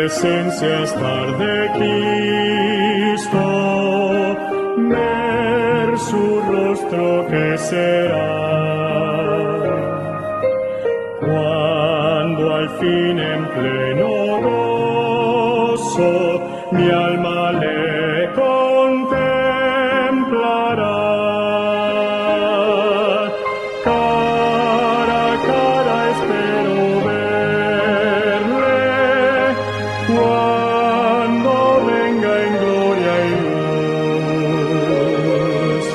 presencia estar de Cristo, ver su rostro que será, cuando al fin en pleno gozo mi alma le contemplará. Cara a cara espero verle, cuando venga en gloria y luz.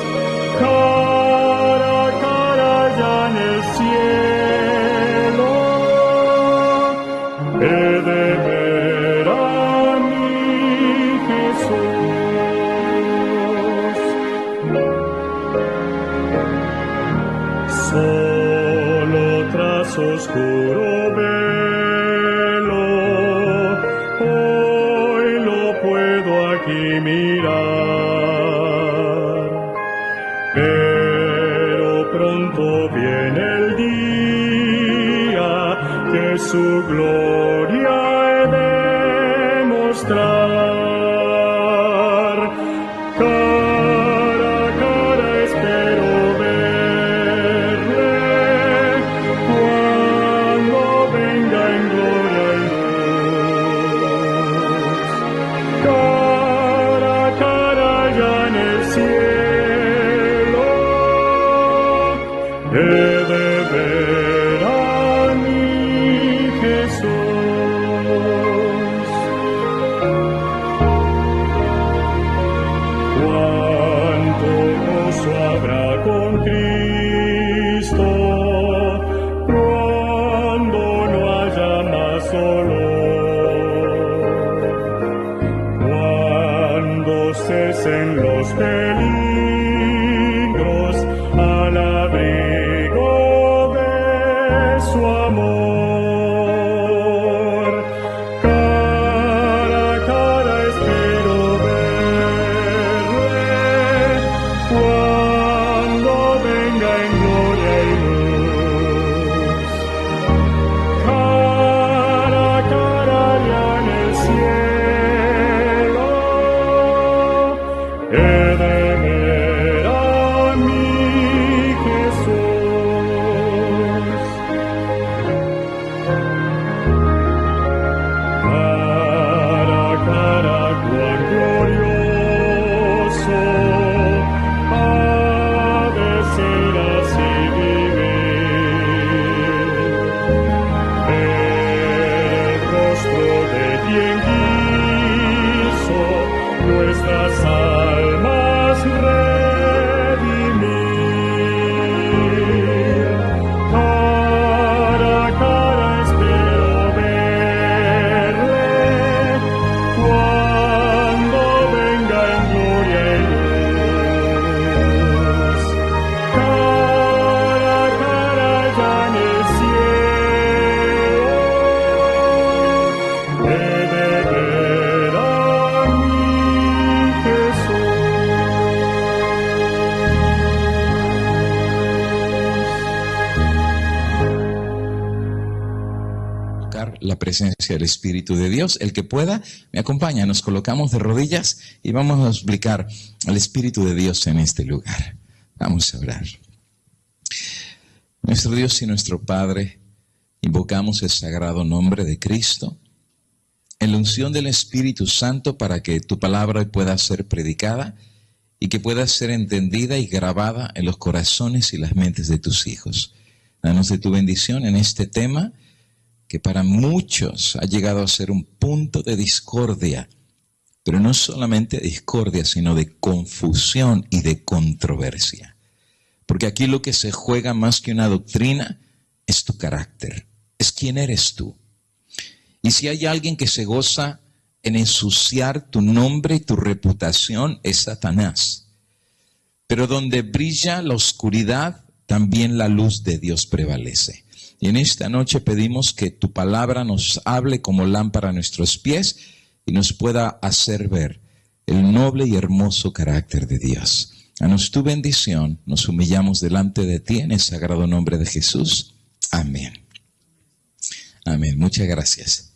Cara a cara ya en el cielo, he de ver a mi Jesús. Solo tras oscuro velo, hoy lo puedo aquí mirar, pero pronto viene el día que su gloria he de mostrar. Cara a cara espero verle, cuando venga en gloria y luz. Cara a cara ya en el cielo, he de ver a mi Jesús. Cuánto gozo habrá con Cristo, cuando no haya más dolor, cuando cesen los peligros al abrigo de su amor. Cara a cara espero verle, cuando venga en gloria y luz. Cara a cara ya en el cielo, he de ver a mi Jesús. Cara a cara cuán glorioso ha de ser así vivir, el rostro de quien quiso nuestras almas redimir. Cara a cara espero verle, cuando venga en gloria y luz. Cara a cara ya en el cielo, he de ver a mi Jesús. Buscar la presencia del Espíritu de Dios. El que pueda, me acompaña. Nos colocamos de rodillas y vamos a explicar al Espíritu de Dios en este lugar. Vamos a orar. Nuestro Dios y nuestro Padre, invocamos el sagrado nombre de Cristo en la unción del Espíritu Santo para que tu palabra pueda ser predicada y que pueda ser entendida y grabada en los corazones y las mentes de tus hijos. Danos de tu bendición en este tema que para muchos ha llegado a ser un punto de discordia, pero no solamente de discordia, sino de confusión y de controversia. Porque aquí lo que se juega más que una doctrina es tu carácter, es quién eres tú. Y si hay alguien que se goza en ensuciar tu nombre y tu reputación, es Satanás. Pero donde brilla la oscuridad, también la luz de Dios prevalece. Y en esta noche pedimos que tu palabra nos hable como lámpara a nuestros pies y nos pueda hacer ver el noble y hermoso carácter de Dios. Danos tu bendición, nos humillamos delante de ti en el sagrado nombre de Jesús. Amén. Amén. Muchas gracias.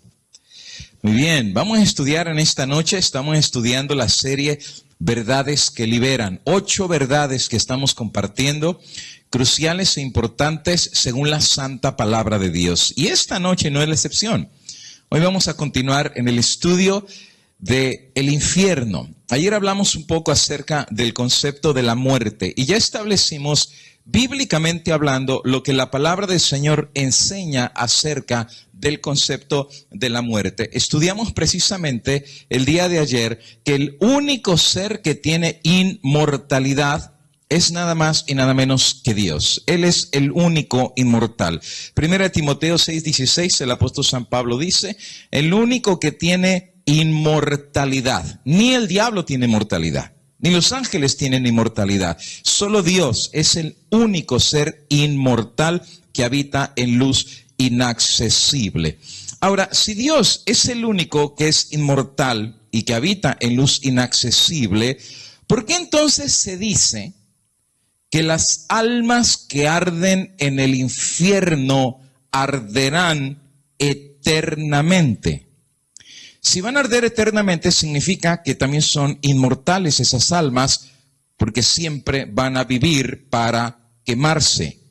Muy bien, vamos a estudiar en esta noche, estamos estudiando la serie Verdades que Liberan. 8 verdades que estamos compartiendo, cruciales e importantes según la santa palabra de Dios. Y esta noche no es la excepción. Hoy vamos a continuar en el estudio del infierno. Ayer hablamos un poco acerca del concepto de la muerte y ya establecimos bíblicamente hablando lo que la palabra del Señor enseña acerca del concepto de la muerte. Estudiamos precisamente el día de ayer que el único ser que tiene inmortalidad es nada más y nada menos que Dios. Él es el único inmortal. 1 Timoteo 6:16, el apóstol San Pablo dice, el único que tiene inmortalidad. Ni el diablo tiene inmortalidad, ni los ángeles tienen inmortalidad. Solo Dios es el único ser inmortal que habita en luz inaccesible. Ahora, si Dios es el único que es inmortal y que habita en luz inaccesible, ¿por qué entonces se dice que las almas que arden en el infierno arderán eternamente? Si van a arder eternamente, significa que también son inmortales esas almas, porque siempre van a vivir para quemarse.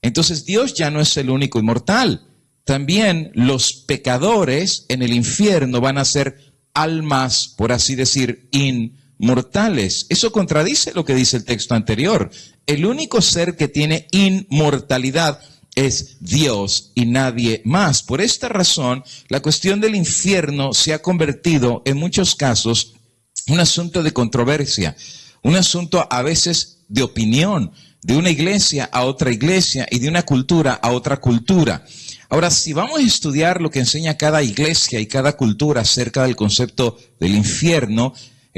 Entonces Dios ya no es el único inmortal. También los pecadores en el infierno van a ser almas, por así decir, inmortales. Eso contradice lo que dice el texto anterior. El único ser que tiene inmortalidad es Dios y nadie más. Por esta razón, la cuestión del infierno se ha convertido en muchos casos un asunto de controversia, un asunto a veces de opinión, de una iglesia a otra iglesia y de una cultura a otra cultura. Ahora, si vamos a estudiar lo que enseña cada iglesia y cada cultura acerca del concepto del infierno,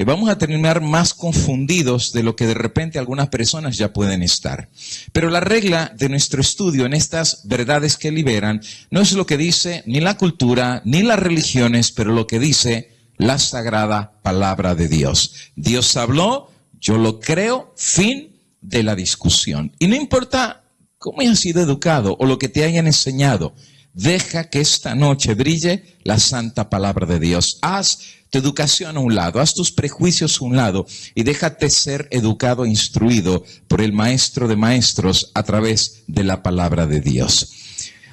vamos a terminar más confundidos de lo que de repente algunas personas ya pueden estar. Pero la regla de nuestro estudio en estas verdades que liberan no es lo que dice ni la cultura ni las religiones, pero lo que dice la sagrada palabra de Dios. Dios habló, yo lo creo, fin de la discusión. Y no importa cómo hayas sido educado o lo que te hayan enseñado, deja que esta noche brille la santa palabra de Dios. Haz tu educación a un lado, haz tus prejuicios a un lado y déjate ser educado e instruido por el maestro de maestros a través de la palabra de Dios.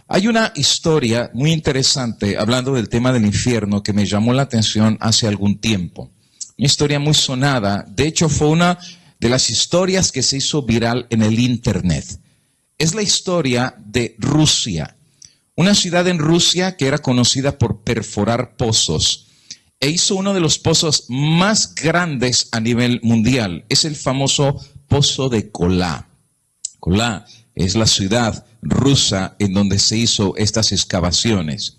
Hay una historia muy interesante hablando del tema del infierno que me llamó la atención hace algún tiempo. Una historia muy sonada, de hecho fue una de las historias que se hizo viral en el internet. Es la historia de Rusia, una ciudad en Rusia que era conocida por perforar pozos. E hizo uno de los pozos más grandes a nivel mundial. Es el famoso pozo de Kola. Kola es la ciudad rusa en donde se hizo estas excavaciones.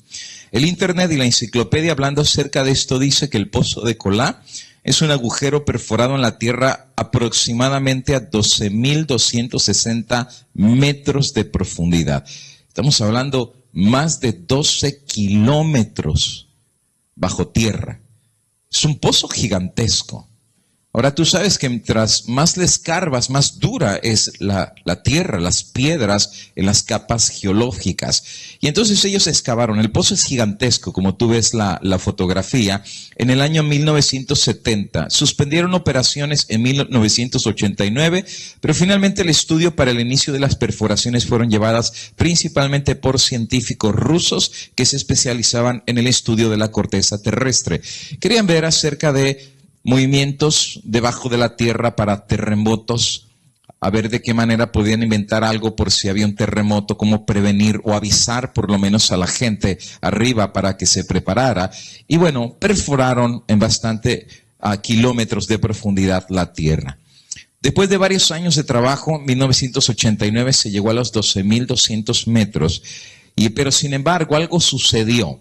El internet y la enciclopedia hablando acerca de esto dice que el pozo de Kola es un agujero perforado en la tierra aproximadamente a 12.260 metros de profundidad. Estamos hablando más de 12 kilómetros bajo tierra. Es un pozo gigantesco. Ahora tú sabes que mientras más le escarbas, más dura es la tierra, las piedras en las capas geológicas. Y entonces ellos excavaron. El pozo es gigantesco, como tú ves la fotografía. En el año 1970. Suspendieron operaciones en 1989, pero finalmente el estudio para el inicio de las perforaciones fueron llevadas principalmente por científicos rusos que se especializaban en el estudio de la corteza terrestre. Querían ver acerca de movimientos debajo de la tierra para terremotos, a ver de qué manera podían inventar algo por si había un terremoto, cómo prevenir o avisar por lo menos a la gente arriba para que se preparara. Y bueno, perforaron en bastante kilómetros de profundidad la tierra. Después de varios años de trabajo, en 1989 se llegó a los 12.200 metros, pero sin embargo algo sucedió.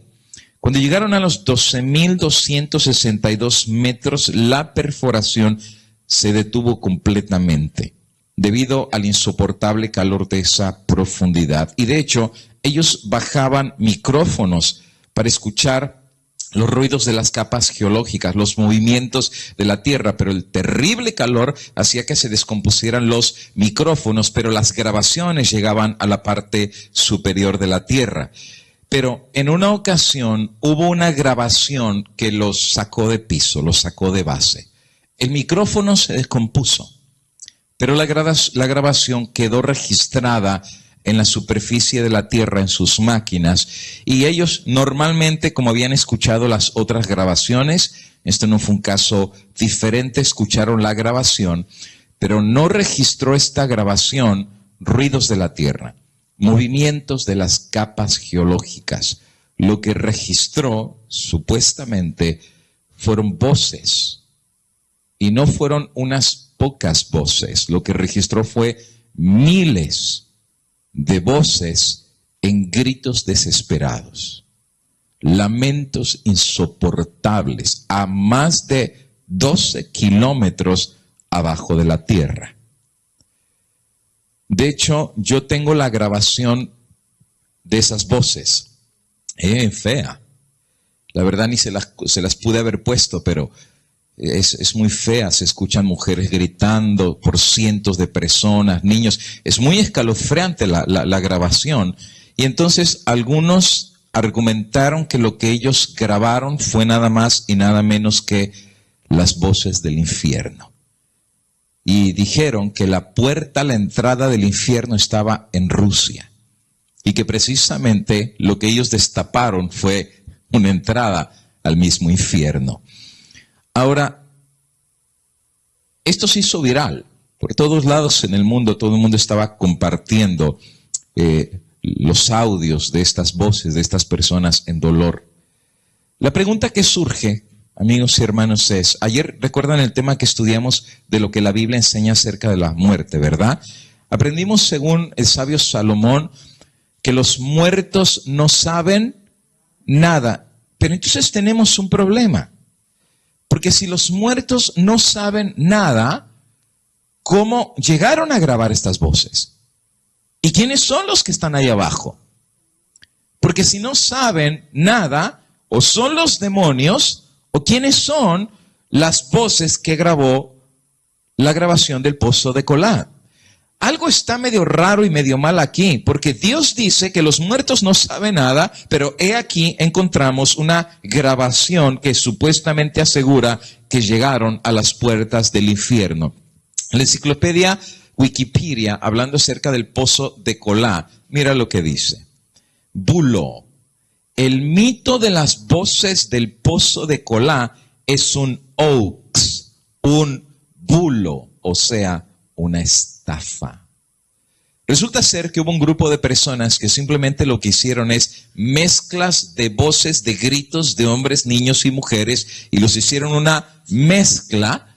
Cuando llegaron a los 12.262 metros, la perforación se detuvo completamente debido al insoportable calor de esa profundidad. Y de hecho, ellos bajaban micrófonos para escuchar los ruidos de las capas geológicas, los movimientos de la tierra, pero el terrible calor hacía que se descompusieran los micrófonos, pero las grabaciones llegaban a la parte superior de la tierra. Pero en una ocasión hubo una grabación que los sacó de piso, los sacó de base. El micrófono se descompuso, pero la grabación quedó registrada en la superficie de la tierra, en sus máquinas, y ellos normalmente, como habían escuchado las otras grabaciones, esto no fue un caso diferente, escucharon la grabación, pero no registró esta grabación ruidos de la tierra, movimientos de las capas geológicas. Lo que registró, supuestamente, fueron voces, y no fueron unas pocas voces. Lo que registró fue miles de voces en gritos desesperados, lamentos insoportables a más de 12 kilómetros abajo de la tierra. De hecho, yo tengo la grabación de esas voces. Fea. La verdad ni se las pude haber puesto, pero es muy fea. Se escuchan mujeres gritando por cientos de personas, niños. Es muy escalofriante la grabación. Y entonces algunos argumentaron que lo que ellos grabaron fue nada más y nada menos que las voces del infierno. Y dijeron que la puerta a la entrada del infierno estaba en Rusia. Y que precisamente lo que ellos destaparon fue una entrada al mismo infierno. Ahora, esto se hizo viral. Por todos lados en el mundo, todo el mundo estaba compartiendo los audios de estas voces, de estas personas en dolor. La pregunta que surge, amigos y hermanos, es, ayer recuerdan el tema que estudiamos de lo que la Biblia enseña acerca de la muerte, ¿verdad? Aprendimos, según el sabio Salomón, que los muertos no saben nada. Pero entonces tenemos un problema. Porque si los muertos no saben nada, ¿cómo llegaron a grabar estas voces? ¿Y quiénes son los que están ahí abajo? Porque si no saben nada, o son los demonios, o quiénes son las voces que grabó la grabación del pozo de Colá. Algo está medio raro y medio mal aquí, porque Dios dice que los muertos no saben nada, pero he aquí encontramos una grabación que supuestamente asegura que llegaron a las puertas del infierno. La enciclopedia Wikipedia, hablando acerca del pozo de Colá, mira lo que dice. Bulo. El mito de las voces del pozo de Colá es un hoax, un bulo, o sea, una estafa. Resulta ser que hubo un grupo de personas que simplemente lo que hicieron es mezclas de voces, de gritos de hombres, niños y mujeres, y los hicieron una mezcla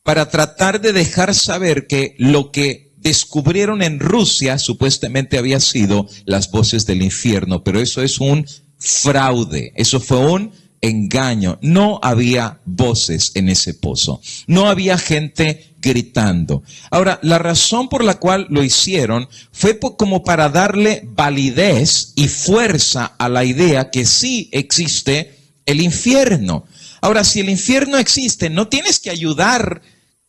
para tratar de dejar saber que lo que descubrieron en Rusia supuestamente había sido las voces del infierno, pero eso es un fraude, eso fue un engaño. No había voces en ese pozo, no había gente gritando. Ahora, la razón por la cual lo hicieron fue como para darle validez y fuerza a la idea que sí existe el infierno. Ahora, si el infierno existe, no tienes que ayudar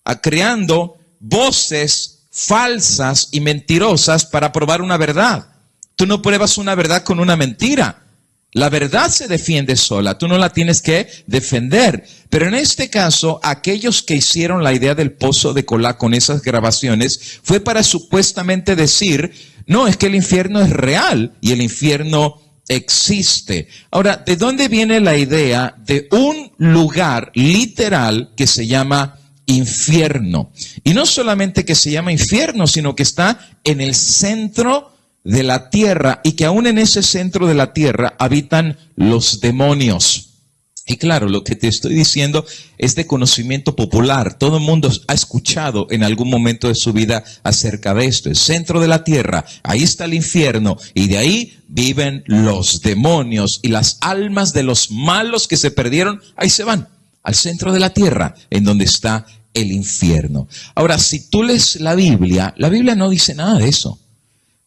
a creando voces falsas y mentirosas para probar una verdad. Tú no pruebas una verdad con una mentira. La verdad se defiende sola, tú no la tienes que defender. Pero en este caso, aquellos que hicieron la idea del pozo de Colá con esas grabaciones, fue para supuestamente decir, no, es que el infierno es real y el infierno existe. Ahora, ¿de dónde viene la idea de un lugar literal que se llama infierno? Y no solamente que se llama infierno, sino que está en el centro de la tierra, y que aún en ese centro de la tierra habitan los demonios. Y claro, lo que te estoy diciendo es de conocimiento popular. Todo el mundo ha escuchado en algún momento de su vida acerca de esto. El centro de la tierra, ahí está el infierno, y de ahí viven los demonios, y las almas de los malos que se perdieron, ahí se van, al centro de la tierra, en donde está el infierno. Ahora, si tú lees la Biblia no dice nada de eso.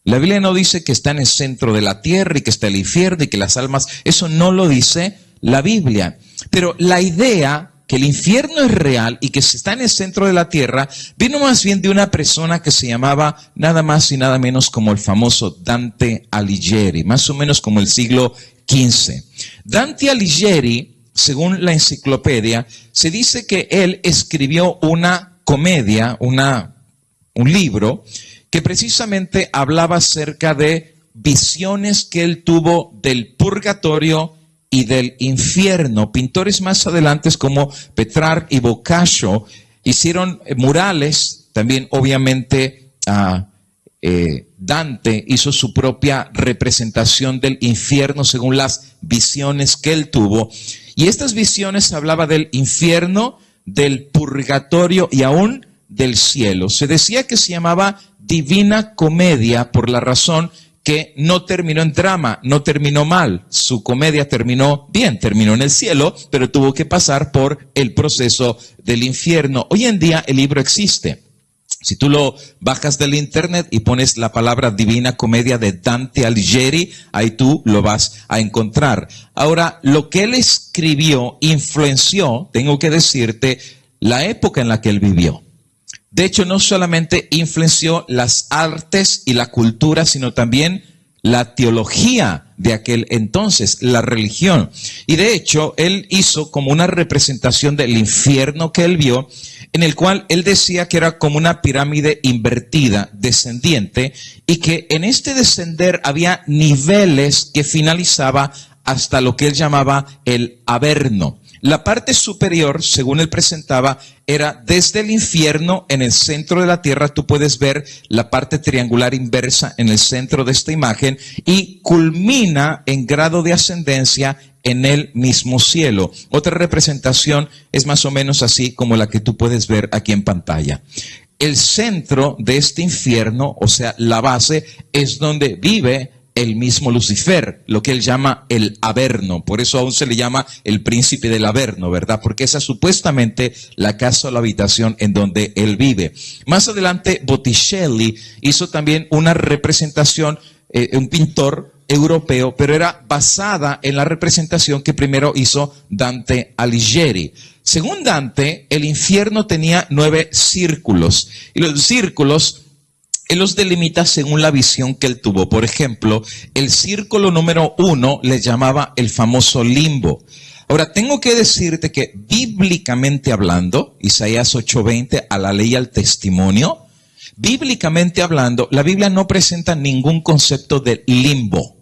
La Biblia no dice que está en el centro de la tierra y que está el infierno y que las almas, eso no lo dice la Biblia. Pero la idea que el infierno es real y que está en el centro de la tierra, vino más bien de una persona que se llamaba nada más y nada menos como el famoso Dante Alighieri, más o menos como el siglo XV. Dante Alighieri, según la enciclopedia, se dice que él escribió una comedia, un libro, que precisamente hablaba acerca de visiones que él tuvo del purgatorio y del infierno. Pintores más adelante como Petrarch y Boccaccio hicieron murales, también obviamente Dante hizo su propia representación del infierno según las visiones que él tuvo. Y estas visiones hablaban del infierno, del purgatorio y aún del cielo. Se decía que se llamaba Divina Comedia por la razón que no terminó en drama, no terminó mal. Su comedia terminó bien, terminó en el cielo, pero tuvo que pasar por el proceso del infierno. Hoy en día el libro existe. Si tú lo bajas del internet y pones la palabra Divina Comedia de Dante Alighieri, ahí tú lo vas a encontrar. Ahora, lo que él escribió influenció, tengo que decirte, la época en la que él vivió. De hecho, no solamente influenció las artes y la cultura, sino también la teología de aquel entonces, la religión. Y de hecho, él hizo como una representación del infierno que él vio, en el cual él decía que era como una pirámide invertida, descendiente, y que en este descender había niveles que finalizaba hasta lo que él llamaba el Averno. La parte superior, según él presentaba, era desde el infierno en el centro de la tierra. Tú puedes ver la parte triangular inversa en el centro de esta imagen y culmina en grado de ascendencia en el mismo cielo. Otra representación es más o menos así como la que tú puedes ver aquí en pantalla. El centro de este infierno, o sea, la base, es donde vive el mismo Lucifer, lo que él llama el Averno. Por eso aún se le llama el príncipe del Averno, ¿verdad? Porque esa es supuestamente la casa o la habitación en donde él vive. Más adelante, Botticelli hizo también una representación, un pintor europeo, pero era basada en la representación que primero hizo Dante Alighieri. Según Dante, el infierno tenía 9 círculos, y los círculos él los delimita según la visión que él tuvo. Por ejemplo, el círculo número 1 le llamaba el famoso limbo. Ahora, tengo que decirte que bíblicamente hablando, Isaías 8:20, a la ley y al testimonio, bíblicamente hablando, la Biblia no presenta ningún concepto de limbo.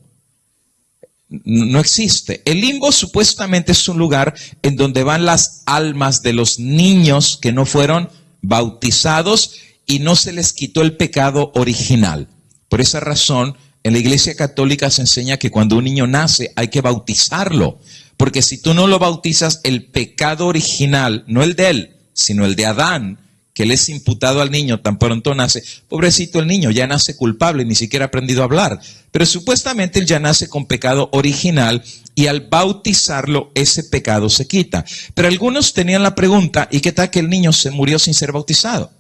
No existe. El limbo supuestamente es un lugar en donde van las almas de los niños que no fueron bautizados y no se les quitó el pecado original. Por esa razón, en la Iglesia Católica se enseña que cuando un niño nace hay que bautizarlo. Porque si tú no lo bautizas, el pecado original, no el de él, sino el de Adán, que le es imputado al niño tan pronto nace. Pobrecito el niño, ya nace culpable, ni siquiera ha aprendido a hablar. Pero supuestamente él ya nace con pecado original y al bautizarlo ese pecado se quita. Pero algunos tenían la pregunta, ¿y qué tal que el niño se murió sin ser bautizado?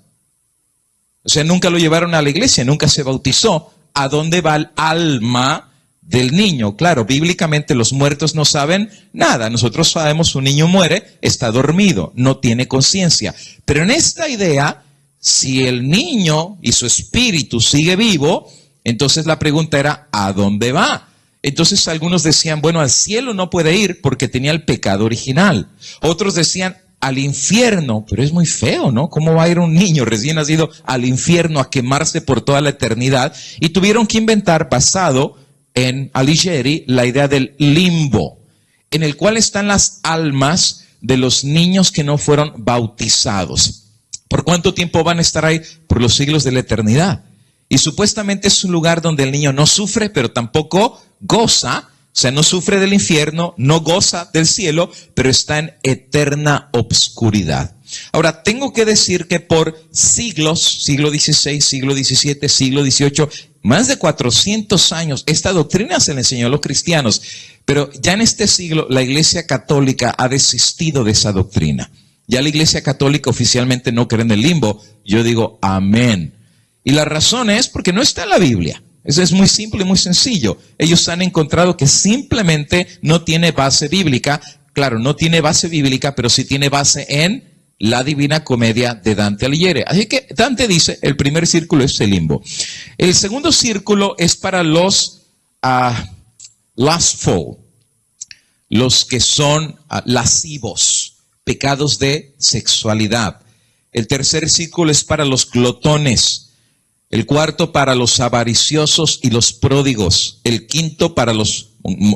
O sea, nunca lo llevaron a la iglesia, nunca se bautizó. ¿A dónde va el alma del niño? Claro, bíblicamente los muertos no saben nada. Nosotros sabemos un niño muere, está dormido, no tiene conciencia. Pero en esta idea, si el niño y su espíritu sigue vivo, entonces la pregunta era, ¿a dónde va? Entonces algunos decían, bueno, al cielo no puede ir porque tenía el pecado original. Otros decían, al infierno, pero es muy feo, ¿no? ¿Cómo va a ir un niño recién nacido al infierno a quemarse por toda la eternidad? Y tuvieron que inventar, basado en Alighieri, la idea del limbo, en el cual están las almas de los niños que no fueron bautizados. ¿Por cuánto tiempo van a estar ahí? Por los siglos de la eternidad. Y supuestamente es un lugar donde el niño no sufre, pero tampoco goza. O sea, no sufre del infierno, no goza del cielo, pero está en eterna obscuridad. Ahora, tengo que decir que por siglos, siglo XVI, siglo XVII, siglo XVIII, más de 400 años, esta doctrina se le enseñó a los cristianos. Pero ya en este siglo, la Iglesia Católica ha desistido de esa doctrina. Ya la Iglesia Católica oficialmente no cree en el limbo. Yo digo, amén. Y la razón es porque no está en la Biblia. Eso es muy simple y muy sencillo. Ellos han encontrado que simplemente no tiene base bíblica, claro, no tiene base bíblica, pero sí tiene base en la Divina Comedia de Dante Alighieri. Así que Dante dice, el primer círculo es el limbo. El segundo círculo es para los lustful, los que son lascivos, pecados de sexualidad. El tercer círculo es para los glotones. El cuarto para los avariciosos y los pródigos. El quinto para los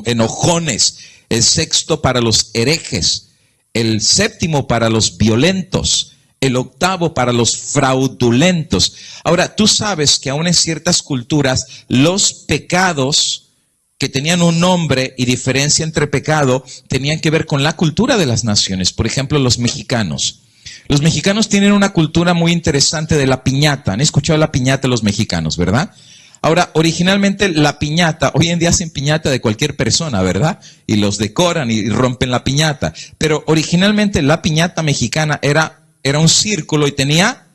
enojones. El sexto para los herejes. El séptimo para los violentos. El octavo para los fraudulentos. Ahora, tú sabes que aún en ciertas culturas los pecados que tenían un nombre y diferencia entre pecado tenían que ver con la cultura de las naciones. Por ejemplo, los mexicanos. Los mexicanos tienen una cultura muy interesante de la piñata. Han escuchado la piñata los mexicanos, ¿verdad? Ahora, originalmente la piñata, hoy en día hacen piñata de cualquier persona, ¿verdad? Y los decoran y rompen la piñata. Pero originalmente la piñata mexicana era un círculo y tenía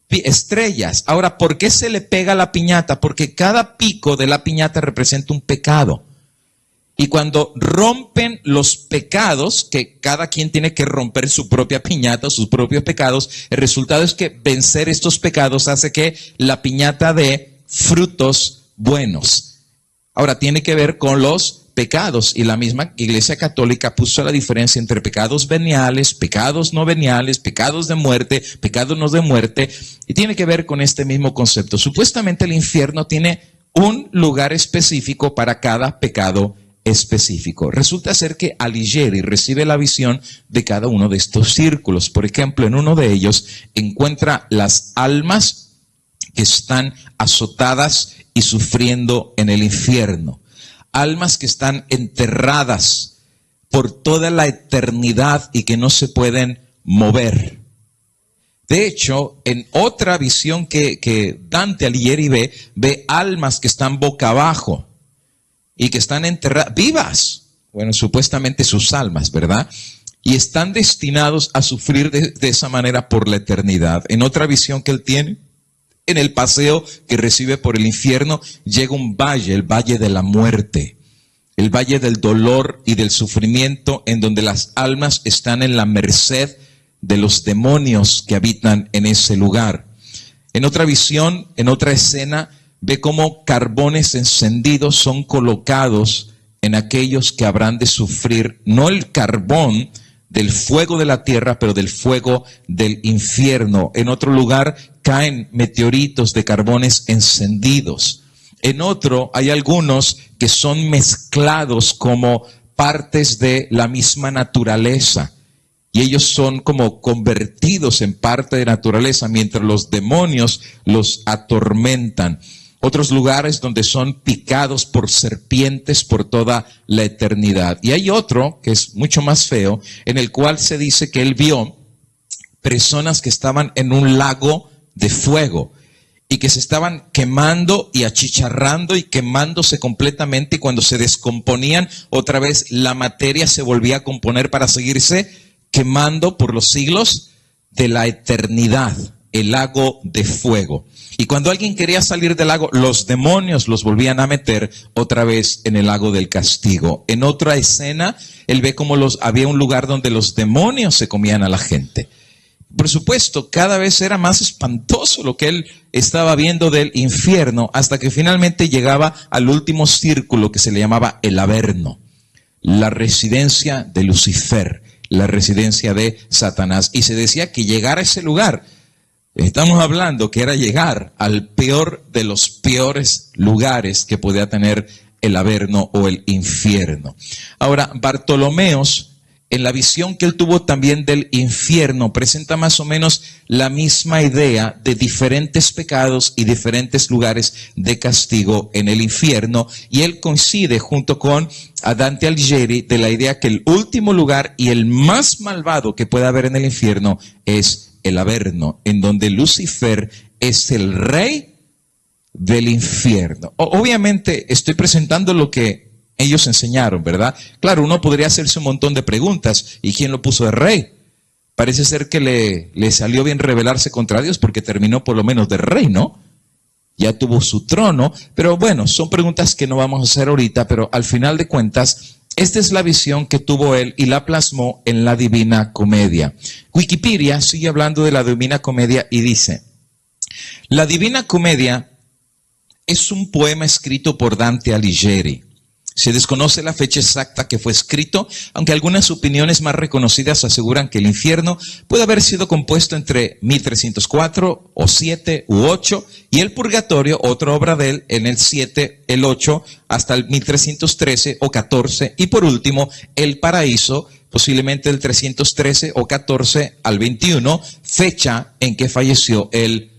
estrellas. Ahora, ¿por qué se le pega la piñata? Porque cada pico de la piñata representa un pecado. Y cuando rompen los pecados, que cada quien tiene que romper su propia piñata, sus propios pecados, el resultado es que vencer estos pecados hace que la piñata dé frutos buenos. Ahora, tiene que ver con los pecados, y la misma Iglesia Católica puso la diferencia entre pecados veniales, pecados no veniales, pecados de muerte, pecados no de muerte, y tiene que ver con este mismo concepto. Supuestamente el infierno tiene un lugar específico para cada pecado específico. Resulta ser que Alighieri recibe la visión de cada uno de estos círculos. Por ejemplo, en uno de ellos encuentra las almas que están azotadas y sufriendo en el infierno. Almas que están enterradas por toda la eternidad y que no se pueden mover. De hecho, en otra visión que Dante Alighieri ve almas que están boca abajo y que están enterradas, vivas, bueno, supuestamente sus almas, ¿verdad? Y están destinados a sufrir de esa manera por la eternidad. En otra visión que él tiene, en el paseo que recibe por el infierno, llega un valle, el valle de la muerte, el valle del dolor y del sufrimiento, en donde las almas están en la merced de los demonios que habitan en ese lugar. En otra visión, en otra escena, ve cómo carbones encendidos son colocados en aquellos que habrán de sufrir, no el carbón del fuego de la tierra, pero del fuego del infierno. En otro lugar caen meteoritos de carbones encendidos. En otro hay algunos que son mezclados como partes de la misma naturaleza. Y ellos son como convertidos en parte de naturaleza, mientras los demonios los atormentan. Otros lugares donde son picados por serpientes por toda la eternidad. Y hay otro, que es mucho más feo, en el cual se dice que él vio personas que estaban en un lago de fuego y que se estaban quemando y achicharrando y quemándose completamente, y cuando se descomponían, otra vez la materia se volvía a componer para seguirse quemando por los siglos de la eternidad, el lago de fuego. Y cuando alguien quería salir del lago, los demonios los volvían a meter otra vez en el lago del castigo. En otra escena, él ve como había un lugar donde los demonios se comían a la gente. Por supuesto, cada vez era más espantoso lo que él estaba viendo del infierno, hasta que finalmente llegaba al último círculo que se le llamaba el Averno, la residencia de Lucifer, la residencia de Satanás. Y se decía que llegar a ese lugar, estamos hablando que era llegar al peor de los peores lugares que podía tener el Averno o el infierno. Ahora, Bartolomeos, en la visión que él tuvo también del infierno, presenta más o menos la misma idea de diferentes pecados y diferentes lugares de castigo en el infierno, y él coincide junto con Dante Alighieri de la idea que el último lugar y el más malvado que puede haber en el infierno es el Averno, en donde Lucifer es el rey del infierno. Obviamente estoy presentando lo que ellos enseñaron, ¿verdad? Claro, uno podría hacerse un montón de preguntas. ¿Y quién lo puso de rey? Parece ser que le salió bien rebelarse contra Dios, porque terminó por lo menos de rey, ¿no? Ya tuvo su trono. Pero bueno, son preguntas que no vamos a hacer ahorita, pero al final de cuentas, Esta es la visión que tuvo él y la plasmó en la Divina Comedia. Wikipedia sigue hablando de la Divina Comedia y dice: la Divina Comedia es un poema escrito por Dante Alighieri. Se desconoce la fecha exacta que fue escrito, aunque algunas opiniones más reconocidas aseguran que el infierno puede haber sido compuesto entre 1304 o 7 u 8, y el purgatorio, otra obra de él, en el 7, el 8, hasta el 1313 o 14, y por último, el paraíso, posiblemente del 313 o 14 al 21, fecha en que falleció el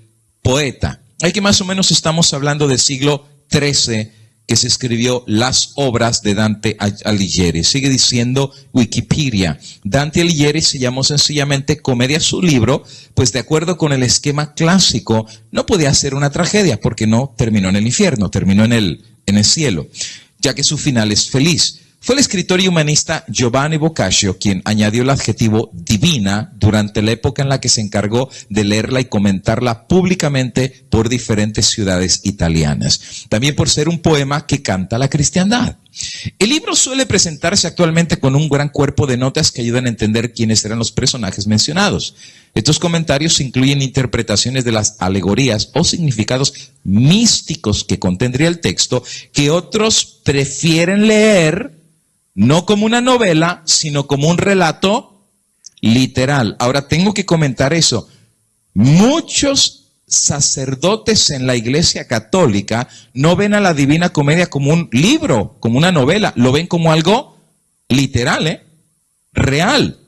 poeta. Hay que más o menos estamos hablando del siglo XIII, que se escribió las obras de Dante Alighieri. Sigue diciendo Wikipedia: Dante Alighieri se llamó sencillamente comedia su libro, pues de acuerdo con el esquema clásico, no podía ser una tragedia, porque no terminó en el infierno, terminó en el cielo, ya que su final es feliz. Fue el escritor y humanista Giovanni Boccaccio quien añadió el adjetivo divina durante la época en la que se encargó de leerla y comentarla públicamente por diferentes ciudades italianas. También por ser un poema que canta la cristiandad. El libro suele presentarse actualmente con un gran cuerpo de notas que ayudan a entender quiénes eran los personajes mencionados. Estos comentarios incluyen interpretaciones de las alegorías o significados místicos que contendría el texto, que otros prefieren leer no como una novela, sino como un relato literal. Ahora tengo que comentar eso. Muchos sacerdotes en la Iglesia Católica no ven a la Divina Comedia como un libro, como una novela, lo ven como algo literal, real,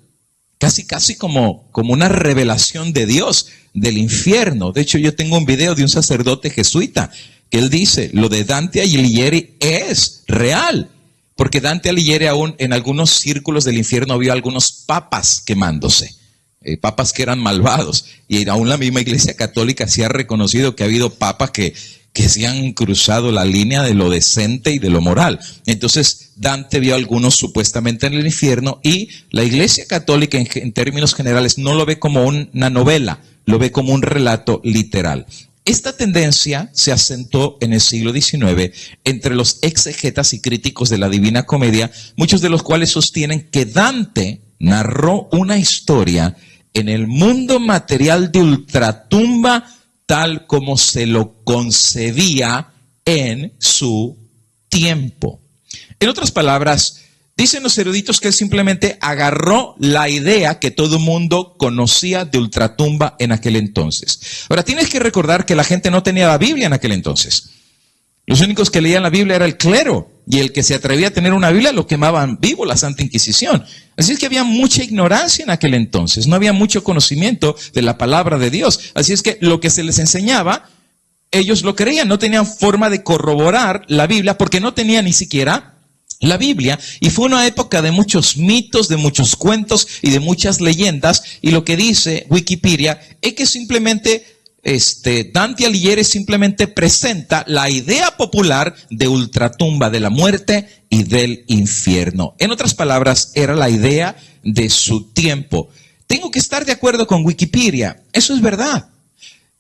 casi como una revelación de Dios del infierno. De hecho, yo tengo un video de un sacerdote jesuita que él dice: lo de Dante Alighieri es real. Porque Dante Alighieri aún en algunos círculos del infierno vio algunos papas quemándose, papas que eran malvados. Y aún la misma Iglesia Católica se ha reconocido que ha habido papas que se han cruzado la línea de lo decente y de lo moral. Entonces Dante vio algunos supuestamente en el infierno, y la Iglesia Católica en términos generales no lo ve como una novela, lo ve como un relato literal. Esta tendencia se asentó en el siglo XIX entre los exegetas y críticos de la Divina Comedia, muchos de los cuales sostienen que Dante narró una historia en el mundo material de ultratumba tal como se lo concebía en su tiempo. En otras palabras, dicen los eruditos que él simplemente agarró la idea que todo el mundo conocía de ultratumba en aquel entonces. Ahora, tienes que recordar que la gente no tenía la Biblia en aquel entonces. Los únicos que leían la Biblia era el clero, y el que se atrevía a tener una Biblia lo quemaban vivo, la Santa Inquisición. Así es que había mucha ignorancia en aquel entonces, no había mucho conocimiento de la palabra de Dios. Así es que lo que se les enseñaba, ellos lo creían, no tenían forma de corroborar la Biblia porque no tenían ni siquiera la Biblia, y fue una época de muchos mitos, de muchos cuentos y de muchas leyendas. Y lo que dice Wikipedia es que simplemente Dante Alighieri simplemente presenta la idea popular de ultratumba, de la muerte y del infierno. En otras palabras, era la idea de su tiempo. Tengo que estar de acuerdo con Wikipedia, eso es verdad.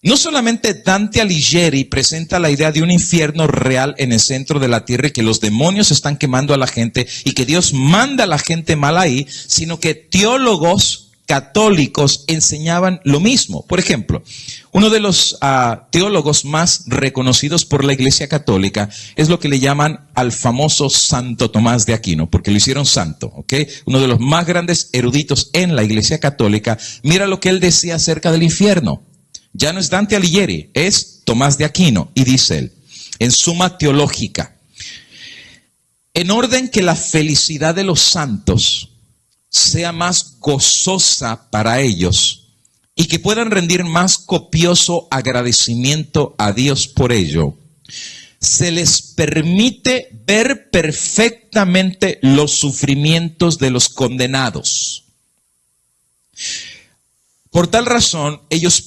No solamente Dante Alighieri presenta la idea de un infierno real en el centro de la tierra y que los demonios están quemando a la gente y que Dios manda a la gente mal ahí, sino que teólogos católicos enseñaban lo mismo. Por ejemplo, uno de los teólogos más reconocidos por la Iglesia Católica es lo que le llaman al famoso Santo Tomás de Aquino, porque lo hicieron santo, ¿ok? Uno de los más grandes eruditos en la Iglesia Católica. Mira lo que él decía acerca del infierno. Ya no es Dante Alighieri, es Tomás de Aquino, y dice él, en Suma Teológica: en orden que la felicidad de los santos sea más gozosa para ellos y que puedan rendir más copioso agradecimiento a Dios por ello, se les permite ver perfectamente los sufrimientos de los condenados. Por tal razón, ellos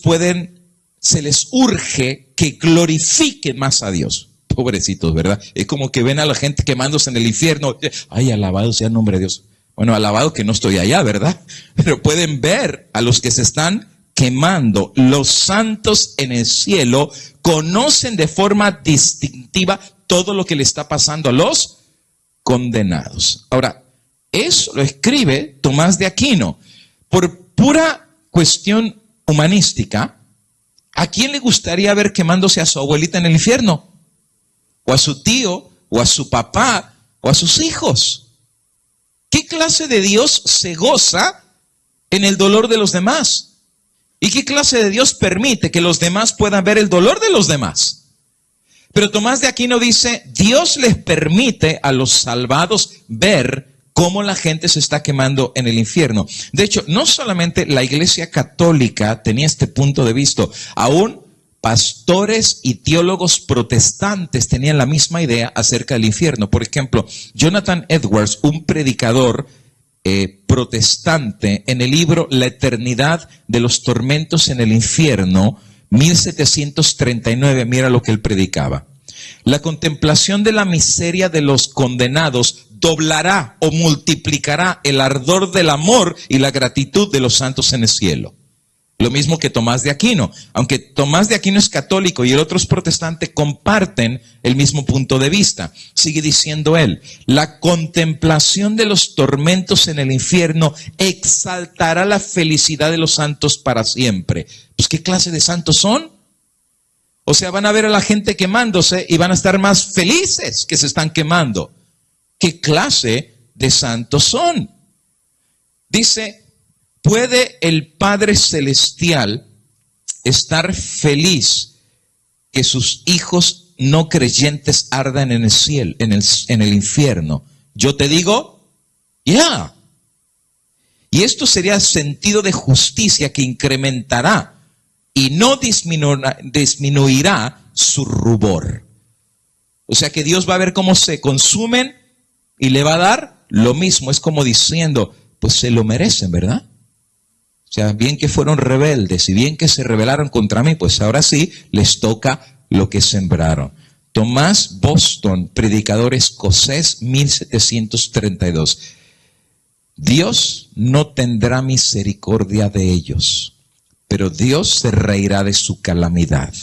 se les urge que glorifiquen más a Dios. Pobrecitos, ¿verdad? Es como que ven a la gente quemándose en el infierno. Ay, alabado sea el nombre de Dios. Bueno, alabado que no estoy allá, ¿verdad? Pero pueden ver a los que se están quemando. Los santos en el cielo conocen de forma distintiva todo lo que le está pasando a los condenados. Ahora, eso lo escribe Tomás de Aquino. Por pura cuestión humanística, ¿a quién le gustaría ver quemándose a su abuelita en el infierno? O a su tío, o a su papá, o a sus hijos. ¿Qué clase de Dios se goza en el dolor de los demás? ¿Y qué clase de Dios permite que los demás puedan ver el dolor de los demás? Pero Tomás de Aquino dice, Dios les permite a los salvados ver cómo la gente se está quemando en el infierno. De hecho, no solamente la Iglesia Católica tenía este punto de vista, aún pastores y teólogos protestantes tenían la misma idea acerca del infierno. Por ejemplo, Jonathan Edwards, un predicador protestante, en el libro La eternidad de los tormentos en el infierno, 1739, mira lo que él predicaba. La contemplación de la miseria de los condenados doblará o multiplicará el ardor del amor y la gratitud de los santos en el cielo. Lo mismo que Tomás de Aquino. Aunque Tomás de Aquino es católico y el otro es protestante, comparten el mismo punto de vista. Sigue diciendo él, la contemplación de los tormentos en el infierno exaltará la felicidad de los santos para siempre. Pues, ¿qué clase de santos son? O sea, van a ver a la gente quemándose y van a estar más felices que se están quemando. ¿Qué clase de santos son? Dice, ¿puede el Padre Celestial estar feliz que sus hijos no creyentes ardan en el cielo, en el infierno? Yo te digo, ya. Y esto sería sentido de justicia que incrementará y no disminuirá su rubor. O sea que Dios va a ver cómo se consumen y le va a dar lo mismo. Es como diciendo, pues se lo merecen, ¿verdad? O sea, bien que fueron rebeldes y bien que se rebelaron contra mí, pues ahora sí les toca lo que sembraron. Thomas Boston, predicador escocés, 1732. Dios no tendrá misericordia de ellos, pero Dios se reirá de su calamidad.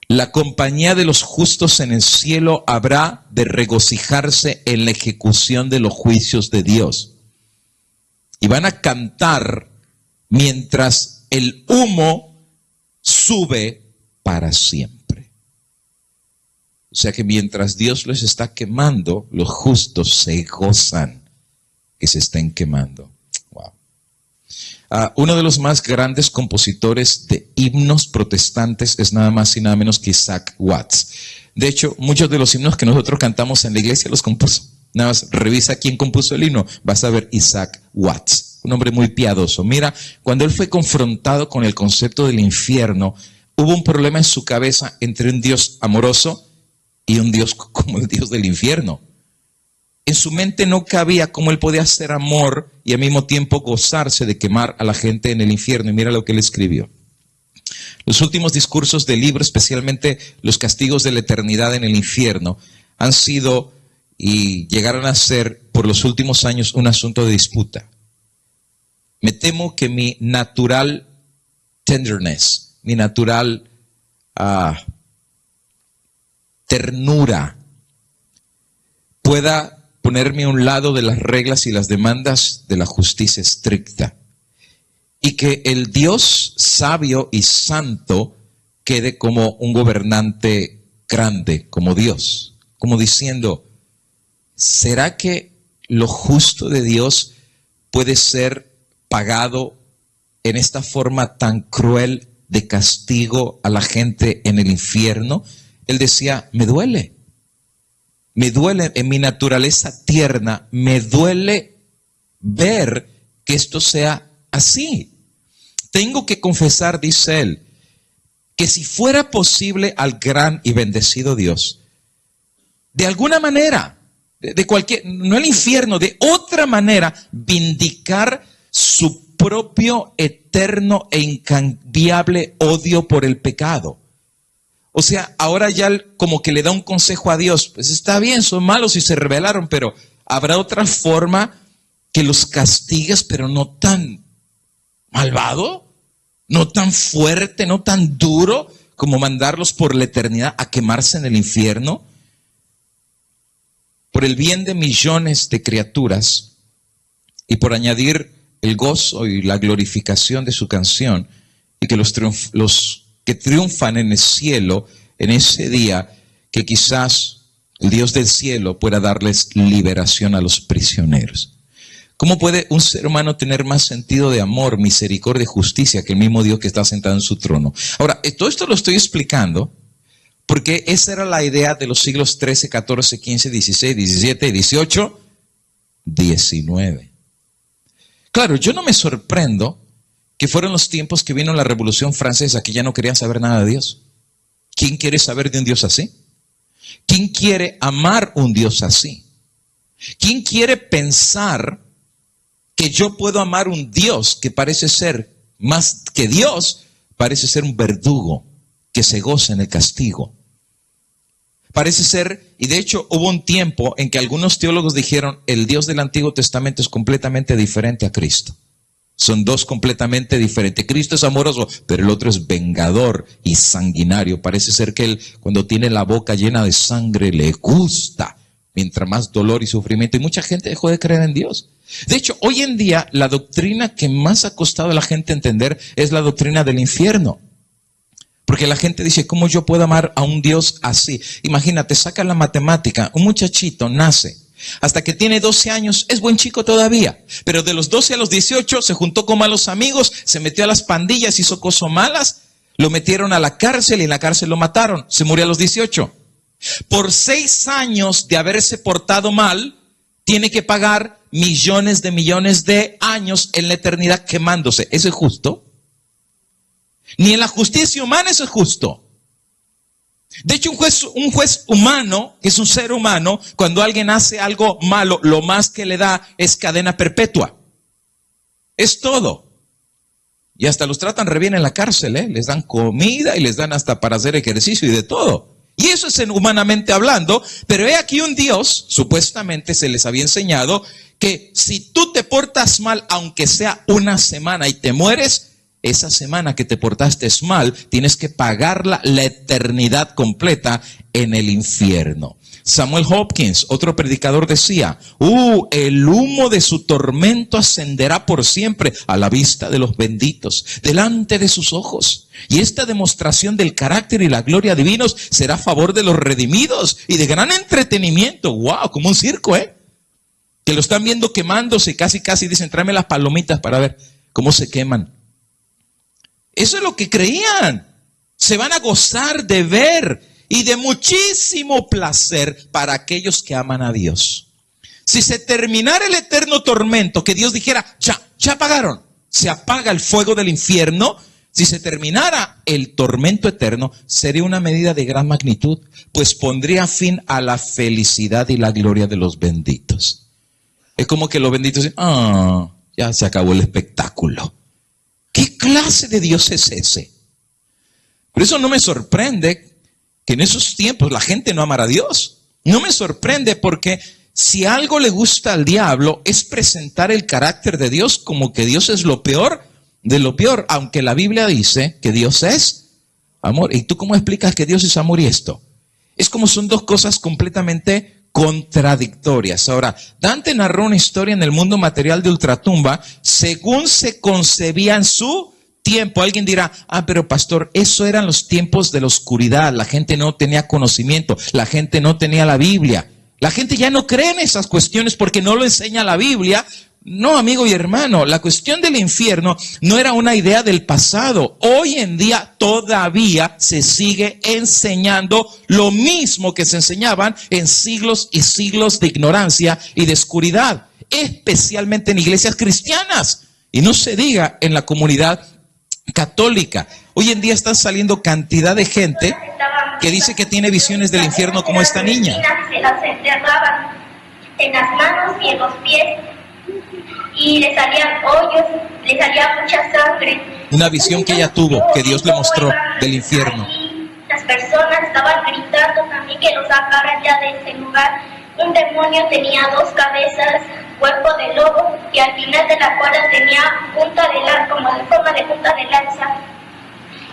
La compañía de los justos en el cielo habrá de regocijarse en la ejecución de los juicios de Dios. Y van a cantar mientras el humo sube para siempre. O sea que mientras Dios los está quemando, los justos se gozan que se estén quemando. Wow. Uno de los más grandes compositores de himnos protestantes es nada más y nada menos que Isaac Watts. De hecho, muchos de los himnos que nosotros cantamos en la iglesia los compuso. Nada más revisa quién compuso el himno, vas a ver Isaac Watts, un hombre muy piadoso. Mira, cuando él fue confrontado con el concepto del infierno, hubo un problema en su cabeza entre un Dios amoroso y un Dios como el Dios del infierno. En su mente no cabía cómo él podía hacer amor y al mismo tiempo gozarse de quemar a la gente en el infierno. Y mira lo que él escribió. Los últimos discursos del libro, especialmente los castigos de la eternidad en el infierno, han sido y llegaron a ser por los últimos años un asunto de disputa. Me temo que mi natural tenderness, mi natural ternura pueda ponerme a un lado de las reglas y las demandas de la justicia estricta. Y que el Dios sabio y santo quede como un gobernante grande, como Dios. Como diciendo, ¿será que lo justo de Dios puede ser pagado en esta forma tan cruel de castigo a la gente en el infierno? Él decía, me duele en mi naturaleza tierna, me duele ver que esto sea así. Tengo que confesar, dice él, que si fuera posible al gran y bendecido Dios, de alguna manera, de cualquier, no el infierno, de otra manera, vindicar su propio eterno e incambiable odio por el pecado. O sea, ahora ya como que le da un consejo a Dios, pues está bien, son malos y se rebelaron, pero habrá otra forma que los castigues, pero no tan malvado, no tan fuerte, no tan duro, como mandarlos por la eternidad a quemarse en el infierno. por el bien de millones de criaturas y por añadir el gozo y la glorificación de su canción, y que los que triunfan en el cielo en ese día, que quizás el Dios del cielo pueda darles liberación a los prisioneros. ¿Cómo puede un ser humano tener más sentido de amor, misericordia y justicia que el mismo Dios que está sentado en su trono? Ahora, todo esto lo estoy explicando porque esa era la idea de los siglos XIII, XIV, XV, XVI, XVII, XVIII, XIX. Claro, yo no me sorprendo que fueron los tiempos que vino la Revolución Francesa, que ya no querían saber nada de Dios. ¿Quién quiere saber de un Dios así? ¿Quién quiere amar un Dios así? ¿Quién quiere pensar que yo puedo amar un Dios que parece ser más que Dios, parece ser un verdugo que se goza en el castigo? Parece ser, y de hecho hubo un tiempo en que algunos teólogos dijeron, el Dios del Antiguo Testamento es completamente diferente a Cristo. Son dos completamente diferentes. Cristo es amoroso, pero el otro es vengador y sanguinario. Parece ser que él, cuando tiene la boca llena de sangre, le gusta, mientras más dolor y sufrimiento. Y mucha gente dejó de creer en Dios. De hecho, hoy en día, la doctrina que más ha costado a la gente entender es la doctrina del infierno. Porque la gente dice, ¿cómo yo puedo amar a un Dios así? Imagínate, saca la matemática, un muchachito nace, hasta que tiene 12 años, es buen chico todavía. Pero de los 12 a los 18 se juntó con malos amigos, se metió a las pandillas, hizo cosas malas, lo metieron a la cárcel y en la cárcel lo mataron. Se murió a los 18. Por 6 años de haberse portado mal, tiene que pagar millones de años en la eternidad quemándose. ¿Eso es justo? Ni en la justicia humana eso es justo. De hecho, un juez humano, que es un ser humano, cuando alguien hace algo malo, lo más que le da es cadena perpetua. Es todo. Y hasta los tratan re bien en la cárcel, ¿eh? Les dan comida y les dan hasta para hacer ejercicio y de todo. Y eso es humanamente hablando, pero he aquí un Dios, supuestamente se les había enseñado, que si tú te portas mal, aunque sea una semana y te mueres, esa semana que te portaste mal, tienes que pagarla la eternidad completa en el infierno. Samuel Hopkins, otro predicador, decía, el humo de su tormento ascenderá por siempre a la vista de los benditos, delante de sus ojos. Y esta demostración del carácter y la gloria divinos será a favor de los redimidos y de gran entretenimiento. ¡Wow! Como un circo, ¿eh? Que lo están viendo quemándose, casi dicen, tráeme las palomitas para ver cómo se queman. Eso es lo que creían. Se van a gozar de ver y de muchísimo placer para aquellos que aman a Dios. Si se terminara el eterno tormento, que Dios dijera, ya apagaron, se apaga el fuego del infierno. Si se terminara el tormento eterno, sería una medida de gran magnitud, pues pondría fin a la felicidad y la gloria de los benditos. Es como que los benditos dicen, ya se acabó el espectáculo. ¿Qué clase de Dios es ese? Por eso no me sorprende que en esos tiempos la gente no amara a Dios. No me sorprende porque si algo le gusta al diablo es presentar el carácter de Dios como que Dios es lo peor de lo peor, aunque la Biblia dice que Dios es amor. ¿Y tú cómo explicas que Dios es amor y esto? Es como son dos cosas completamente contradictorias. Ahora, Dante narró una historia en el mundo material de ultratumba según se concebía en su tiempo. Alguien dirá, pero pastor, eso eran los tiempos de la oscuridad, la gente no tenía conocimiento, la gente no tenía la Biblia. La gente ya no cree en esas cuestiones porque no lo enseña la Biblia. No, amigo y hermano, la cuestión del infierno no era una idea del pasado. Hoy en día todavía se sigue enseñando lo mismo que se enseñaban en siglos y siglos de ignorancia y de oscuridad, especialmente en iglesias cristianas. Y no se diga en la comunidad católica. Hoy en día están saliendo cantidad de gente que dice que tiene visiones del infierno como esta niña. Se las enterraban en las manos y en los pies. Y le salían hoyos, le salía mucha sangre. Una visión que ella tuvo, que Dios le mostró del infierno. Las personas estaban gritando también que los sacaran ya de ese lugar. Un demonio tenía 2 cabezas, cuerpo de lobo, y al final de la cola tenía punta de lanza, como de forma de punta de lanza.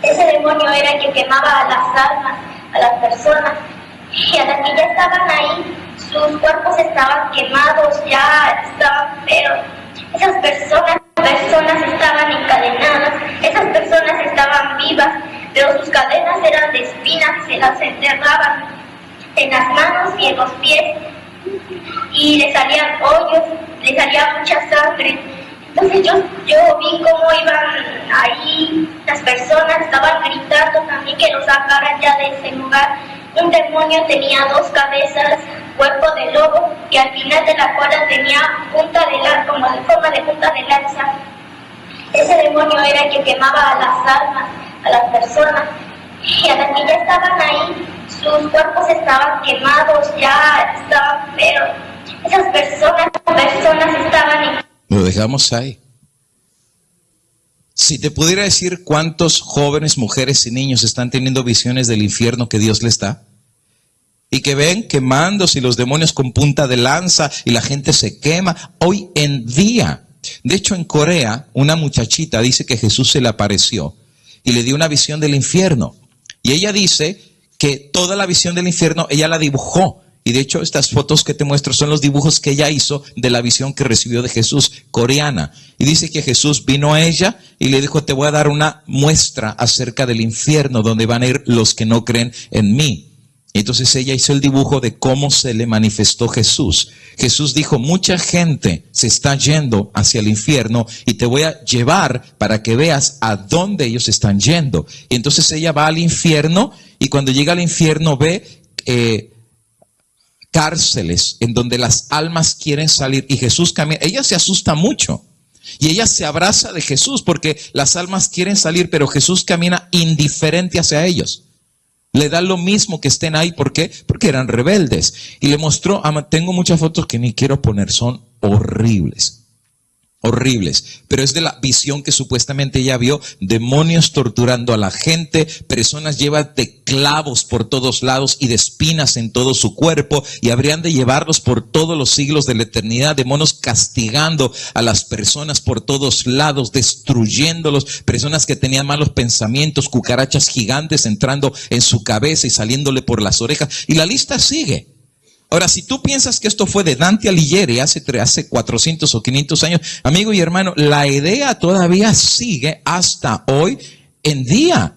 Ese demonio era el que quemaba a las almas, a las personas. Y a las que ya estaban ahí, su sus cuerpos estaban quemados, ya estaban feos. Esas personas estaban encadenadas, esas personas estaban vivas, pero sus cadenas eran de espinas, se las enterraban en las manos y en los pies, y le salían hoyos, le salía mucha sangre. Entonces yo vi cómo iban ahí, las personas estaban gritando también que los sacaran ya de ese lugar. Un demonio tenía 2 cabezas, cuerpo de lobo, que al final de la cola tenía punta de lanza, como de forma de punta de lanza. Ese demonio era el que quemaba a las almas, a las personas. Y a las que ya estaban ahí, sus cuerpos estaban quemados, ya estaban feos. Esas personas estaban en... Lo dejamos ahí. Si te pudiera decir cuántos jóvenes, mujeres y niños están teniendo visiones del infierno que Dios les da, y que ven quemándose y los demonios con punta de lanza y la gente se quema hoy en día. De hecho, en Corea, una muchachita dice que Jesús se le apareció y le dio una visión del infierno. Y ella dice que toda la visión del infierno ella la dibujó. Y de hecho, estas fotos que te muestro son los dibujos que ella hizo de la visión que recibió de Jesús, coreana. Y dice que Jesús vino a ella y le dijo, te voy a dar una muestra acerca del infierno donde van a ir los que no creen en mí. Y entonces ella hizo el dibujo de cómo se le manifestó Jesús. Jesús dijo, mucha gente se está yendo hacia el infierno y te voy a llevar para que veas a dónde ellos están yendo. Y entonces ella va al infierno y cuando llega al infierno ve cárceles en donde las almas quieren salir y Jesús camina. Ella se asusta mucho y ella se abraza de Jesús porque las almas quieren salir, pero Jesús camina indiferente hacia ellos. Le da lo mismo que estén ahí. ¿Por qué? Porque eran rebeldes. Y le mostró, tengo muchas fotos que ni quiero poner, son horribles. Horribles, pero es de la visión que supuestamente ella vio, demonios torturando a la gente, personas llevan de clavos por todos lados y de espinas en todo su cuerpo y habrían de llevarlos por todos los siglos de la eternidad, demonios castigando a las personas por todos lados, destruyéndolos, personas que tenían malos pensamientos, cucarachas gigantes entrando en su cabeza y saliéndole por las orejas, y la lista sigue. Ahora, si tú piensas que esto fue de Dante Alighieri hace 400 o 500 años, amigo y hermano, la idea todavía sigue hasta hoy en día.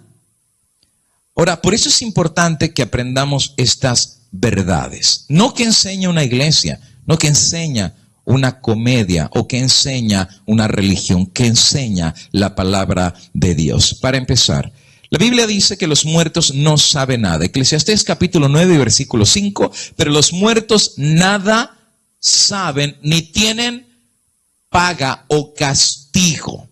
Ahora, por eso es importante que aprendamos estas verdades. No que enseña una iglesia, no que enseña una comedia o que enseña una religión, que enseña la palabra de Dios. Para empezar, la Biblia dice que los muertos no saben nada. Eclesiastés capítulo 9 versículo 5, pero los muertos nada saben ni tienen paga o castigo.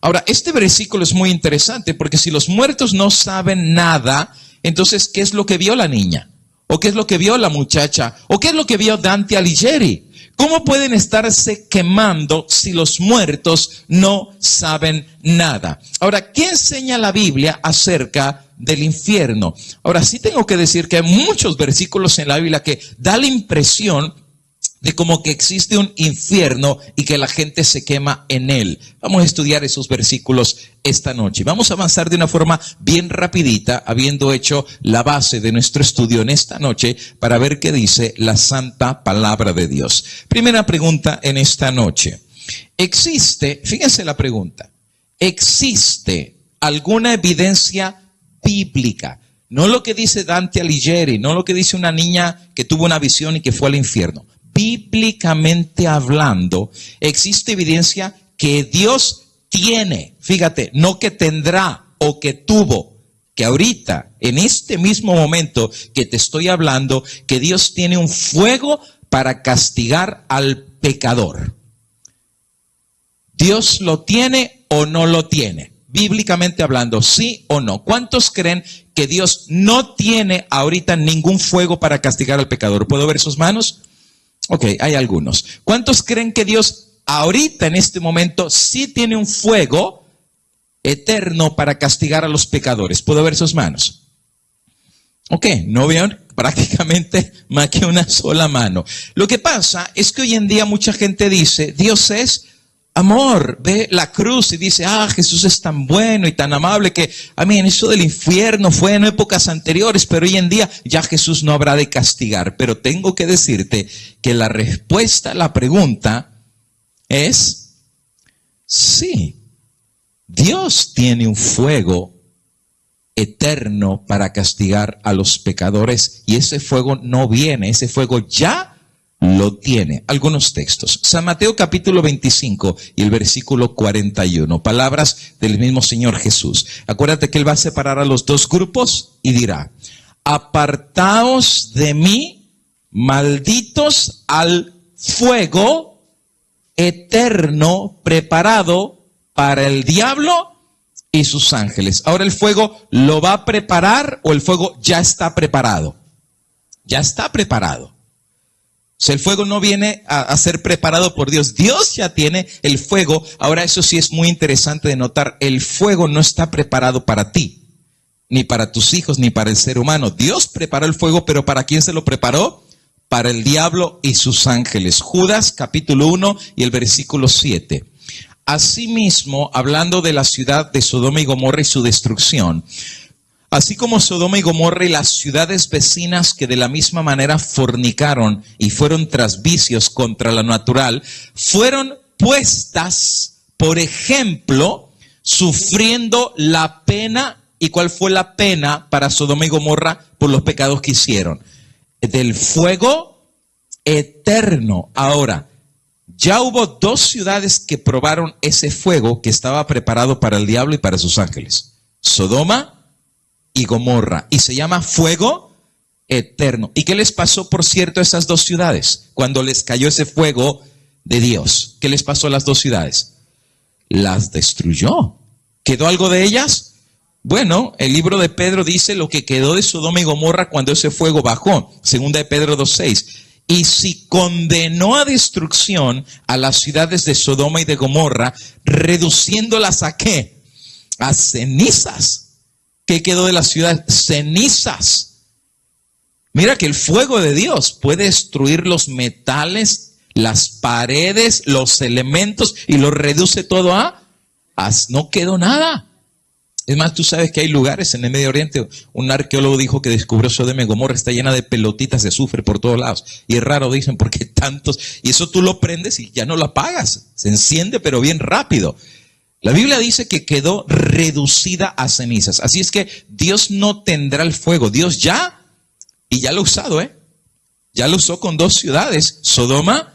Ahora, este versículo es muy interesante porque si los muertos no saben nada, entonces, ¿qué es lo que vio la niña? ¿O qué es lo que vio la muchacha? ¿O qué es lo que vio Dante Alighieri? ¿Cómo pueden estarse quemando si los muertos no saben nada? Ahora, ¿qué enseña la Biblia acerca del infierno? Ahora, sí tengo que decir que hay muchos versículos en la Biblia que da la impresión de como que existe un infierno y que la gente se quema en él. Vamos a estudiar esos versículos esta noche. Vamos a avanzar de una forma bien rapidita, habiendo hecho la base de nuestro estudio en esta noche para ver qué dice la santa palabra de Dios. Primera pregunta en esta noche. Fíjense la pregunta, ¿existe alguna evidencia bíblica? No lo que dice Dante Alighieri, no lo que dice una niña que tuvo una visión y que fue al infierno. Bíblicamente hablando, existe evidencia que Dios tiene, fíjate, no que tendrá o que tuvo, que ahorita, en este mismo momento que te estoy hablando, que Dios tiene un fuego para castigar al pecador. ¿Dios lo tiene o no lo tiene? Bíblicamente hablando, ¿sí o no? ¿Cuántos creen que Dios no tiene ahorita ningún fuego para castigar al pecador? ¿Puedo ver sus manos? Ok, hay algunos. ¿Cuántos creen que Dios ahorita en este momento sí tiene un fuego eterno para castigar a los pecadores? ¿Puedo ver sus manos? Ok, no veo prácticamente más que una sola mano. Lo que pasa es que hoy en día mucha gente dice, Dios es amor, ve la cruz y dice, Jesús es tan bueno y tan amable que, eso del infierno fue en épocas anteriores, pero hoy en día ya Jesús no habrá de castigar. Pero tengo que decirte que la respuesta a la pregunta es, sí, Dios tiene un fuego eterno para castigar a los pecadores y ese fuego no viene, ese fuego ya lo tiene. Algunos textos. San Mateo capítulo 25 y el versículo 41. Palabras del mismo Señor Jesús. Acuérdate que Él va a separar a los dos grupos y dirá, apartaos de mí, malditos, al fuego eterno preparado para el diablo y sus ángeles. Ahora, ¿el fuego lo va a preparar o el fuego ya está preparado? Ya está preparado. O sea, el fuego no viene a ser preparado por Dios. Dios ya tiene el fuego. Ahora, eso sí es muy interesante de notar. El fuego no está preparado para ti, ni para tus hijos, ni para el ser humano. Dios preparó el fuego, pero ¿para quién se lo preparó? Para el diablo y sus ángeles. Judas capítulo 1 y el versículo 7. Asimismo, hablando de la ciudad de Sodoma y Gomorra y su destrucción, así como Sodoma y Gomorra y las ciudades vecinas que de la misma manera fornicaron y fueron tras vicios contra lo natural, fueron puestas, por ejemplo, sufriendo la pena. ¿Y cuál fue la pena para Sodoma y Gomorra por los pecados que hicieron? Del fuego eterno. Ahora, ya hubo dos ciudades que probaron ese fuego que estaba preparado para el diablo y para sus ángeles. Sodoma y Gomorra. Y se llama fuego eterno. ¿Y qué les pasó, por cierto, a esas dos ciudades? Cuando les cayó ese fuego de Dios. ¿Qué les pasó a las dos ciudades? Las destruyó. ¿Quedó algo de ellas? Bueno, el libro de Pedro dice lo que quedó de Sodoma y Gomorra cuando ese fuego bajó. Segunda de Pedro 2:6. Y si condenó a destrucción a las ciudades de Sodoma y de Gomorra, reduciéndolas ¿a qué? A cenizas. ¿Qué quedó de las ciudades? Cenizas. Mira que el fuego de Dios puede destruir los metales, las paredes, los elementos y lo reduce todo a no quedó nada. Es más, tú sabes que hay lugares en el Medio Oriente, un arqueólogo dijo que descubrió Sodoma y Gomorra, está llena de pelotitas de azufre por todos lados. Y es raro, dicen, porque tantos, y eso tú lo prendes y ya no lo apagas. Se enciende, pero bien rápido. La Biblia dice que quedó reducida a cenizas. Así es que Dios no tendrá el fuego. Dios ya lo ha usado, ya lo usó con dos ciudades, Sodoma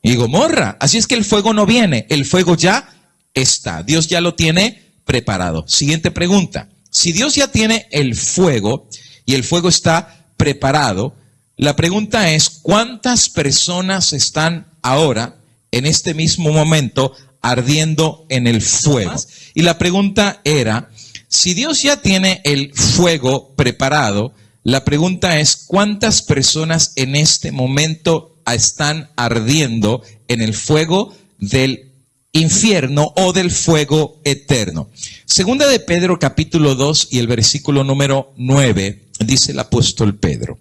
y Gomorra. Así es que el fuego no viene, el fuego ya está. Dios ya lo tiene preparado. Siguiente pregunta. Si Dios ya tiene el fuego y el fuego está preparado, la pregunta es, ¿cuántas personas están ahora, en este mismo momento, ardiendo en el fuego? Y la pregunta era, si Dios ya tiene el fuego preparado, la pregunta es, ¿cuántas personas en este momento están ardiendo en el fuego del infierno o del fuego eterno? Segunda de Pedro capítulo 2 y el versículo número 9, dice el apóstol Pedro,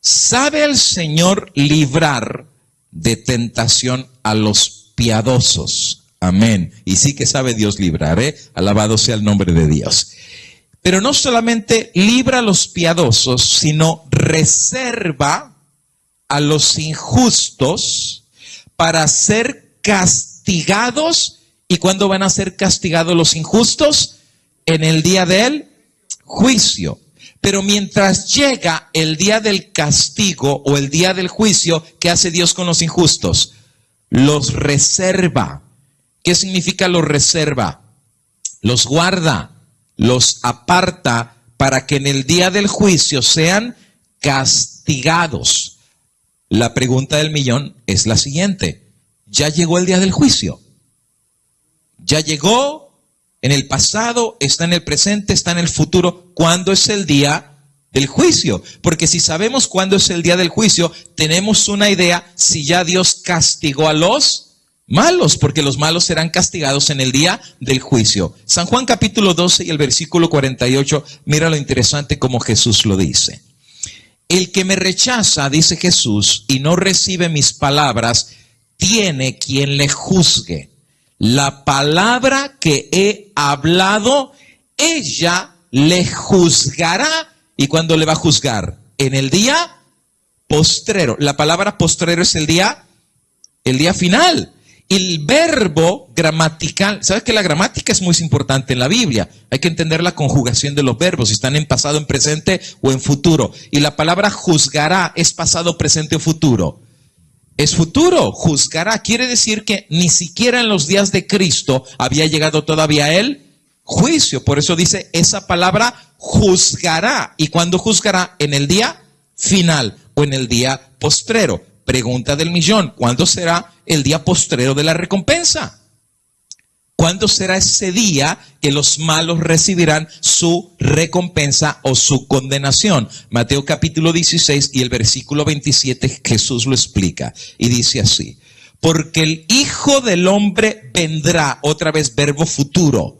¿sabe el Señor librar de tentación a los piadosos? Amén. Y sí que sabe Dios librar, alabado sea el nombre de Dios. Pero no solamente libra a los piadosos, sino reserva a los injustos para ser castigados. ¿Y cuándo van a ser castigados los injustos? En el día del juicio. Pero mientras llega el día del castigo o el día del juicio, ¿qué hace Dios con los injustos? Los reserva. ¿Qué significa los reserva? Los guarda, los aparta para que en el día del juicio sean castigados. La pregunta del millón es la siguiente. ¿Ya llegó el día del juicio? ¿Ya llegó en el pasado, está en el presente, está en el futuro? ¿Cuándo es el día del juicio? Porque si sabemos cuándo es el día del juicio, tenemos una idea si ya Dios castigó a los malos, porque los malos serán castigados en el día del juicio. San Juan capítulo 12 y el versículo 48, mira lo interesante como Jesús lo dice. El que me rechaza, dice Jesús, y no recibe mis palabras, tiene quien le juzgue. la palabra que he hablado, ella le juzgará. ¿Y cuándo le va a juzgar? En el día postrero. La palabra postrero es el día final. El verbo gramatical, ¿sabes que la gramática es muy importante en la Biblia? Hay que entender la conjugación de los verbos, si están en pasado, en presente o en futuro. Y la palabra juzgará es pasado, presente o futuro. Es futuro, juzgará. Quiere decir que ni siquiera en los días de Cristo había llegado todavía el juicio. Por eso dice, esa palabra juzgará. ¿Y cuándo juzgará? En el día final o en el día postrero. Pregunta del millón, ¿cuándo será el día postrero de la recompensa? ¿Cuándo será ese día que los malos recibirán su recompensa o su condenación? Mateo capítulo 16 y el versículo 27 Jesús lo explica y dice así: porque el Hijo del Hombre vendrá, otra vez verbo futuro,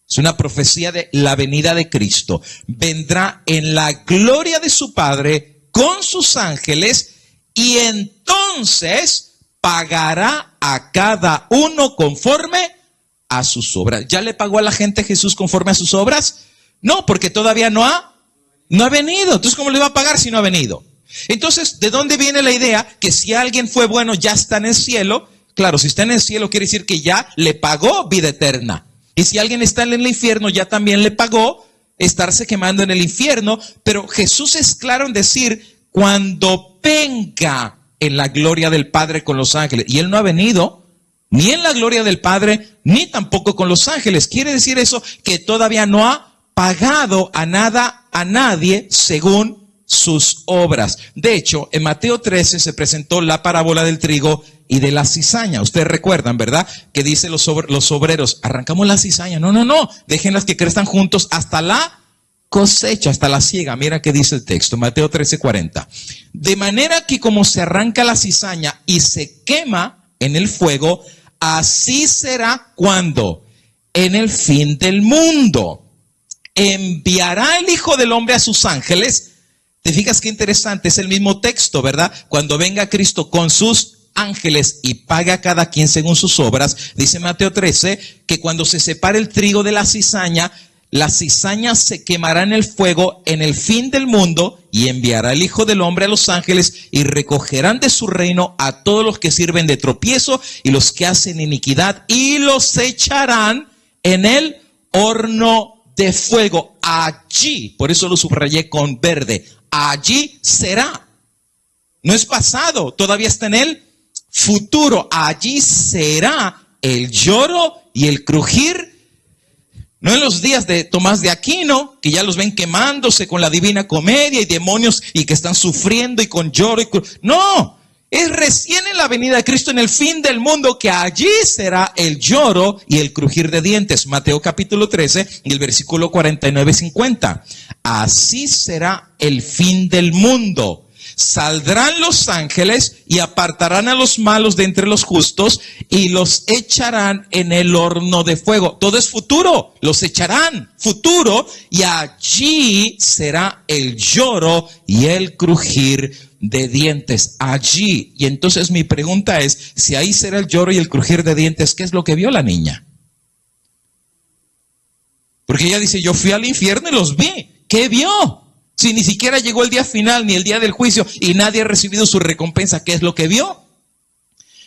es una profecía de la venida de Cristo, vendrá en la gloria de su Padre con sus ángeles y entonces pagará a cada uno conforme a sus obras. ¿Ya le pagó a la gente Jesús conforme a sus obras? No, porque todavía no ha venido. Entonces, ¿cómo le va a pagar si no ha venido? Entonces, ¿de dónde viene la idea que si alguien fue bueno ya está en el cielo? Claro, si está en el cielo quiere decir que ya le pagó vida eterna. Y si alguien está en el infierno ya también le pagó estarse quemando en el infierno. Pero Jesús es claro en decir, cuando venga en la gloria del Padre con los ángeles. Y Él no ha venido ni en la gloria del Padre, ni tampoco con los ángeles. Quiere decir eso que todavía no ha pagado a nadie según sus obras. De hecho, en Mateo 13 se presentó la parábola del trigo y de la cizaña. Ustedes recuerdan, ¿verdad? Que dice los obreros, arrancamos la cizaña. No, déjenlas que crezcan juntos hasta la cosecha, hasta la siega. Mira qué dice el texto, Mateo 13:40. De manera que como se arranca la cizaña y se quema en el fuego, así será cuando en el fin del mundo enviará el Hijo del Hombre a sus ángeles. ¿Te fijas qué interesante? Es el mismo texto, ¿verdad? Cuando venga Cristo con sus ángeles y paga a cada quien según sus obras, dice Mateo 13, que cuando se separe el trigo de la cizaña se quemará en el fuego en el fin del mundo, y enviará el Hijo del Hombre a los ángeles y recogerán de su reino a todos los que sirven de tropiezo y los que hacen iniquidad, y los echarán en el horno de fuego. Allí, por eso lo subrayé con verde, allí será. No es pasado, todavía está en el futuro. Allí será el lloro y el crujir. No en los días de Tomás de Aquino, que ya los ven quemándose con la Divina Comedia y demonios y que están sufriendo y con lloro y no, es recién en la venida de Cristo, en el fin del mundo, que allí será el lloro y el crujir de dientes. Mateo capítulo 13 y el versículo 49-50. Así será el fin del mundo. Saldrán los ángeles y apartarán a los malos de entre los justos y los echarán en el horno de fuego. Todo es futuro, los echarán, futuro, y allí será el lloro y el crujir de dientes. Allí. Y entonces mi pregunta es, si ahí será el lloro y el crujir de dientes, ¿qué es lo que vio la niña? Porque ella dice, yo fui al infierno y los vi. ¿Qué vio? Si ni siquiera llegó el día final ni el día del juicio y nadie ha recibido su recompensa, ¿qué es lo que vio?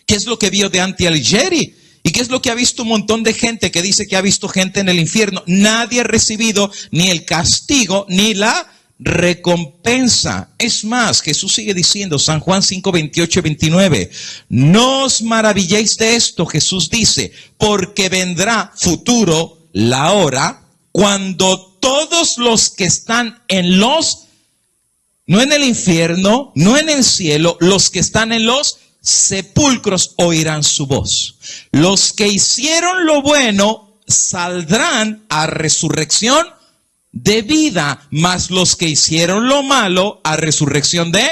¿Qué es lo que vio de Dante Alighieri? ¿Y qué es lo que ha visto un montón de gente que dice que ha visto gente en el infierno? Nadie ha recibido ni el castigo ni la recompensa. Es más, Jesús sigue diciendo, San Juan 5, 28 y 29, no os maravilléis de esto, Jesús dice, porque vendrá futuro la hora cuando todos los que están en los, no en el infierno, no en el cielo, los que están en los sepulcros oirán su voz. Los que hicieron lo bueno saldrán a resurrección de vida, mas los que hicieron lo malo a resurrección de...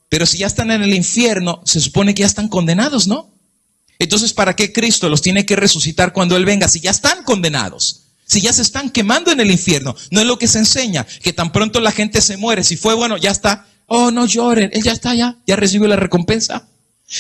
Pero si ya están en el infierno, se supone que ya están condenados, ¿no? Entonces, ¿para qué Cristo los tiene que resucitar cuando Él venga si ya están condenados? Si ya se están quemando en el infierno. No es lo que se enseña, que tan pronto la gente se muere, si fue bueno, ya está. Oh, no lloren, él ya está, ya recibió la recompensa.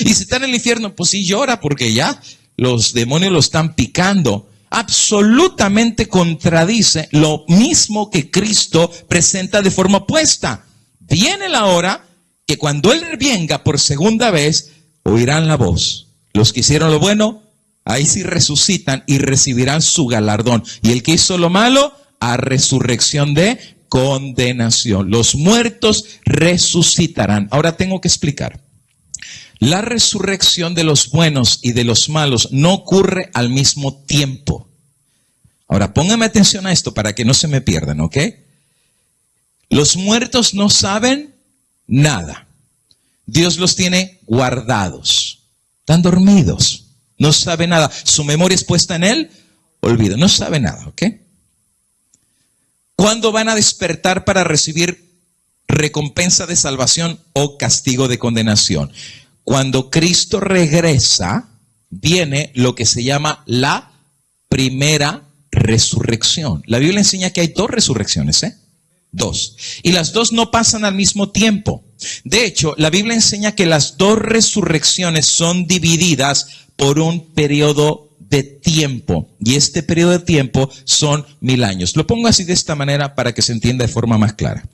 Y si está en el infierno, pues sí llora, porque ya los demonios lo están picando, absolutamente contradice lo mismo que Cristo presenta de forma opuesta. Viene la hora que cuando Él venga por segunda vez, oirán la voz. Los que hicieron lo bueno, ahí sí resucitan y recibirán su galardón. Y el que hizo lo malo, a resurrección de condenación. Los muertos resucitarán. Ahora tengo que explicar. La resurrección de los buenos y de los malos no ocurre al mismo tiempo. Ahora, póngame atención a esto para que no se me pierdan, ¿ok? Los muertos no saben nada. Dios los tiene guardados. Están dormidos. No sabe nada. Su memoria es puesta en Él. Olvido. No sabe nada, ¿ok? ¿Cuándo van a despertar para recibir recompensa de salvación o castigo de condenación? Cuando Cristo regresa, viene lo que se llama la primera resurrección. La Biblia enseña que hay dos resurrecciones, Dos. Y las dos no pasan al mismo tiempo. De hecho, la Biblia enseña que las dos resurrecciones son divididas por un periodo de tiempo. Y este periodo de tiempo son 1000 años. Lo pongo así de esta manera para que se entienda de forma más clara.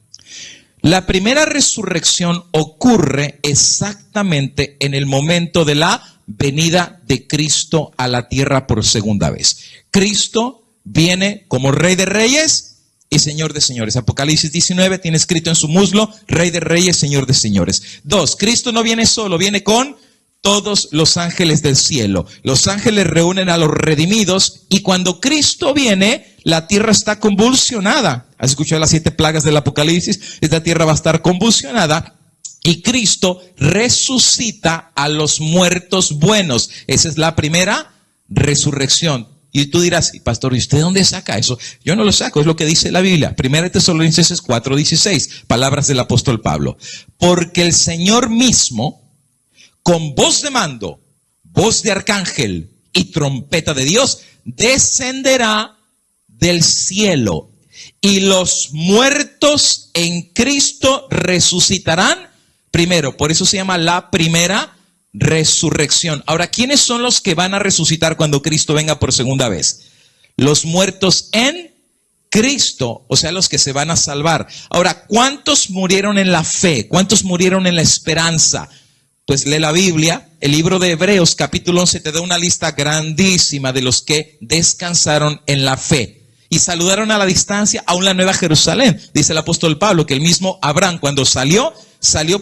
La primera resurrección ocurre exactamente en el momento de la venida de Cristo a la tierra por segunda vez. Cristo viene como Rey de Reyes y Señor de señores. Apocalipsis 19 tiene escrito en su muslo, Rey de Reyes, Señor de señores. 2, Cristo no viene solo, viene con todos los ángeles del cielo. Los ángeles reúnen a los redimidos y cuando Cristo viene, la tierra está convulsionada. ¿Has escuchado las 7 plagas del Apocalipsis? Esta tierra va a estar convulsionada y Cristo resucita a los muertos buenos. Esa es la primera resurrección. Y tú dirás, pastor, ¿y usted dónde saca eso? Yo no lo saco, es lo que dice la Biblia. 1 Tesalonicenses 4:16, palabras del apóstol Pablo. Porque el Señor mismo, con voz de mando, voz de arcángel y trompeta de Dios, descenderá del cielo. Y los muertos en Cristo resucitarán primero. Por eso se llama la primera resurrección. Ahora, ¿quiénes son los que van a resucitar cuando Cristo venga por segunda vez? Los muertos en Cristo, o sea, los que se van a salvar. Ahora, ¿cuántos murieron en la fe? ¿Cuántos murieron en la esperanza? Pues lee la Biblia, el libro de Hebreos capítulo 11 te da una lista grandísima de los que descansaron en la fe y saludaron a la distancia aún la Nueva Jerusalén. Dice el apóstol Pablo que el mismo Abraham cuando salió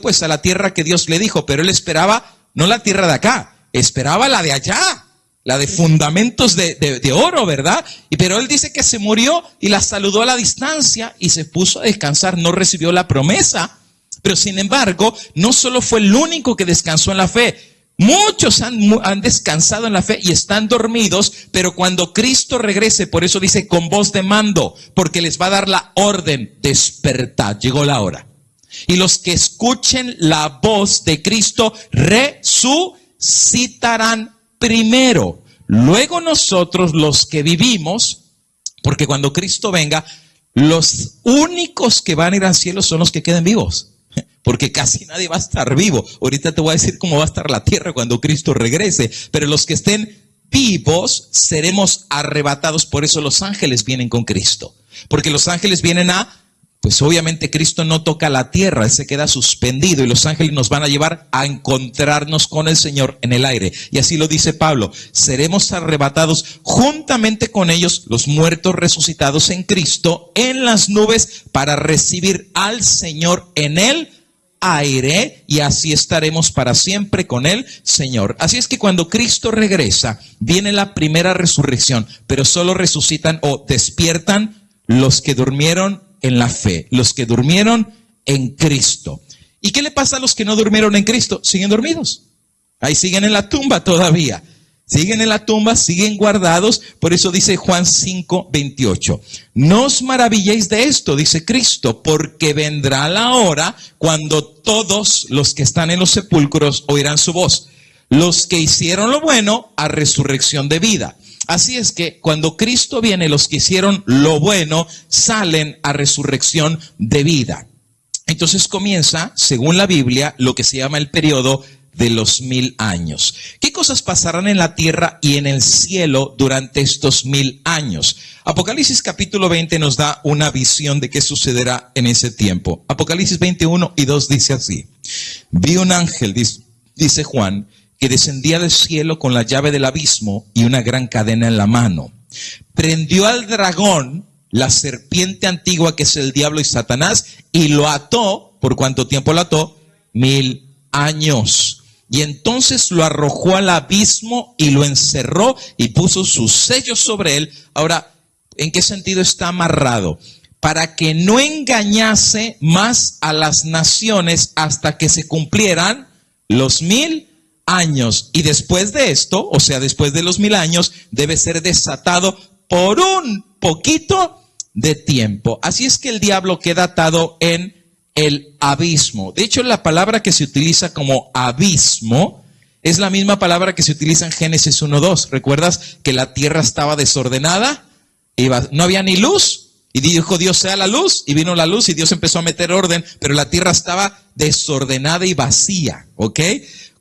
pues a la tierra que Dios le dijo, pero él esperaba no la tierra de acá, esperaba la de allá, la de fundamentos de oro, ¿verdad? Pero él dice que se murió y la saludó a la distancia y se puso a descansar, no recibió la promesa. Pero sin embargo, no solo fue el único que descansó en la fe. Muchos han descansado en la fe y están dormidos, pero cuando Cristo regrese, por eso dice con voz de mando, porque les va a dar la orden, despertad, llegó la hora. Y los que escuchen la voz de Cristo resucitarán primero. Luego nosotros los que vivimos, porque cuando Cristo venga, los únicos que van a ir al cielo son los que queden vivos. Porque casi nadie va a estar vivo. Ahorita te voy a decir cómo va a estar la tierra cuando Cristo regrese. Pero los que estén vivos seremos arrebatados. Por eso los ángeles vienen con Cristo. Porque los ángeles vienen pues obviamente Cristo no toca la tierra, Él se queda suspendido y los ángeles nos van a llevar a encontrarnos con el Señor en el aire. Y así lo dice Pablo, seremos arrebatados juntamente con ellos, los muertos resucitados en Cristo, en las nubes para recibir al Señor en el aire y así estaremos para siempre con el Señor. Así es que cuando Cristo regresa, viene la primera resurrección, pero solo resucitan o despiertan los que durmieron en la fe, los que durmieron en Cristo. ¿Y qué le pasa a los que no durmieron en Cristo? Siguen dormidos. Ahí siguen en la tumba todavía. Siguen en la tumba, siguen guardados. Por eso dice Juan 5:28. No os maravilléis de esto, dice Cristo, porque vendrá la hora cuando todos los que están en los sepulcros oirán su voz. Los que hicieron lo bueno a resurrección de vida. Así es que cuando Cristo viene, los que hicieron lo bueno salen a resurrección de vida. Entonces comienza, según la Biblia, lo que se llama el periodo de los 1000 años. ¿Qué cosas pasarán en la tierra y en el cielo durante estos 1000 años? Apocalipsis capítulo 20 nos da una visión de qué sucederá en ese tiempo. Apocalipsis 21:2 dice así: vi un ángel, dice Juan, que descendía del cielo con la llave del abismo y una gran cadena en la mano. Prendió al dragón, la serpiente antigua que es el diablo y Satanás, y lo ató. ¿Por cuánto tiempo lo ató? 1000 años. Y entonces lo arrojó al abismo y lo encerró y puso sus sellos sobre él. Ahora, ¿en qué sentido está amarrado? Para que no engañase más a las naciones hasta que se cumplieran los 1000 años. Y después de esto, o sea, después de los 1000 años, debe ser desatado por un poquito de tiempo. Así es que el diablo queda atado en el abismo. De hecho, la palabra que se utiliza como abismo es la misma palabra que se utiliza en Génesis 1:2. ¿Recuerdas que la tierra estaba desordenada? No había ni luz. Y dijo Dios, sea la luz. Y vino la luz y Dios empezó a meter orden. Pero la tierra estaba desordenada y vacía. ¿Ok?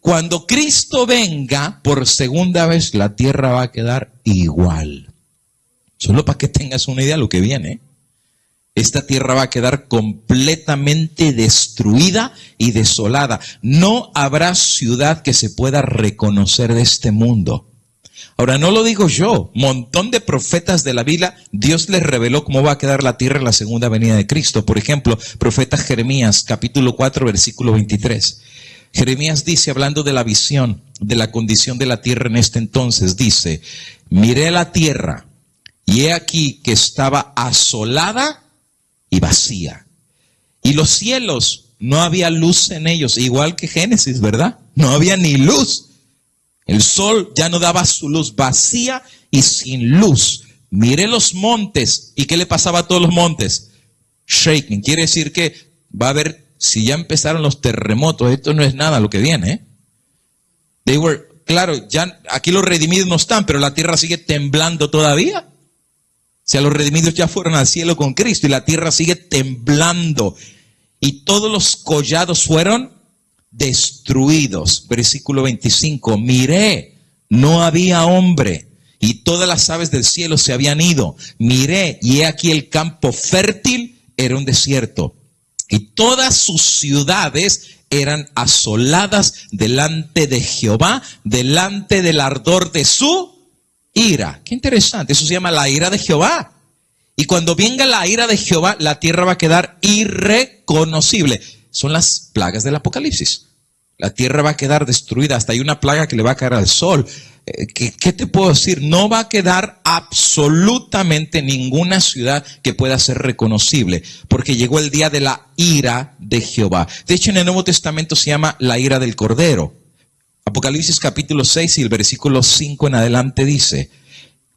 Cuando Cristo venga por segunda vez, la tierra va a quedar igual. Solo para que tengas una idea de lo que viene. Esta tierra va a quedar completamente destruida y desolada. No habrá ciudad que se pueda reconocer de este mundo. Ahora, no lo digo yo. Montón de profetas de la Biblia, Dios les reveló cómo va a quedar la tierra en la segunda venida de Cristo. Por ejemplo, profeta Jeremías, capítulo 4, versículo 23. Jeremías dice, hablando de la visión, de la condición de la tierra en este entonces, dice: miré la tierra, y he aquí que estaba asolada y vacía. Y los cielos, no había luz en ellos, igual que Génesis, ¿verdad? No había ni luz. El sol ya no daba su luz, vacía y sin luz. Miré los montes, ¿y qué le pasaba a todos los montes? Shaking, quiere decir que va a haber, si ya empezaron los terremotos, esto no es nada lo que viene, ¿eh? Claro, ya aquí los redimidos no están, pero la tierra sigue temblando todavía. O sea, los redimidos ya fueron al cielo con Cristo y la tierra sigue temblando. Y todos los collados fueron destruidos. Versículo 25. Miré, no había hombre, y todas las aves del cielo se habían ido. Miré, y he aquí el campo fértil era un desierto. Y todas sus ciudades eran asoladas delante de Jehová, delante del ardor de su ira. Qué interesante, eso se llama la ira de Jehová. Y cuando venga la ira de Jehová, la tierra va a quedar irreconocible. Son las plagas del Apocalipsis. La tierra va a quedar destruida, hasta hay una plaga que le va a caer al sol. ¿Qué te puedo decir? No va a quedar absolutamente ninguna ciudad que pueda ser reconocible, porque llegó el día de la ira de Jehová. De hecho, en el Nuevo Testamento se llama la ira del Cordero. Apocalipsis capítulo 6 y el versículo 5 en adelante dice: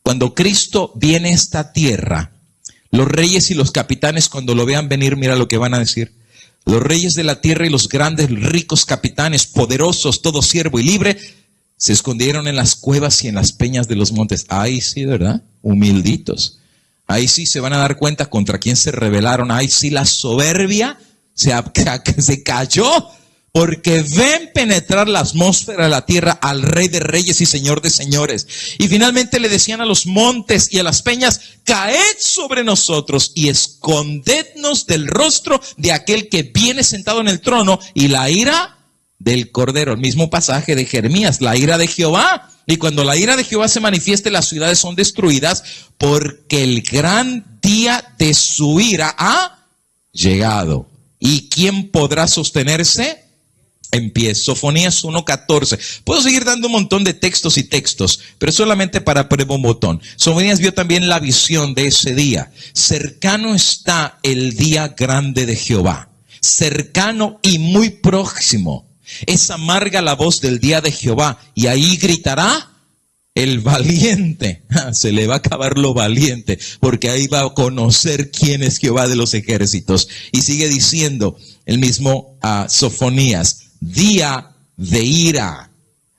cuando Cristo viene a esta tierra, los reyes y los capitanes, cuando lo vean venir, mira lo que van a decir. Los reyes de la tierra y los grandes, ricos capitanes, poderosos, todo siervo y libre, se escondieron en las cuevas y en las peñas de los montes. Ahí sí, ¿verdad? Humilditos. Ahí sí se van a dar cuenta contra quién se rebelaron. Ahí sí la soberbia se cayó, porque ven penetrar la atmósfera de la tierra al Rey de Reyes y Señor de Señores. Y finalmente le decían a los montes y a las peñas: caed sobre nosotros y escondednos del rostro de aquel que viene sentado en el trono y la ira del Cordero. El mismo pasaje de Jeremías, la ira de Jehová. Y cuando la ira de Jehová se manifieste, las ciudades son destruidas, porque el gran día de su ira ha llegado. ¿Y quién podrá sostenerse en pie? Sofonías 1:14. Puedo seguir dando un montón de textos y textos, pero solamente para poner un botón. Sofonías vio también la visión de ese día. Cercano está el día grande de Jehová. Cercano y muy próximo. Es amarga la voz del día de Jehová, y ahí gritará el valiente. Se le va a acabar lo valiente, porque ahí va a conocer quién es Jehová de los ejércitos. Y sigue diciendo el mismo Sofonías: día de ira,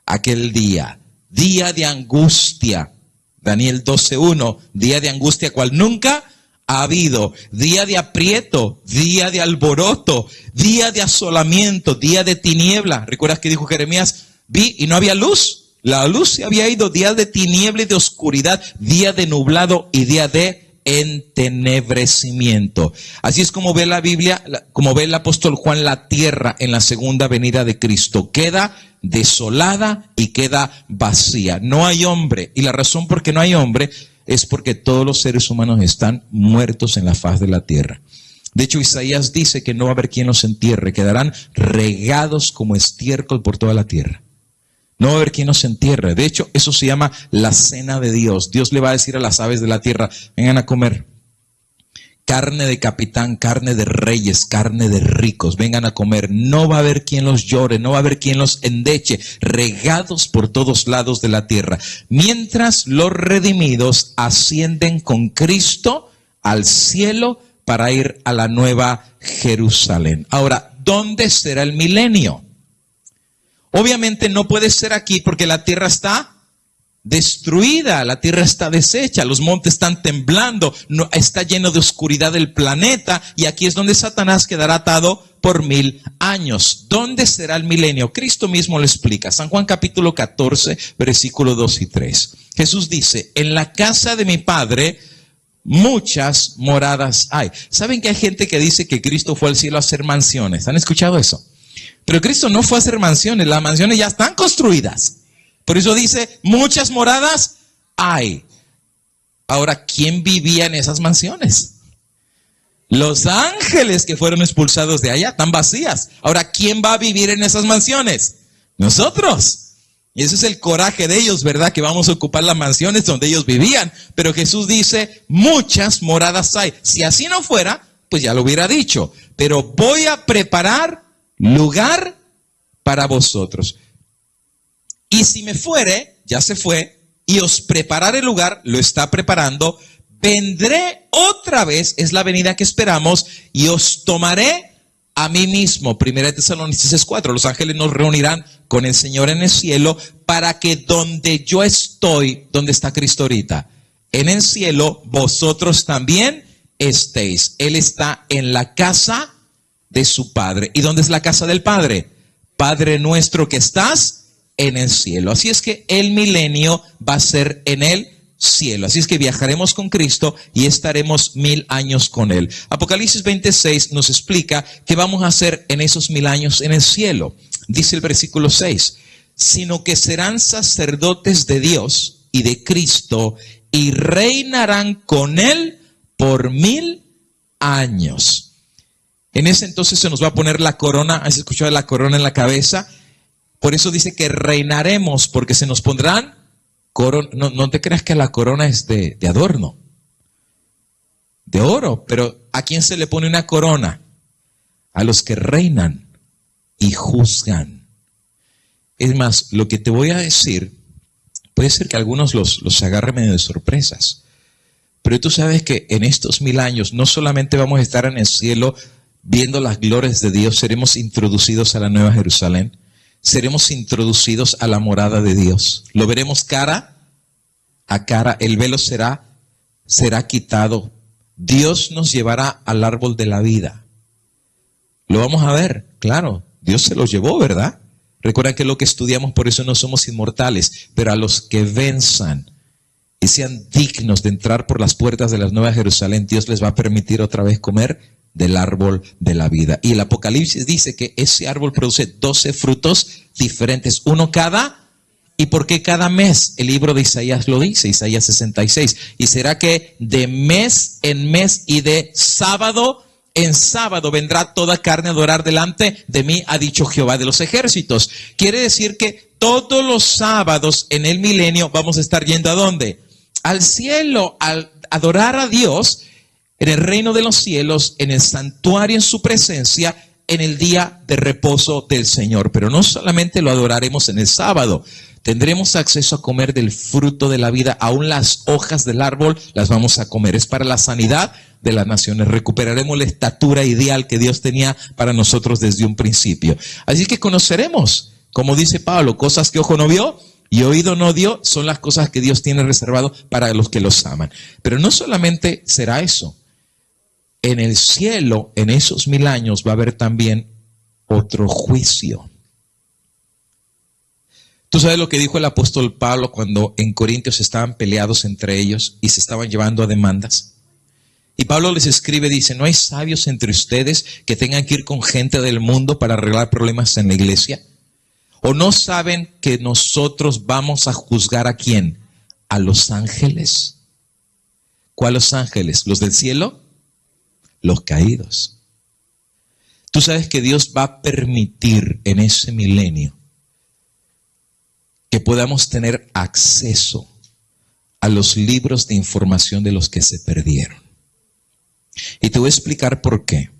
aquel día de angustia. Daniel 12:1, día de angustia cual nunca ha habido día de aprieto, día de alboroto, día de asolamiento, día de tiniebla. ¿Recuerdas que dijo Jeremías? Vi y no había luz. La luz se había ido, día de tiniebla y de oscuridad, día de nublado y día de entenebrecimiento. Así es como ve la Biblia, como ve el apóstol Juan la tierra en la segunda venida de Cristo. Queda desolada y queda vacía. No hay hombre. Y la razón por qué no hay hombre es porque todos los seres humanos están muertos en la faz de la tierra. De hecho, Isaías dice que no va a haber quien los entierre. Quedarán regados como estiércol por toda la tierra. No va a haber quien nos entierre. De hecho, eso se llama la cena de Dios. Dios le va a decir a las aves de la tierra: vengan a comer carne de capitán, carne de reyes, carne de ricos. Vengan a comer. No va a haber quien los llore, no va a haber quien los endeche. Regados por todos lados de la tierra. Mientras los redimidos ascienden con Cristo al cielo para ir a la nueva Jerusalén. Ahora, ¿dónde será el milenio? Obviamente no puede ser aquí porque la tierra está destruida, la tierra está deshecha, los montes están temblando, no, está lleno de oscuridad el planeta, y aquí es donde Satanás quedará atado por 1000 años. ¿Dónde será el milenio? Cristo mismo lo explica. San Juan capítulo 14, versículos 2 y 3. Jesús dice: en la casa de mi Padre muchas moradas hay. ¿Saben que hay gente que dice que Cristo fue al cielo a hacer mansiones? ¿Han escuchado eso? Pero Cristo no fue a hacer mansiones, las mansiones ya están construidas. Por eso dice, muchas moradas hay. Ahora, ¿quién vivía en esas mansiones? Los ángeles que fueron expulsados de allá, están vacías. Ahora, ¿quién va a vivir en esas mansiones? Nosotros. Y ese es el coraje de ellos, ¿verdad? Que vamos a ocupar las mansiones donde ellos vivían. Pero Jesús dice, muchas moradas hay. Si así no fuera, pues ya lo hubiera dicho. Pero voy a preparar lugar para vosotros. Y si me fuere, ya se fue, y os prepararé el lugar, lo está preparando, vendré otra vez, es la venida que esperamos, y os tomaré a mí mismo. 1 Tesalonicenses 4, los ángeles nos reunirán con el Señor en el cielo, para que donde yo estoy, donde está Cristo ahorita, en el cielo, vosotros también estéis. Él está en la casa de su Padre. ¿Y dónde es la casa del Padre? Padre nuestro que estás en el cielo. Así es que el milenio va a ser en el cielo. Así es que viajaremos con Cristo y estaremos 1000 años con Él. Apocalipsis 26 nos explica qué vamos a hacer en esos 1000 años en el cielo. Dice el versículo 6, sino que serán sacerdotes de Dios y de Cristo y reinarán con Él por 1000 años. En ese entonces se nos va a poner la corona. ¿Has escuchado la corona en la cabeza? Por eso dice que reinaremos, porque se nos pondrán corona. No te creas que la corona es de adorno, de oro. Pero ¿a quién se le pone una corona? A los que reinan y juzgan. Es más, lo que te voy a decir, puede ser que algunos los agarre medio de sorpresas. Pero tú sabes que en estos 1000 años no solamente vamos a estar en el cielo viendo las glorias de Dios, seremos introducidos a la Nueva Jerusalén, seremos introducidos a la morada de Dios. Lo veremos cara a cara, el velo será quitado. Dios nos llevará al árbol de la vida. Lo vamos a ver, claro, Dios se lo llevó, ¿verdad? Recuerden que es lo que estudiamos, por eso no somos inmortales, pero a los que venzan y sean dignos de entrar por las puertas de la Nueva Jerusalén, Dios les va a permitir otra vez comer del árbol de la vida. Y el Apocalipsis dice que ese árbol produce 12 frutos diferentes, uno cada. ¿Y por qué cada mes? El libro de Isaías lo dice, Isaías 66. Y será que de mes en mes y de sábado en sábado vendrá toda carne a adorar delante de mí, ha dicho Jehová de los ejércitos. Quiere decir que todos los sábados en el milenio vamos a estar yendo ¿a dónde? Al cielo, al adorar a Dios en el reino de los cielos, en el santuario, en su presencia, en el día de reposo del Señor. Pero no solamente lo adoraremos en el sábado, tendremos acceso a comer del fruto de la vida. Aún las hojas del árbol las vamos a comer. Es para la sanidad de las naciones. Recuperaremos la estatura ideal que Dios tenía para nosotros desde un principio. Así que conoceremos, como dice Pablo, cosas que ojo no vio y oído no dio, son las cosas que Dios tiene reservado para los que los aman. Pero no solamente será eso. en el cielo, en esos 1000 años, va a haber también otro juicio. ¿Tú sabes lo que dijo el apóstol Pablo cuando en Corintios estaban peleados entre ellos y se estaban llevando a demandas? Y Pablo les escribe, dice, ¿no hay sabios entre ustedes que tengan que ir con gente del mundo para arreglar problemas en la iglesia? ¿O no saben que nosotros vamos a juzgar a quién? ¿A los ángeles? ¿Cuáles ángeles? ¿Los del cielo? Los caídos. Tú sabes que Dios va a permitir en ese milenio que podamos tener acceso a los libros de información de los que se perdieron. Y te voy a explicar por qué.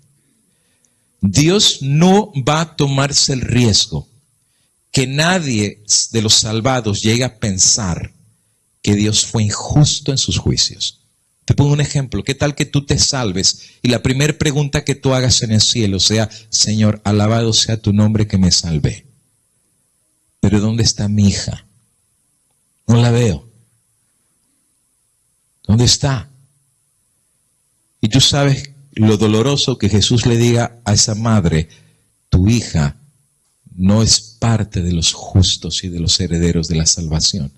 Dios no va a tomarse el riesgo que nadie de los salvados llegue a pensar que Dios fue injusto en sus juicios. Te pongo un ejemplo. ¿Qué tal que tú te salves y la primera pregunta que tú hagas en el cielo sea, Señor, alabado sea tu nombre que me salvé? Pero ¿dónde está mi hija? No la veo. ¿Dónde está? Y tú sabes lo doloroso que Jesús le diga a esa madre, tu hija no es parte de los justos y de los herederos de la salvación.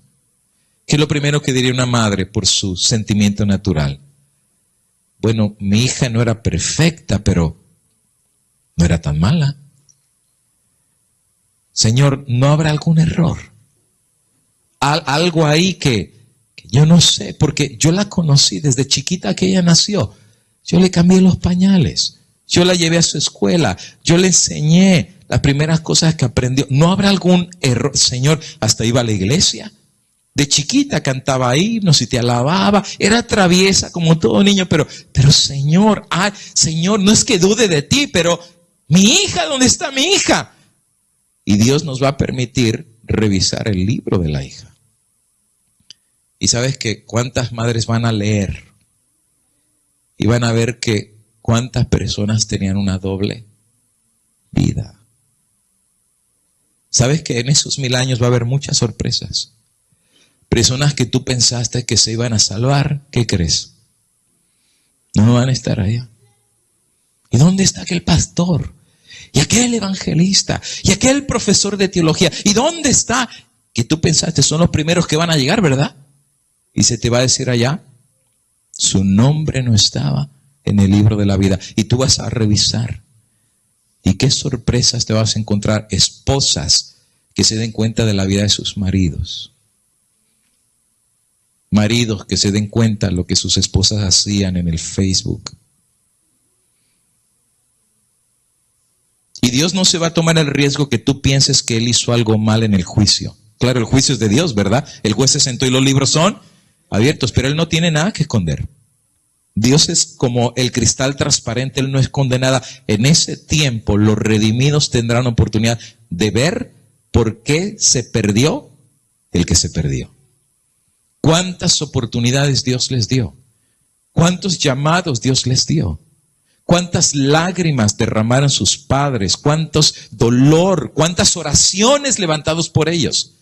¿Qué es lo primero que diría una madre por su sentimiento natural? Bueno, mi hija no era perfecta, pero no era tan mala. Señor, ¿no habrá algún error? Algo ahí que yo no sé, porque yo la conocí desde chiquita que ella nació. Yo le cambié los pañales, yo la llevé a su escuela, yo le enseñé las primeras cosas que aprendió. ¿No habrá algún error? Señor, hasta iba a la iglesia. De chiquita cantaba himnos y te alababa. Era traviesa como todo niño, pero Señor, Señor, no es que dude de ti, pero mi hija, ¿dónde está mi hija? Y Dios nos va a permitir revisar el libro de la hija. Y sabes que cuántas madres van a leer y van a ver que cuántas personas tenían una doble vida. Sabes que en esos 1000 años va a haber muchas sorpresas. Personas que tú pensaste que se iban a salvar, ¿qué crees? No van a estar allá. ¿Y dónde está aquel pastor? Y aquel evangelista, y aquel profesor de teología, ¿y dónde está? Que tú pensaste, son los primeros que van a llegar, ¿verdad? Y se te va a decir allá, su nombre no estaba en el libro de la vida. Y tú vas a revisar. ¿Y qué sorpresas te vas a encontrar? Esposas que se den cuenta de la vida de sus maridos. Maridos que se den cuenta de lo que sus esposas hacían en el Facebook. Y Dios no se va a tomar el riesgo que tú pienses que Él hizo algo mal en el juicio. Claro, el juicio es de Dios, ¿verdad? El juez se sentó y los libros son abiertos, pero Él no tiene nada que esconder. Dios es como el cristal transparente, Él no esconde nada. En ese tiempo los redimidos tendrán oportunidad de ver por qué se perdió el que se perdió. ¿Cuántas oportunidades Dios les dio? ¿Cuántos llamados Dios les dio? ¿Cuántas lágrimas derramaron sus padres? ¿Cuántos dolor? ¿Cuántas oraciones levantados por ellos?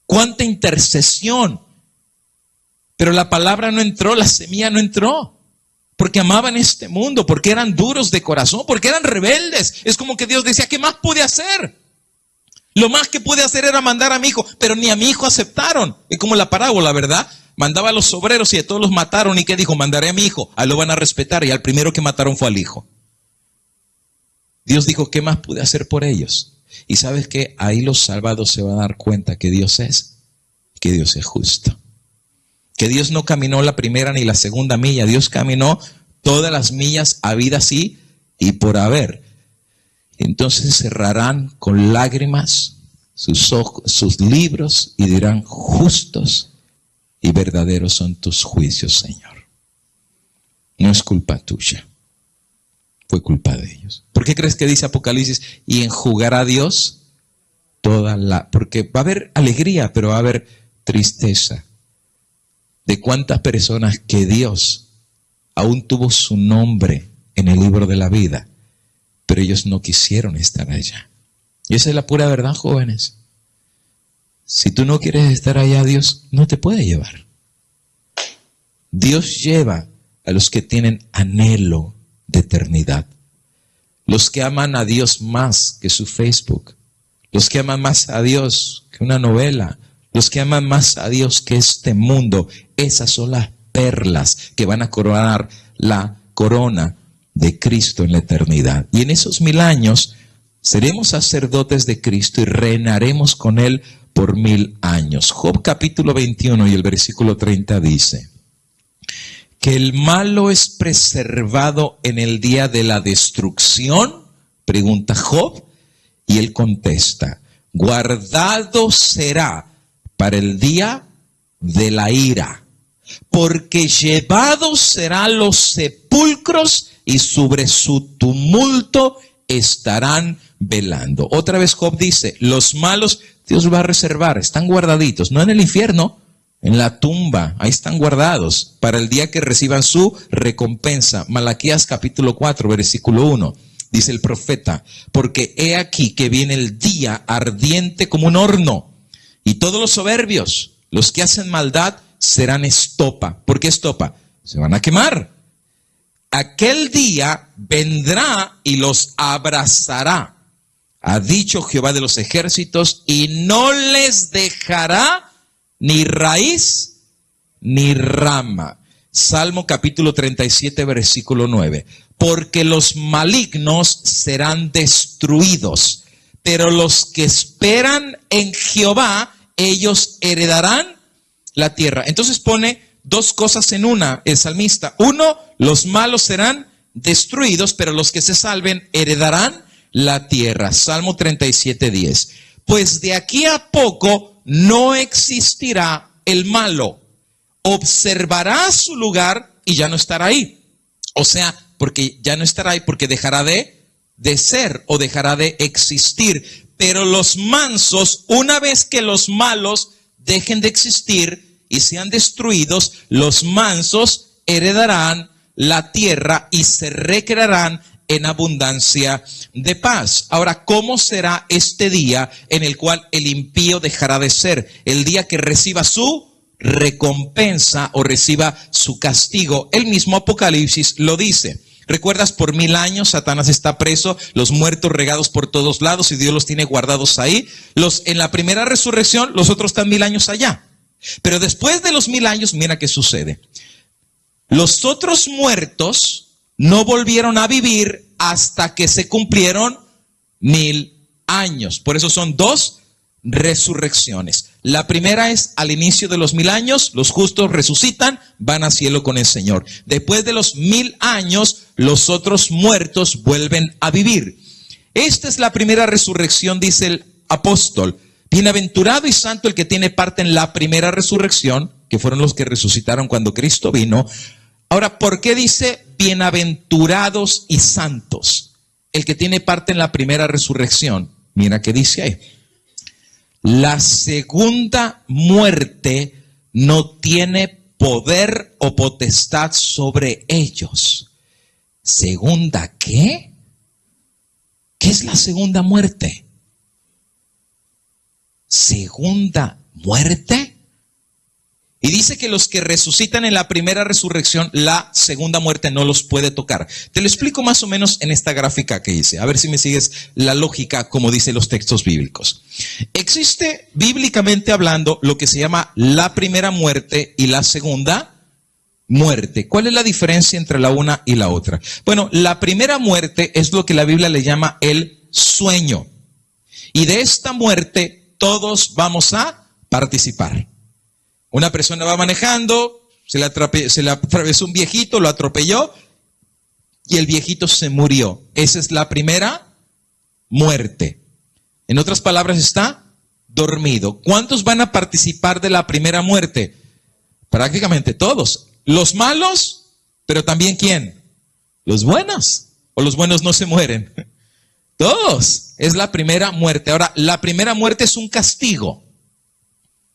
¿Cuánta intercesión? Pero la palabra no entró, la semilla no entró. Porque amaban este mundo, porque eran duros de corazón, porque eran rebeldes. Es como que Dios decía, ¿qué más pude hacer? Lo más que pude hacer era mandar a mi hijo, pero ni a mi hijo aceptaron. Es como la parábola, ¿verdad? Mandaba a los obreros y a todos los mataron. ¿Y qué dijo? Mandaré a mi hijo, a él lo van a respetar. Y al primero que mataron fue al hijo. Dios dijo, ¿qué más pude hacer por ellos? Y sabes que ahí los salvados se van a dar cuenta que Dios es justo. Que Dios no caminó la primera ni la segunda milla. Dios caminó todas las millas habidas y por haber. Entonces cerrarán con lágrimas sus ojos, sus libros y dirán, justos y verdaderos son tus juicios, Señor. No es culpa tuya, fue culpa de ellos. ¿Por qué crees que dice Apocalipsis? Y enjugará Dios porque va a haber alegría, pero va a haber tristeza. De cuántas personas que Dios aún tuvo su nombre en el libro de la vida, pero ellos no quisieron estar allá. Y esa es la pura verdad, jóvenes. Si tú no quieres estar allá, Dios no te puede llevar. Dios lleva a los que tienen anhelo de eternidad. Los que aman a Dios más que su Facebook, los que aman más a Dios que una novela, los que aman más a Dios que este mundo, esas son las perlas que van a coronar la corona de Cristo en la eternidad. Y en esos 1000 años seremos sacerdotes de Cristo y reinaremos con Él por 1000 años. Job capítulo 21 y el versículo 30 dice que el malo es preservado en el día de la destrucción, pregunta Job, y él contesta, guardado será para el día de la ira, porque llevados serán los sepulcros y sobre su tumulto estarán velando. Otra vez Job dice, los malos Dios va a reservar, están guardaditos, no en el infierno, en la tumba, ahí están guardados, para el día que reciban su recompensa. Malaquías capítulo 4, versículo 1, dice el profeta, porque he aquí que viene el día ardiente como un horno, y todos los soberbios, los que hacen maldad, serán estopa. ¿Por qué estopa? Se van a quemar. Aquel día vendrá y los abrazará, ha dicho Jehová de los ejércitos, y no les dejará ni raíz ni rama. Salmo capítulo 37, versículo 9. Porque los malignos serán destruidos, pero los que esperan en Jehová, ellos heredarán la tierra. Entonces pone dos cosas en una el salmista. Uno, los malos serán destruidos, pero los que se salven heredarán la tierra. Salmo 37, 10. Pues de aquí a poco no existirá el malo. Observará su lugar y ya no estará ahí. O sea, porque ya no estará ahí, porque dejará de ser o dejará de existir. Pero los mansos, una vez que los malos dejen de existir y sean destruidos, los mansos heredarán la tierra y se recrearán en abundancia de paz. Ahora, ¿cómo será este día en el cual el impío dejará de ser? El día que reciba su recompensa o reciba su castigo. El mismo Apocalipsis lo dice. ¿Recuerdas? Por 1000 años Satanás está preso, los muertos regados por todos lados y Dios los tiene guardados ahí. En la primera resurrección, los otros están 1000 años allá. Pero después de los 1000 años, mira qué sucede. Los otros muertos no volvieron a vivir hasta que se cumplieron 1000 años. Por eso son 2 resurrecciones. La primera es al inicio de los 1000 años, los justos resucitan, van al cielo con el Señor. Después de los 1000 años, los otros muertos vuelven a vivir. Esta es la primera resurrección, dice el apóstol. Bienaventurado y santo el que tiene parte en la primera resurrección, que fueron los que resucitaron cuando Cristo vino. Ahora, ¿por qué dice bienaventurados y santos? El que tiene parte en la primera resurrección. Mira qué dice ahí. La segunda muerte no tiene poder o potestad sobre ellos. ¿Segunda qué? ¿Qué es la segunda muerte? ¿Segunda muerte? Y dice que los que resucitan en la primera resurrección, la segunda muerte no los puede tocar. Te lo explico más o menos en esta gráfica que hice. A ver si me sigues la lógica como dicen los textos bíblicos. Existe bíblicamente hablando lo que se llama la primera muerte y la segunda muerte. ¿Cuál es la diferencia entre la una y la otra? Bueno, la primera muerte es lo que la Biblia le llama el sueño. Y de esta muerte todos vamos a participar. Una persona va manejando, se le atravesó un viejito, lo atropelló y el viejito se murió. Esa es la primera muerte. En otras palabras, está dormido. ¿Cuántos van a participar de la primera muerte? Prácticamente todos. Los malos, pero también ¿quién? Los buenos. ¿O los buenos no se mueren? Todos. Es la primera muerte. Ahora, la primera muerte es un castigo.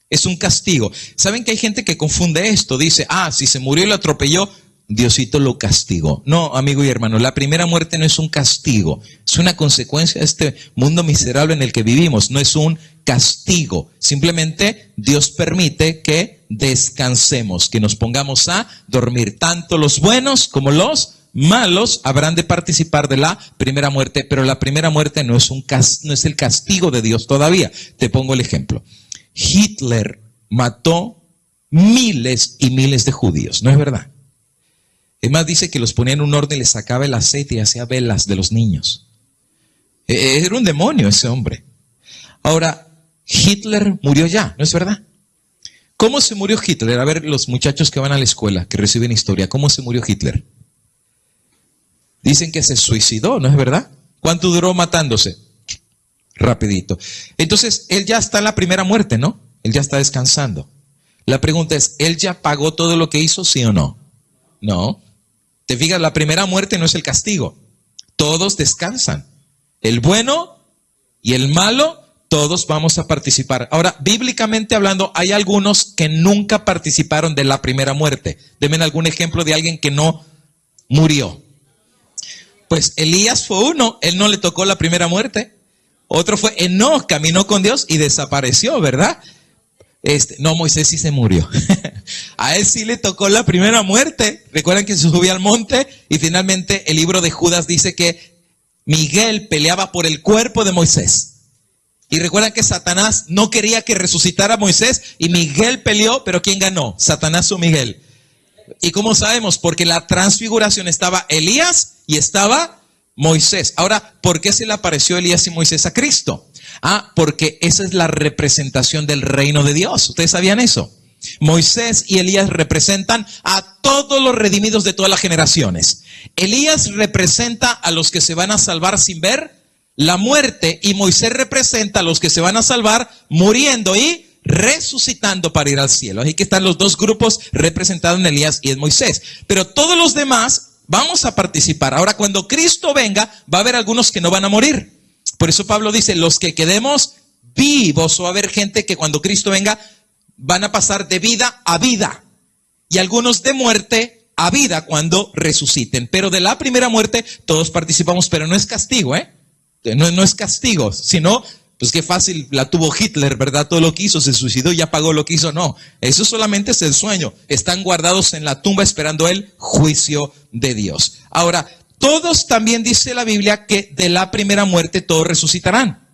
Es un castigo. ¿Saben que hay gente que confunde esto? Dice, si se murió y lo atropelló, Diosito lo castigó. No, amigo y hermano, la primera muerte no es un castigo. Es una consecuencia de este mundo miserable en el que vivimos. No es un castigo. Simplemente Dios permite que descansemos, que nos pongamos a dormir, tanto los buenos como los malos habrán de participar de la primera muerte, pero la primera muerte no es el castigo de Dios todavía. Te pongo el ejemplo. Hitler mató miles y miles de judíos, ¿no es verdad? Es más, dice que los ponía en un horno y les sacaba el aceite y hacía velas de los niños. Era un demonio ese hombre. Ahora, Hitler murió ya, ¿no es verdad? ¿Cómo se murió Hitler? A ver, los muchachos que van a la escuela, que reciben historia, ¿cómo se murió Hitler? Dicen que se suicidó, ¿no es verdad? ¿Cuánto duró matándose? Rapidito. Entonces, él ya está en la primera muerte, ¿no? Él ya está descansando. La pregunta es, ¿él ya pagó todo lo que hizo, sí o no? No. Te fijas, la primera muerte no es el castigo. Todos descansan. El bueno y el malo, todos vamos a participar. Ahora, bíblicamente hablando, hay algunos que nunca participaron de la primera muerte. Denme algún ejemplo de alguien que no murió. Pues Elías fue uno, él no le tocó la primera muerte. Otro fue Enoc, caminó con Dios y desapareció, ¿verdad? No, Moisés sí se murió. A él sí le tocó la primera muerte. Recuerdan que se subió al monte y finalmente el libro de Judas dice que Miguel peleaba por el cuerpo de Moisés. Y recuerdan que Satanás no quería que resucitara a Moisés y Miguel peleó, pero ¿quién ganó? ¿Satanás o Miguel? ¿Y cómo sabemos? Porque la transfiguración estaba Elías y estaba Moisés. Ahora, ¿por qué se le apareció Elías y Moisés a Cristo? Porque esa es la representación del reino de Dios. ¿Ustedes sabían eso? Moisés y Elías representan a todos los redimidos de todas las generaciones. Elías representa a los que se van a salvar sin ver la muerte y Moisés representa a los que se van a salvar muriendo y resucitando para ir al cielo. Así que están los dos grupos representados en Elías y en Moisés. Pero todos los demás vamos a participar. Ahora, cuando Cristo venga, va a haber algunos que no van a morir. Por eso Pablo dice, los que quedemos vivos, o va a haber gente que cuando Cristo venga van a pasar de vida a vida. Y algunos de muerte a vida cuando resuciten. Pero de la primera muerte todos participamos, pero no es castigo, No es castigo, sino, pues qué fácil la tuvo Hitler, ¿verdad? Todo lo que hizo, se suicidó y ya pagó lo que hizo. No, eso solamente es el sueño. Están guardados en la tumba esperando el juicio de Dios. Ahora, todos también dice la Biblia que de la primera muerte todos resucitarán.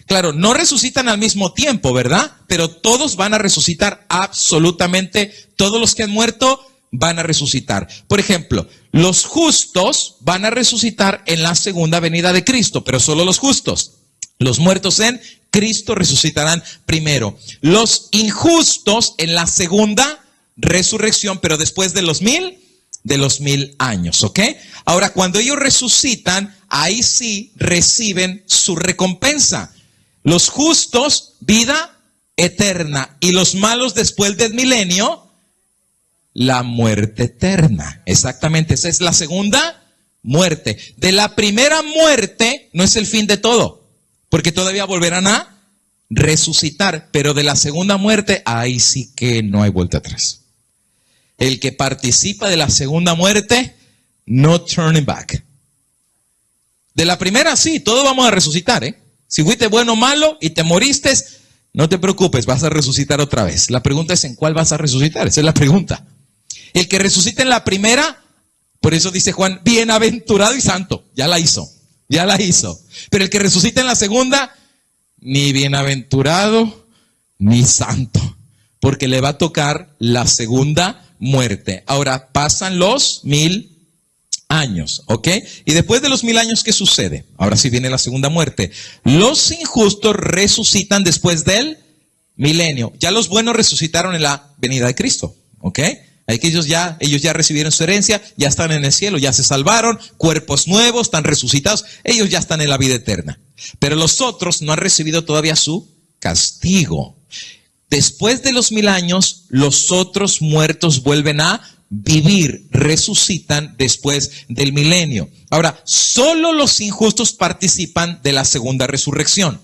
Claro, no resucitan al mismo tiempo, ¿verdad? Pero todos van a resucitar, absolutamente todos los que han muerto van a resucitar. Por ejemplo, los justos van a resucitar en la segunda venida de Cristo, pero solo los justos. Los muertos en Cristo resucitarán primero. Los injustos en la segunda resurrección, pero después de los 1000 años, ¿ok? Ahora, cuando ellos resucitan, ahí sí reciben su recompensa. Los justos, vida eterna, y los malos después del milenio, la muerte eterna. Exactamente, esa es la segunda muerte. De la primera muerte no es el fin de todo, porque todavía volverán a resucitar, pero de la segunda muerte, ahí sí que no hay vuelta atrás. El que participa de la segunda muerte, no turning back. De la primera sí, todos vamos a resucitar, Si fuiste bueno o malo y te moriste, no te preocupes, vas a resucitar otra vez. La pregunta es, ¿en cuál vas a resucitar? Esa es la pregunta. El que resucita en la primera, por eso dice Juan, bienaventurado y santo. Ya la hizo. Pero el que resucita en la segunda, ni bienaventurado ni santo, porque le va a tocar la segunda muerte. Ahora pasan los 1000 años, ¿ok? Y después de los 1000 años, ¿qué sucede? Ahora sí viene la segunda muerte. Los injustos resucitan después del milenio. Ya los buenos resucitaron en la venida de Cristo, ¿ok? Hay que ellos ya recibieron su herencia, ya están en el cielo, ya se salvaron, cuerpos nuevos, están resucitados, ellos ya están en la vida eterna. Pero los otros no han recibido todavía su castigo. Después de los 1000 años, los otros muertos vuelven a vivir, resucitan después del milenio. Ahora, solo los injustos participan de la segunda resurrección.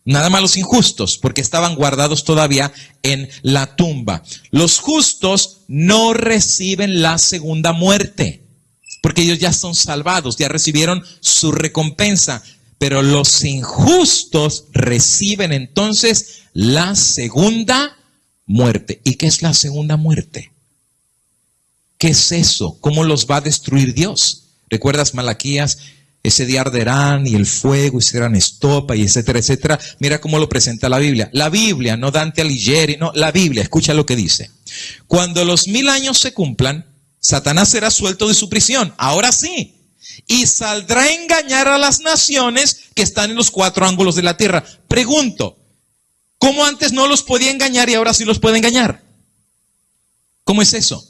Nada más los injustos, porque estaban guardados todavía en la tumba. Los justos no reciben la segunda muerte, porque ellos ya son salvados, ya recibieron su recompensa. Pero los injustos reciben entonces la segunda muerte. ¿Y qué es la segunda muerte? ¿Qué es eso? ¿Cómo los va a destruir Dios? ¿Recuerdas Malaquías? Ese día arderán y el fuego y serán estopa y etcétera, etcétera. Mira cómo lo presenta la Biblia. La Biblia, no Dante Alighieri, no, la Biblia, escucha lo que dice. Cuando los 1000 años se cumplan, Satanás será suelto de su prisión. Ahora sí. Y saldrá a engañar a las naciones que están en los 4 ángulos de la tierra. Pregunto, ¿cómo antes no los podía engañar y ahora sí los puede engañar? ¿Cómo es eso?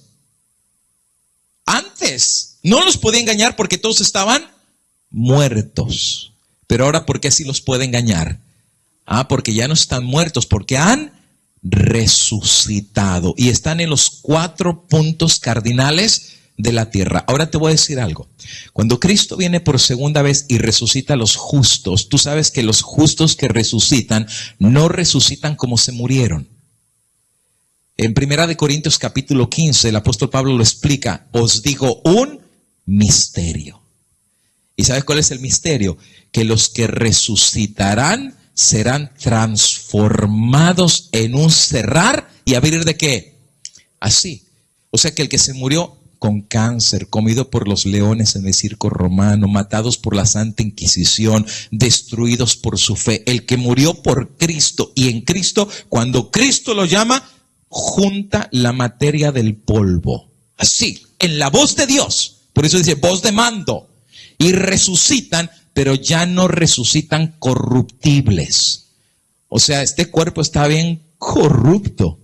Antes no los podía engañar porque todos estaban muertos. Pero ahora, ¿por qué sí los puede engañar? Porque ya no están muertos, porque han resucitado y están en los 4 puntos cardinales de la tierra. Ahora te voy a decir algo. Cuando Cristo viene por segunda vez y resucita a los justos, tú sabes que los justos que resucitan no resucitan como se murieron. En 1 Corintios capítulo 15, el apóstol Pablo lo explica. Os digo un misterio. ¿Y sabes cuál es el misterio? Que los que resucitarán serán transformados en un cerrar y abrir ¿de qué? Así. O sea que el que se murió con cáncer, comido por los leones en el circo romano, matados por la Santa Inquisición, destruidos por su fe, el que murió por Cristo y en Cristo, cuando Cristo lo llama, junta la materia del polvo. Así, en la voz de Dios. Por eso dice, voz de mando. Y resucitan, pero ya no resucitan corruptibles. O sea, este cuerpo está bien corrupto.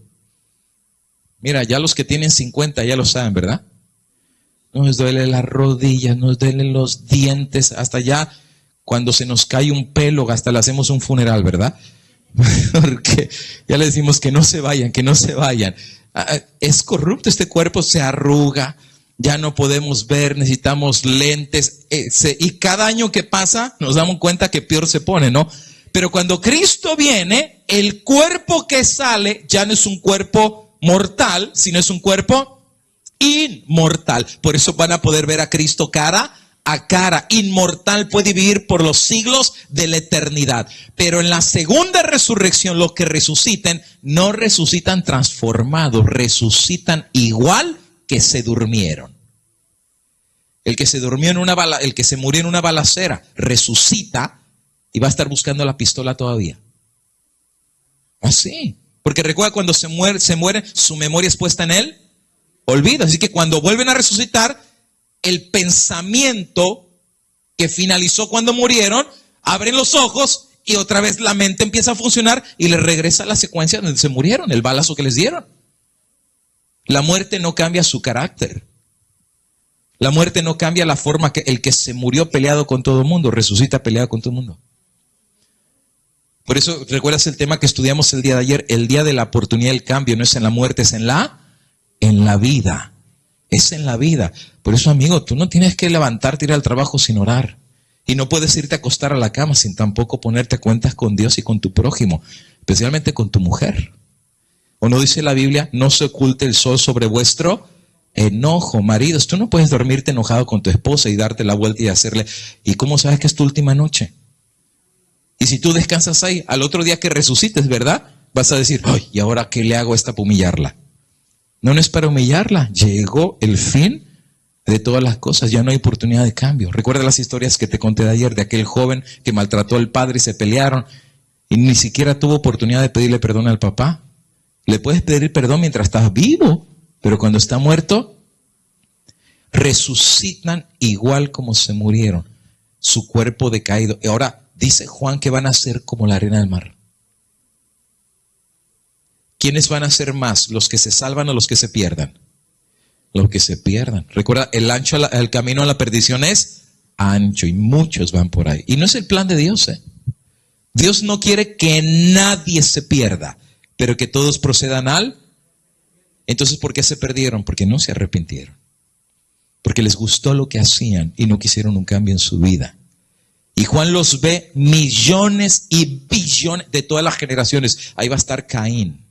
Mira, ya los que tienen 50 ya lo saben, ¿verdad? Nos duele las rodillas, nos duelen los dientes, hasta ya cuando se nos cae un pelo, hasta le hacemos un funeral, ¿verdad? Porque ya le decimos que no se vayan, que no se vayan. Es corrupto este cuerpo, se arruga. Ya no podemos ver, necesitamos lentes. Y cada año que pasa nos damos cuenta que peor se pone, ¿no? Pero cuando Cristo viene, el cuerpo que sale ya no es un cuerpo mortal, sino es un cuerpo inmortal. Por eso van a poder ver a Cristo cara a cara. Inmortal, puede vivir por los siglos de la eternidad. Pero en la segunda resurrección, los que resuciten, no resucitan transformados, resucitan igual que se durmieron. El que se durmió el que se murió en una balacera, resucita y va a estar buscando la pistola todavía. Así. Porque recuerda, cuando se muere, su memoria es puesta en él, olvida. Así que cuando vuelven a resucitar, el pensamiento que finalizó cuando murieron, abren los ojos y otra vez la mente empieza a funcionar y les regresa a la secuencia donde se murieron, el balazo que les dieron. La muerte no cambia su carácter. La muerte no cambia la forma que el que se murió peleado con todo el mundo, resucita peleado con todo el mundo. Por eso, ¿recuerdas el tema que estudiamos el día de ayer? El día de la oportunidad del cambio no es en la muerte, es en la vida. Es en la vida. Por eso, amigo, tú no tienes que levantarte e ir al trabajo sin orar. Y no puedes irte a acostar a la cama sin tampoco ponerte a cuentas con Dios y con tu prójimo, especialmente con tu mujer. ¿O no dice la Biblia, no se oculte el sol sobre vuestro enojo? Maridos, tú no puedes dormirte enojado con tu esposa y darte la vuelta y hacerle, ¿y cómo sabes que es tu última noche? Y si tú descansas ahí, al otro día que resucites, ¿verdad? Vas a decir, ay, ¿y ahora qué le hago a esta para humillarla? No es para humillarla, llegó el fin de todas las cosas, ya no hay oportunidad de cambio. Recuerda las historias que te conté de ayer, de aquel joven que maltrató al padre y se pelearon y ni siquiera tuvo oportunidad de pedirle perdón al papá. Le puedes pedir perdón mientras estás vivo, pero cuando está muerto, resucitan igual como se murieron, su cuerpo decaído. Y ahora dice Juan que van a ser como la arena del mar. ¿Quiénes van a ser más? ¿Los que se salvan o los que se pierdan? Los que se pierdan. Recuerda, el camino a la perdición es ancho y muchos van por ahí. Y no es el plan de Dios, ¿eh? Dios no quiere que nadie se pierda, pero que todos procedan al. Entonces, ¿por qué se perdieron? Porque no se arrepintieron. Porque les gustó lo que hacían y no quisieron un cambio en su vida. Y Juan los ve millones y billones de todas las generaciones. Ahí va a estar Caín.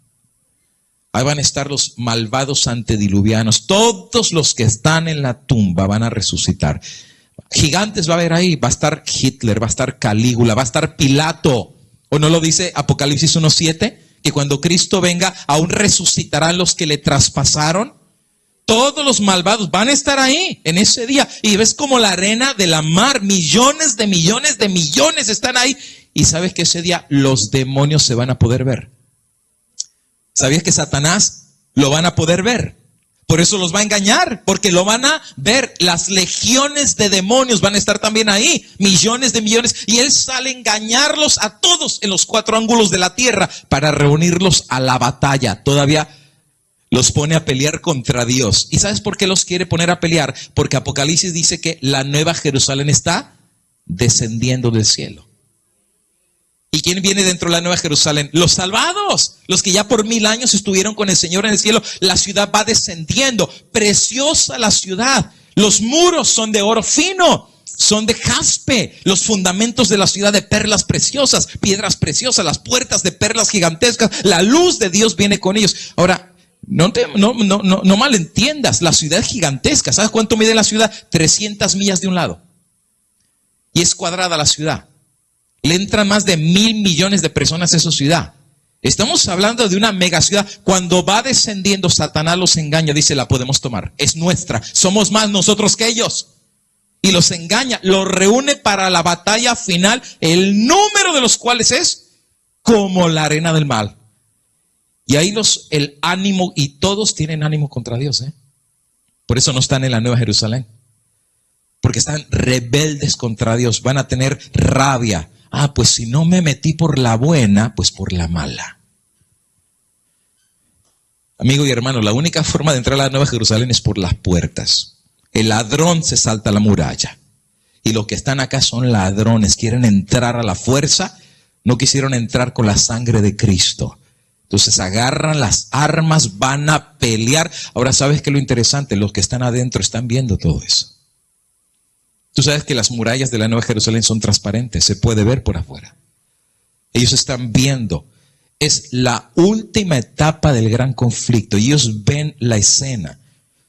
Ahí van a estar los malvados antediluvianos. Todos los que están en la tumba van a resucitar. Gigantes va a haber ahí. Va a estar Hitler, va a estar Calígula, va a estar Pilato. ¿O no lo dice Apocalipsis 1:7? Que cuando Cristo venga, aún resucitarán los que le traspasaron. Todos los malvados van a estar ahí en ese día. Y ves como la arena de la mar, millones de millones de millones están ahí. Y sabes que ese día los demonios se van a poder ver. ¿Sabías que Satanás lo van a poder ver? Por eso los va a engañar, porque lo van a ver. Las legiones de demonios van a estar también ahí, millones de millones. Y él sale a engañarlos a todos en los 4 ángulos de la tierra para reunirlos a la batalla. Todavía los pone a pelear contra Dios. ¿Y sabes por qué los quiere poner a pelear? Porque Apocalipsis dice que la nueva Jerusalén está descendiendo del cielo. ¿Y quién viene dentro de la nueva Jerusalén? Los salvados, los que ya por 1000 años estuvieron con el Señor en el cielo. La ciudad va descendiendo, preciosa la ciudad. Los muros son de oro fino, son de jaspe. Los fundamentos de la ciudad de perlas preciosas, piedras preciosas, las puertas de perlas gigantescas. La luz de Dios viene con ellos. Ahora, no malentiendas, la ciudad es gigantesca. ¿Sabes cuánto mide la ciudad? 300 millas de un lado. Y es cuadrada la ciudad. Le entran más de 1,000 millones de personas a esa ciudad. Estamos hablando de una mega ciudad. Cuando va descendiendo, Satanás los engaña. Dice, la podemos tomar. Es nuestra. Somos más nosotros que ellos. Y los engaña. Los reúne para la batalla final. El número de los cuales es como la arena del mar. Y ahí el ánimo, y todos tienen ánimo contra Dios. Por eso no están en la Nueva Jerusalén. Porque están rebeldes contra Dios. Van a tener rabia. Pues si no me metí por la buena, pues por la mala. Amigo y hermano, la única forma de entrar a la Nueva Jerusalén es por las puertas. El ladrón se salta la muralla. Y los que están acá son ladrones, quieren entrar a la fuerza, no quisieron entrar con la sangre de Cristo. Entonces agarran las armas, van a pelear. Ahora, ¿sabes qué es lo interesante? Los que están adentro están viendo todo eso. Tú sabes que las murallas de la Nueva Jerusalén son transparentes, se puede ver por afuera. Ellos están viendo. Es la última etapa del gran conflicto. Ellos ven la escena.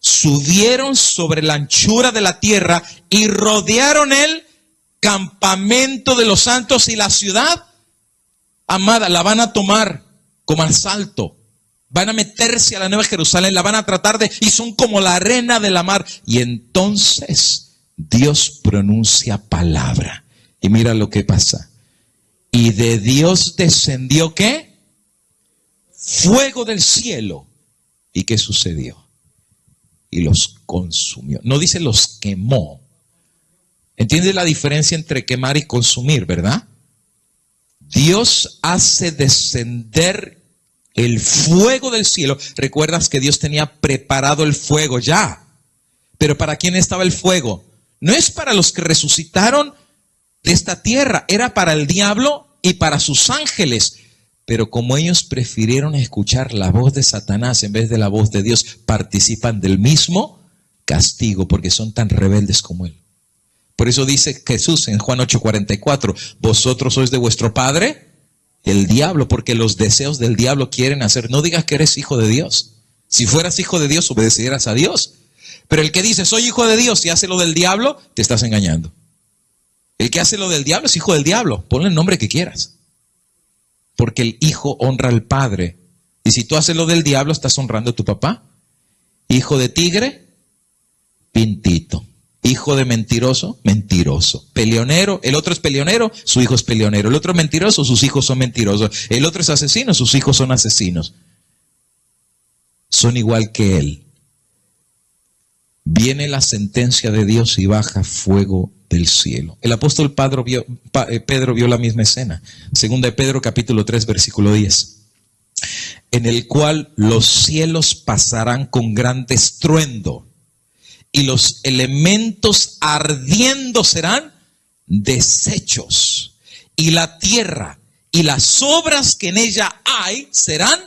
Subieron sobre la anchura de la tierra y rodearon el campamento de los santos, y la ciudad amada la van a tomar como asalto. Van a meterse a la Nueva Jerusalén, la van a tratar y son como la arena de la mar. Y entonces Dios pronuncia palabra. Y mira lo que pasa. Y de Dios descendió, ¿qué? Fuego del cielo. ¿Y qué sucedió? Y los consumió. No dice los quemó. ¿Entiendes la diferencia entre quemar y consumir, verdad? Dios hace descender el fuego del cielo. Recuerdas que Dios tenía preparado el fuego ya. Pero ¿para quién estaba el fuego? No es para los que resucitaron de esta tierra, era para el diablo y para sus ángeles. Pero como ellos prefirieron escuchar la voz de Satanás en vez de la voz de Dios, participan del mismo castigo porque son tan rebeldes como él. Por eso dice Jesús en Juan 8:44, vosotros sois de vuestro padre, el diablo, porque los deseos del diablo quieren hacer. No digas que eres hijo de Dios. Si fueras hijo de Dios, obedecerías a Dios. Pero el que dice, soy hijo de Dios y hace lo del diablo, te estás engañando. El que hace lo del diablo es hijo del diablo. Ponle el nombre que quieras. Porque el hijo honra al padre. Y si tú haces lo del diablo, estás honrando a tu papá. Hijo de tigre, pintito. Hijo de mentiroso, mentiroso. Peleonero, el otro es peleonero, su hijo es peleonero. El otro es mentiroso, sus hijos son mentirosos. El otro es asesino, sus hijos son asesinos. Son igual que él. Viene la sentencia de Dios y baja fuego del cielo. El apóstol Pedro vio la misma escena. Segunda de Pedro capítulo 3 versículo 10. En el cual los cielos pasarán con gran estruendo y los elementos ardiendo serán deshechos, y la tierra y las obras que en ella hay serán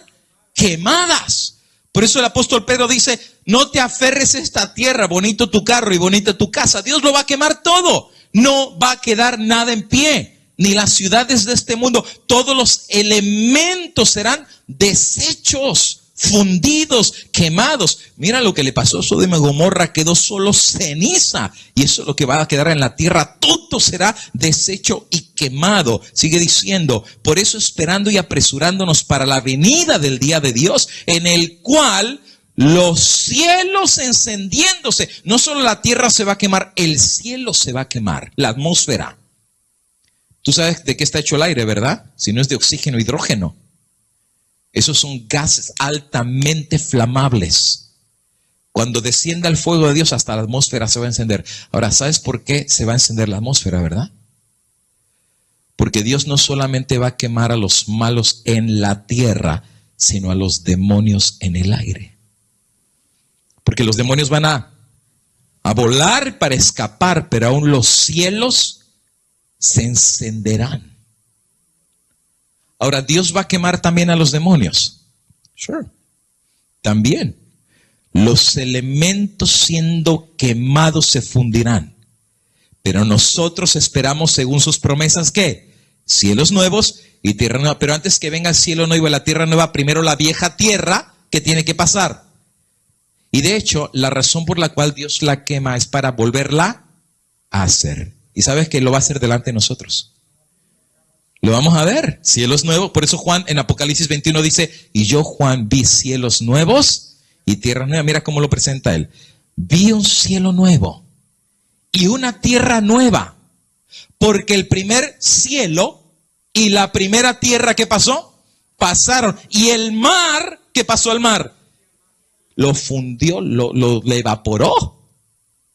quemadas. Por eso el apóstol Pedro dice, no te aferres a esta tierra, bonito tu carro y bonita tu casa. Dios lo va a quemar todo. No va a quedar nada en pie, ni las ciudades de este mundo. Todos los elementos serán deshechos, fundidos, quemados. Mira lo que le pasó a Sodoma y Gomorra, quedó solo ceniza. Y eso es lo que va a quedar en la tierra. Todo será deshecho y quemado. Sigue diciendo, por eso esperando y apresurándonos para la venida del día de Dios, en el cual los cielos encendiéndose. No solo la tierra se va a quemar, el cielo se va a quemar, la atmósfera. Tú sabes de qué está hecho el aire, ¿verdad? Si no es de oxígeno, hidrógeno. Esos son gases altamente flamables. Cuando descienda el fuego de Dios, hasta la atmósfera se va a encender. Ahora, ¿sabes por qué se va a encender la atmósfera, verdad? Porque Dios no solamente va a quemar a los malos en la tierra, sino a los demonios en el aire. Porque los demonios van a volar para escapar, pero aún los cielos se encenderán. Ahora, ¿Dios va a quemar también a los demonios? Sure. También. Los elementos siendo quemados se fundirán. Pero nosotros esperamos, según sus promesas, ¿qué? Cielos nuevos y tierra nueva. Pero antes que venga el cielo nuevo y la tierra nueva, primero la vieja tierra que tiene que pasar. Y de hecho, la razón por la cual Dios la quema es para volverla a hacer. Y sabes que lo va a hacer delante de nosotros. Lo vamos a ver, cielos nuevos. Por eso Juan en Apocalipsis 21 dice, y yo Juan vi cielos nuevos y tierra nueva. Mira cómo lo presenta él. Vi un cielo nuevo y una tierra nueva. Porque el primer cielo y la primera tierra, ¿qué pasó? Pasaron. Y el mar, ¿qué pasó al mar? Lo fundió, lo evaporó.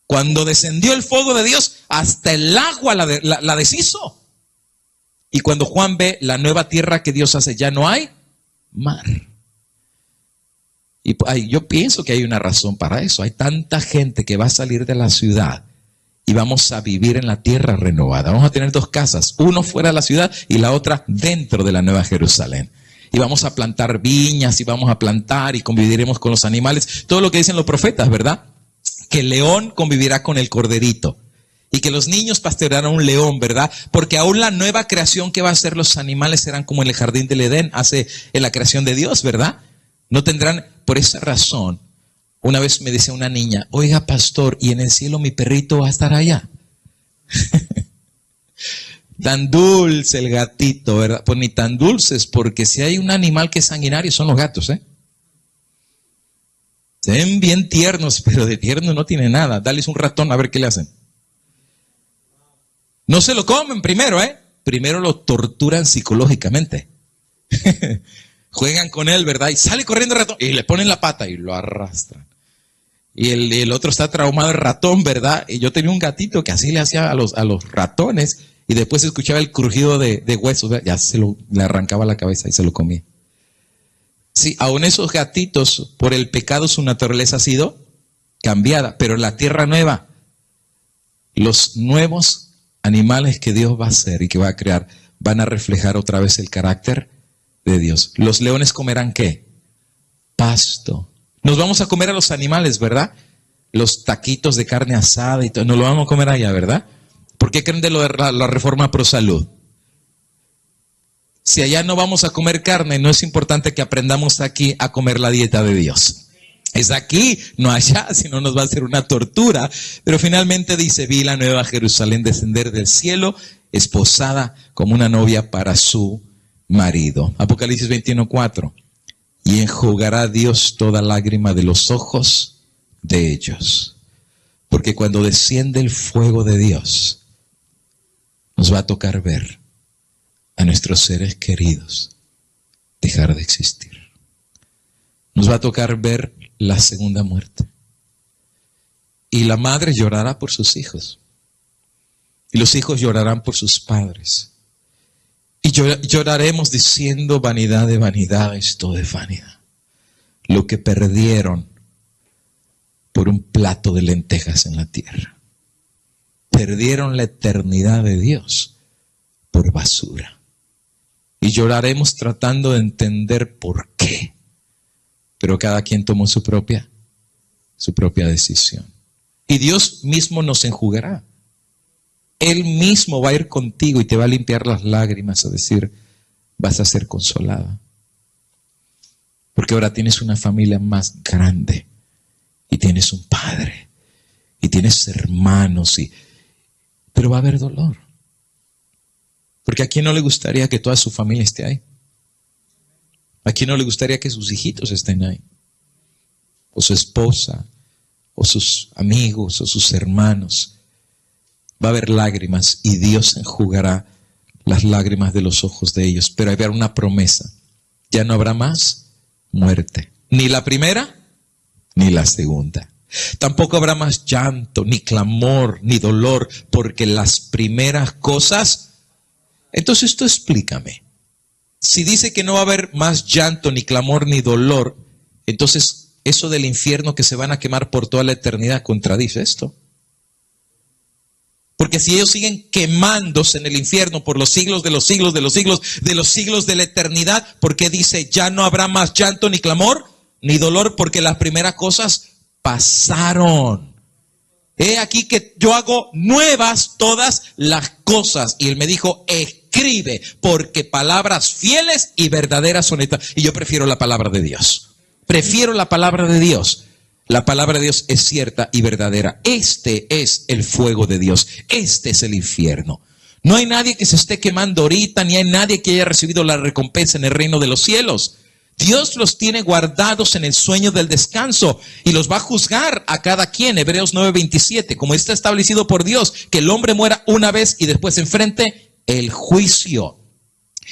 Cuando descendió el fuego de Dios, hasta el agua la deshizo. Y cuando Juan ve la nueva tierra que Dios hace, ya no hay mar. Y yo pienso que hay una razón para eso. Hay tanta gente que va a salir de la ciudad y vamos a vivir en la tierra renovada. Vamos a tener dos casas, uno fuera de la ciudad y la otra dentro de la Nueva Jerusalén. Y vamos a plantar viñas y vamos a plantar y conviviremos con los animales. Todo lo que dicen los profetas, ¿verdad? Que el león convivirá con el corderito. Y que los niños pastorearán un león, ¿verdad? Porque aún la nueva creación que va a hacer los animales serán como en el jardín del Edén, hace en la creación de Dios, ¿verdad? No tendrán, por esa razón, una vez me decía una niña, oiga pastor, ¿y en el cielo mi perrito va a estar allá? Tan dulce el gatito, ¿verdad? Pues ni tan dulces, porque si hay un animal que es sanguinario son los gatos, ¿eh? Se ven bien tiernos, pero de tierno no tiene nada. Dales un ratón a ver qué le hacen. No se lo comen primero, ¿eh? Primero lo torturan psicológicamente. Juegan con él, ¿verdad? Y sale corriendo el ratón y le ponen la pata y lo arrastran. Y el otro está traumado, el ratón, ¿verdad? Y yo tenía un gatito que así le hacía a los ratones y después escuchaba el crujido de huesos, ¿verdad? Ya le arrancaba la cabeza y se lo comía. Sí, aún esos gatitos, por el pecado su naturaleza ha sido cambiada, pero la tierra nueva, los nuevos animales que Dios va a hacer y que va a crear van a reflejar otra vez el carácter de Dios. Los leones comerán ¿qué? Pasto. Nos vamos a comer a los animales, ¿verdad? Los taquitos de carne asada y todo, nos lo vamos a comer allá, ¿verdad? ¿Por qué creen de la reforma pro salud? Si allá no vamos a comer carne, no es importante que aprendamos aquí a comer la dieta de Dios. Es aquí, no allá, si no nos va a hacer una tortura. Pero finalmente dice, vi la nueva Jerusalén descender del cielo, esposada como una novia para su marido. Apocalipsis 21:4. Y enjugará Dios toda lágrima de los ojos de ellos. Porque cuando desciende el fuego de Dios, nos va a tocar ver a nuestros seres queridos dejar de existir. Nos va a tocar ver la segunda muerte. Y la madre llorará por sus hijos. Y los hijos llorarán por sus padres. Y lloraremos diciendo vanidad de vanidad, esto de vanidad. Lo que perdieron por un plato de lentejas en la tierra. Perdieron la eternidad de Dios por basura. Y lloraremos tratando de entender por qué. Pero cada quien tomó su propia decisión. Y Dios mismo nos enjugará. Él mismo va a ir contigo y te va a limpiar las lágrimas, a decir, vas a ser consolada. Porque ahora tienes una familia más grande. Y tienes un padre. Y tienes hermanos. Pero va a haber dolor. Porque ¿a quién no le gustaría que toda su familia esté ahí? ¿A quién no le gustaría que sus hijitos estén ahí? o su esposa, o sus amigos, o sus hermanos. Va a haber lágrimas y Dios enjugará las lágrimas de los ojos de ellos. Pero habrá una promesa. Ya no habrá más muerte. Ni la primera, ni la segunda. Tampoco habrá más llanto, ni clamor, ni dolor, porque las primeras cosas... Entonces tú explícame. Si dice que no va a haber más llanto, ni clamor, ni dolor, entonces eso del infierno que se van a quemar por toda la eternidad contradice esto. Porque si ellos siguen quemándose en el infierno por los siglos de los siglos de los siglos de los siglos de la eternidad, ¿por qué dice ya no habrá más llanto, ni clamor, ni dolor? Porque las primeras cosas pasaron. He aquí que yo hago nuevas todas las cosas. Y él me dijo, escribe, porque palabras fieles y verdaderas son estas. Y yo prefiero la palabra de Dios. Prefiero la palabra de Dios. La palabra de Dios es cierta y verdadera. Este es el fuego de Dios. Este es el infierno. No hay nadie que se esté quemando ahorita, ni hay nadie que haya recibido la recompensa en el reino de los cielos. Dios los tiene guardados en el sueño del descanso y los va a juzgar a cada quien. Hebreos 9:27, como está establecido por Dios, que el hombre muera una vez y después enfrente el juicio.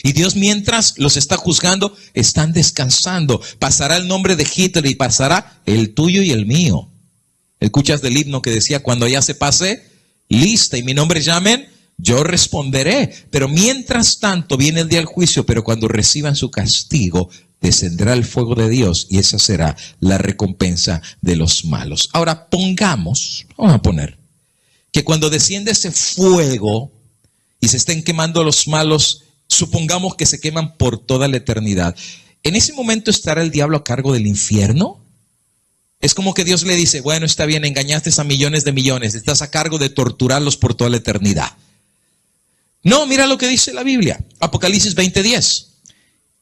Y Dios, mientras los está juzgando, están descansando. Pasará el nombre de Hitler y pasará el tuyo y el mío. ¿Escuchas del himno que decía, cuando ya se pase lista y mi nombre llamen, yo responderé? Pero mientras tanto viene el día del juicio, pero cuando reciban su castigo, descenderá el fuego de Dios y esa será la recompensa de los malos. Ahora vamos a poner que cuando desciende ese fuego y se estén quemando los malos, supongamos que se queman por toda la eternidad. ¿En ese momento estará el diablo a cargo del infierno? Es como que Dios le dice, bueno, está bien, engañaste a millones de millones, estás a cargo de torturarlos por toda la eternidad. No, mira lo que dice la Biblia, Apocalipsis 20:10.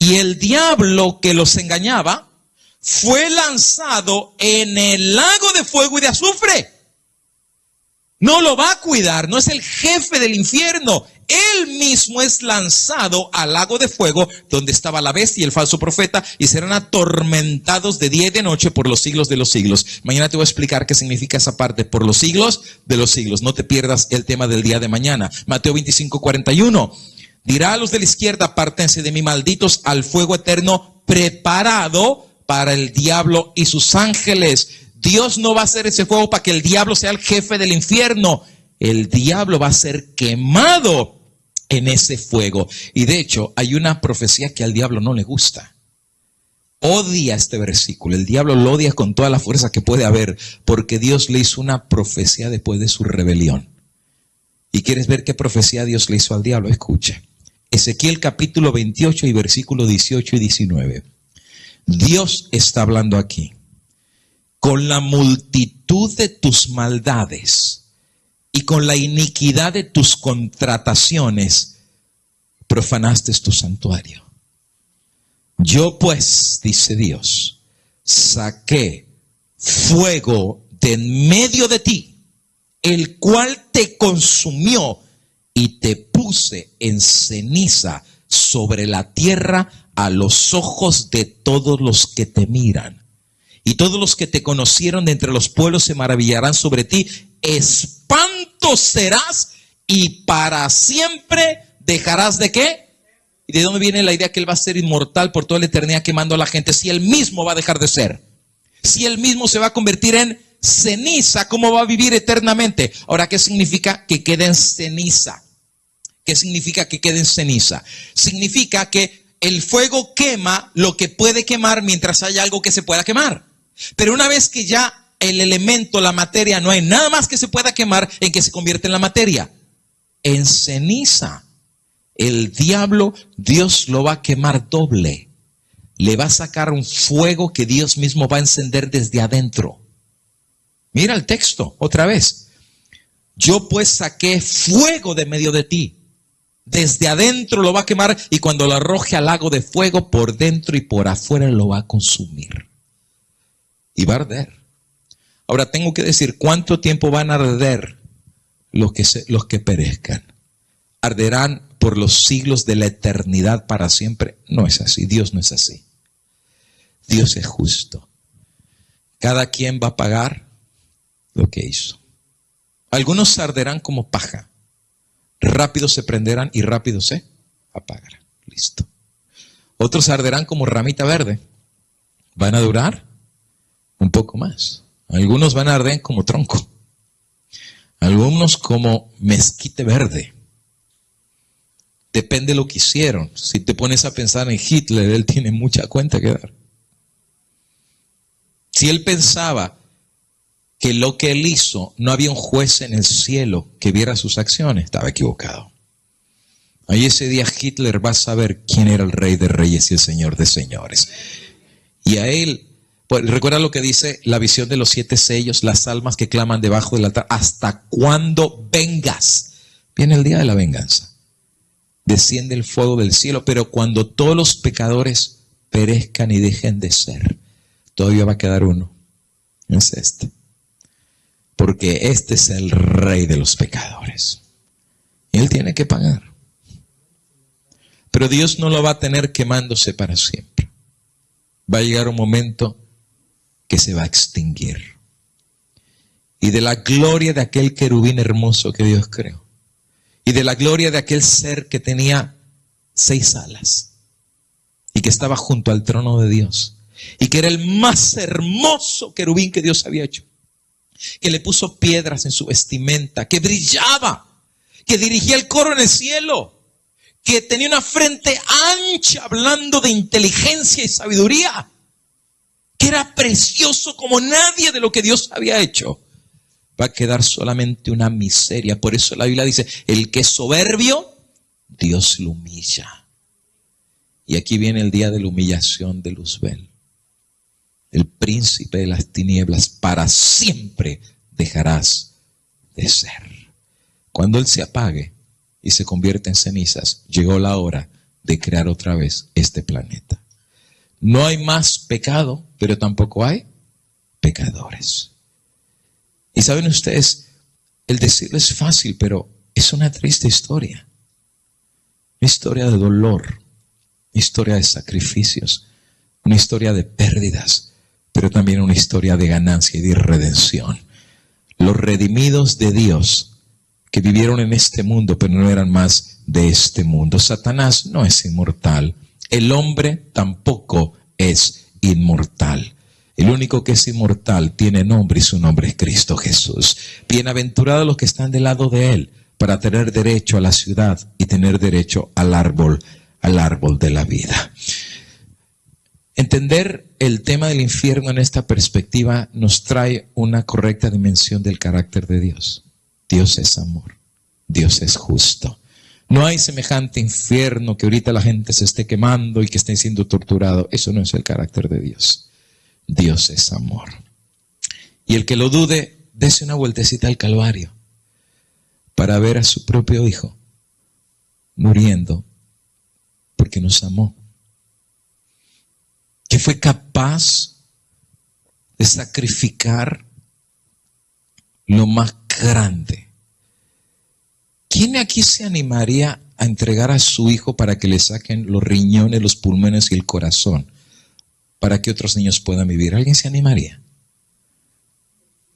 Y el diablo que los engañaba fue lanzado en el lago de fuego y de azufre. No lo va a cuidar, no es el jefe del infierno. Él mismo es lanzado al lago de fuego donde estaba la bestia y el falso profeta y serán atormentados de día y de noche por los siglos de los siglos. Mañana te voy a explicar qué significa esa parte, por los siglos de los siglos. No te pierdas el tema del día de mañana. Mateo 25:41. Dirá a los de la izquierda, apártense de mí, malditos, al fuego eterno preparado para el diablo y sus ángeles. Dios no va a hacer ese fuego para que el diablo sea el jefe del infierno. El diablo va a ser quemado en ese fuego. Y de hecho, hay una profecía que al diablo no le gusta. Odia este versículo. El diablo lo odia con toda la fuerza que puede haber, porque Dios le hizo una profecía después de su rebelión. ¿Y quieres ver qué profecía Dios le hizo al diablo? Escuche. Ezequiel capítulo 28 y versículos 18 y 19. Dios está hablando aquí. Con la multitud de tus maldades y con la iniquidad de tus contrataciones, profanaste tu santuario. Yo pues, dice Dios, saqué fuego de en medio de ti, el cual te consumió y te puse en ceniza sobre la tierra a los ojos de todos los que te miran. Y todos los que te conocieron de entre los pueblos se maravillarán sobre ti. Espanto serás y para siempre dejarás ¿de qué? ¿Y de dónde viene la idea que él va a ser inmortal por toda la eternidad quemando a la gente? Si él mismo va a dejar de ser. Si él mismo se va a convertir en ceniza, ¿cómo va a vivir eternamente? Ahora, ¿qué significa que quede en ceniza? ¿Qué significa que quede en ceniza? Significa que el fuego quema lo que puede quemar mientras haya algo que se pueda quemar. Pero una vez que ya el elemento, la materia, no hay nada más que se pueda quemar, ¿en qué se convierte en la materia? En ceniza. El diablo, Dios lo va a quemar doble. Le va a sacar un fuego que Dios mismo va a encender desde adentro. Mira el texto, otra vez. Yo pues saqué fuego de medio de ti. Desde adentro lo va a quemar y cuando lo arroje al lago de fuego, por dentro y por afuera lo va a consumir. Y va a arder. Ahora tengo que decir, ¿cuánto tiempo van a arder los que perezcan? ¿Arderán por los siglos de la eternidad para siempre? No es así, Dios no es así. Dios es justo. Cada quien va a pagar lo que hizo. Algunos arderán como paja, rápido se prenderán y rápido se apagarán. Listo. Otros arderán como ramita verde, van a durar un poco más. Algunos van a arder como tronco, algunos como mezquite verde. Depende de lo que hicieron. Si te pones a pensar en Hitler, él tiene mucha cuenta que dar. Si él pensaba que lo que él hizo, no había un juez en el cielo que viera sus acciones, estaba equivocado. Ahí ese día Hitler va a saber quién era el Rey de Reyes y el Señor de Señores. Y a él, pues, recuerda lo que dice la visión de los 7 sellos, las almas que claman debajo del altar, ¿hasta cuándo vengas? Viene el día de la venganza. Desciende el fuego del cielo, pero cuando todos los pecadores perezcan y dejen de ser, todavía va a quedar uno. Es este. Porque este es el Rey de los pecadores. Y él tiene que pagar. Pero Dios no lo va a tener quemándose para siempre. Va a llegar un momento que se va a extinguir. Y de la gloria de aquel querubín hermoso que Dios creó, y de la gloria de aquel ser que tenía 6 alas y que estaba junto al trono de Dios y que era el más hermoso querubín que Dios había hecho, que le puso piedras en su vestimenta, que brillaba, que dirigía el coro en el cielo, que tenía una frente ancha hablando de inteligencia y sabiduría, que era precioso como nadie de lo que Dios había hecho. Va a quedar solamente una miseria. Por eso la Biblia dice, el que es soberbio, Dios lo humilla. Y aquí viene el día de la humillación de Luzbel. El príncipe de las tinieblas, para siempre dejarás de ser. Cuando él se apague y se convierte en cenizas, llegó la hora de crear otra vez este planeta. No hay más pecado, pero tampoco hay pecadores. Y saben ustedes, el decirlo es fácil, pero es una triste historia. Una historia de dolor, una historia de sacrificios, una historia de pérdidas, pero también una historia de ganancia y de redención. Los redimidos de Dios que vivieron en este mundo, pero no eran más de este mundo. Satanás no es inmortal. El hombre tampoco es inmortal. El único que es inmortal tiene nombre y su nombre es Cristo Jesús. Bienaventurados los que están del lado de Él para tener derecho a la ciudad y tener derecho al árbol de la vida. Entender el tema del infierno en esta perspectiva nos trae una correcta dimensión del carácter de Dios. Dios es amor, Dios es justo. No hay semejante infierno que ahorita la gente se esté quemando y que esté siendo torturado. Eso no es el carácter de Dios. Dios es amor. Y el que lo dude, dése una vueltecita al Calvario para ver a su propio Hijo muriendo porque nos amó. Que fue capaz de sacrificar lo más grande. ¿Quién aquí se animaría a entregar a su hijo para que le saquen los riñones, los pulmones y el corazón, para que otros niños puedan vivir? ¿Alguien se animaría?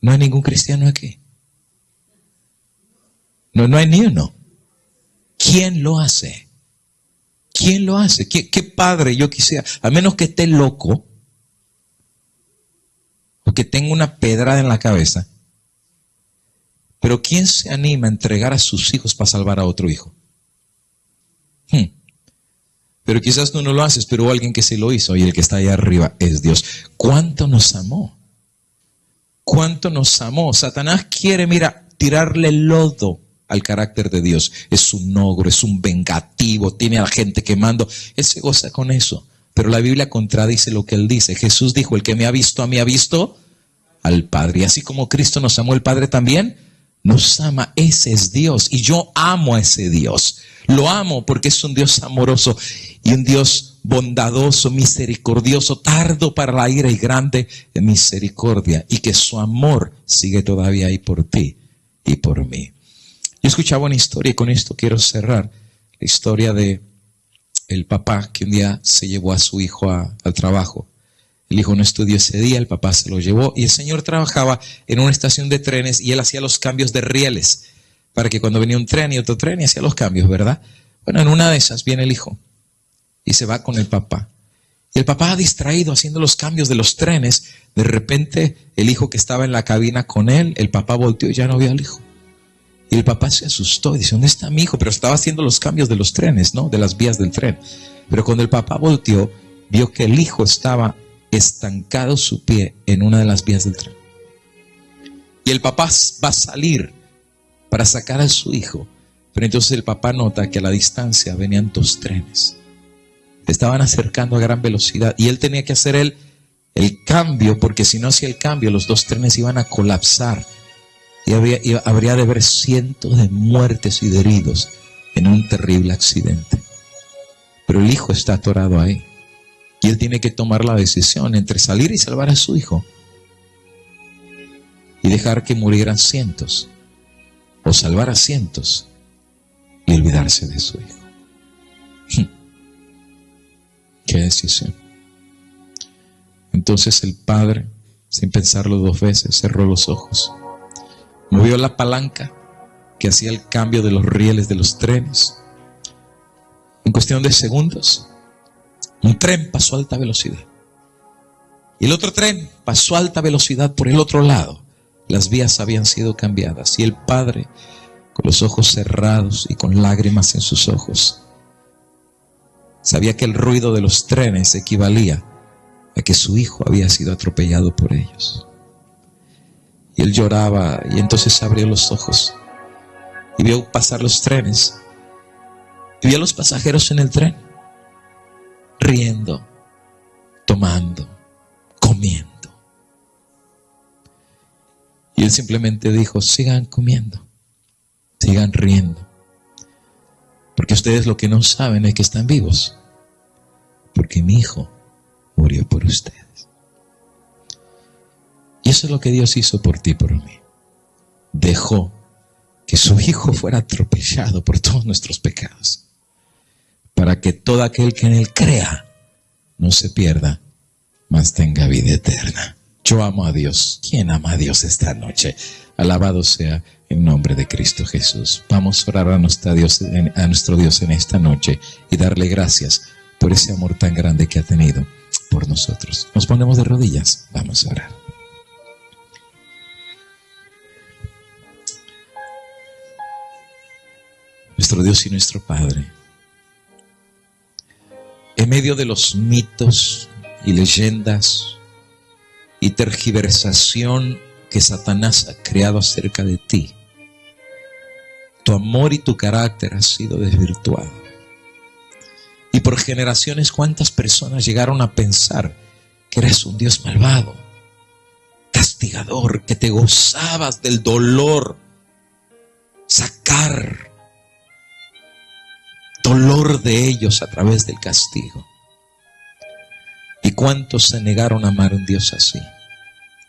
No hay ningún cristiano aquí. No hay ni uno. ¿Quién lo hace? ¿Quién lo hace? ¿Qué padre yo quisiera? A menos que esté loco o que tenga una pedrada en la cabeza. Pero ¿quién se anima a entregar a sus hijos para salvar a otro hijo? Pero quizás tú no lo haces, pero hubo alguien que sí lo hizo y el que está allá arriba es Dios. ¿Cuánto nos amó? ¿Cuánto nos amó? Satanás quiere, tirarle lodo al carácter de Dios. Es un ogro, es un vengativo, tiene a la gente quemando. Él se goza con eso. Pero la Biblia contradice lo que él dice. Jesús dijo, el que me ha visto a mí ha visto al Padre. Y así como Cristo nos amó, el Padre también nos ama. Ese es Dios. Y yo amo a ese Dios. Lo amo porque es un Dios amoroso y un Dios bondadoso, misericordioso, tardo para la ira y grande en misericordia. Y que su amor sigue todavía ahí por ti y por mí. Yo escuchaba una historia y con esto quiero cerrar. La historia de el papá que un día se llevó a su hijo al trabajo. El hijo no estudió ese día, el papá se lo llevó y el señor trabajaba en una estación de trenes y él hacía los cambios de rieles para que cuando venía un tren y otro tren y hacía los cambios, ¿verdad? Bueno, en una de esas viene el hijo y se va con el papá. Y el papá, distraído haciendo los cambios de los trenes, de repente el hijo que estaba en la cabina con él, el papá volteó y ya no vio al hijo. Y el papá se asustó y dice, ¿dónde está mi hijo? Pero estaba haciendo los cambios de los trenes, ¿no? De las vías del tren. Pero cuando el papá volteó, vio que el hijo estaba estancado su pie en una de las vías del tren. Y el papá va a salir para sacar a su hijo. Pero entonces el papá nota que a la distancia venían 2 trenes. Estaban acercando a gran velocidad y él tenía que hacer el cambio, porque si no hacía el cambio, los 2 trenes iban a colapsar y habría de haber cientos de muertes y de heridos en un terrible accidente. Pero el hijo está atorado ahí y él tiene que tomar la decisión entre salir y salvar a su hijo y dejar que murieran cientos, o salvar a cientos y olvidarse de su hijo. ¿Qué decisión? Entonces el padre, sin pensarlo 2 veces, cerró los ojos, movió la palanca que hacía el cambio de los rieles de los trenes. En cuestión de segundos, un tren pasó a alta velocidad y el otro tren pasó a alta velocidad por el otro lado. Las vías habían sido cambiadas y el padre, con los ojos cerrados y con lágrimas en sus ojos, sabía que el ruido de los trenes equivalía a que su hijo había sido atropellado por ellos. Y él lloraba y entonces abrió los ojos y vio pasar los trenes y vio a los pasajeros en el tren riendo, tomando, comiendo. Y él simplemente dijo, sigan comiendo, sigan riendo, porque ustedes lo que no saben es que están vivos, porque mi hijo murió por ustedes. Y eso es lo que Dios hizo por ti y por mí. Dejó que su hijo fuera atropellado por todos nuestros pecados, para que todo aquel que en él crea no se pierda, mas tenga vida eterna. Yo amo a Dios. ¿Quién ama a Dios esta noche? Alabado sea el nombre de Cristo Jesús. Vamos a orar a nuestro Dios en esta noche y darle gracias por ese amor tan grande que ha tenido por nosotros. Nos ponemos de rodillas. Vamos a orar. Nuestro Dios y nuestro Padre, en medio de los mitos y leyendas y tergiversación que Satanás ha creado acerca de ti, tu amor y tu carácter ha sido desvirtuado. Y por generaciones, ¿cuántas personas llegaron a pensar que eres un Dios malvado, castigador, que te gozabas del dolor, sacar dolor de ellos a través del castigo? ¿Y cuántos se negaron a amar a un Dios así,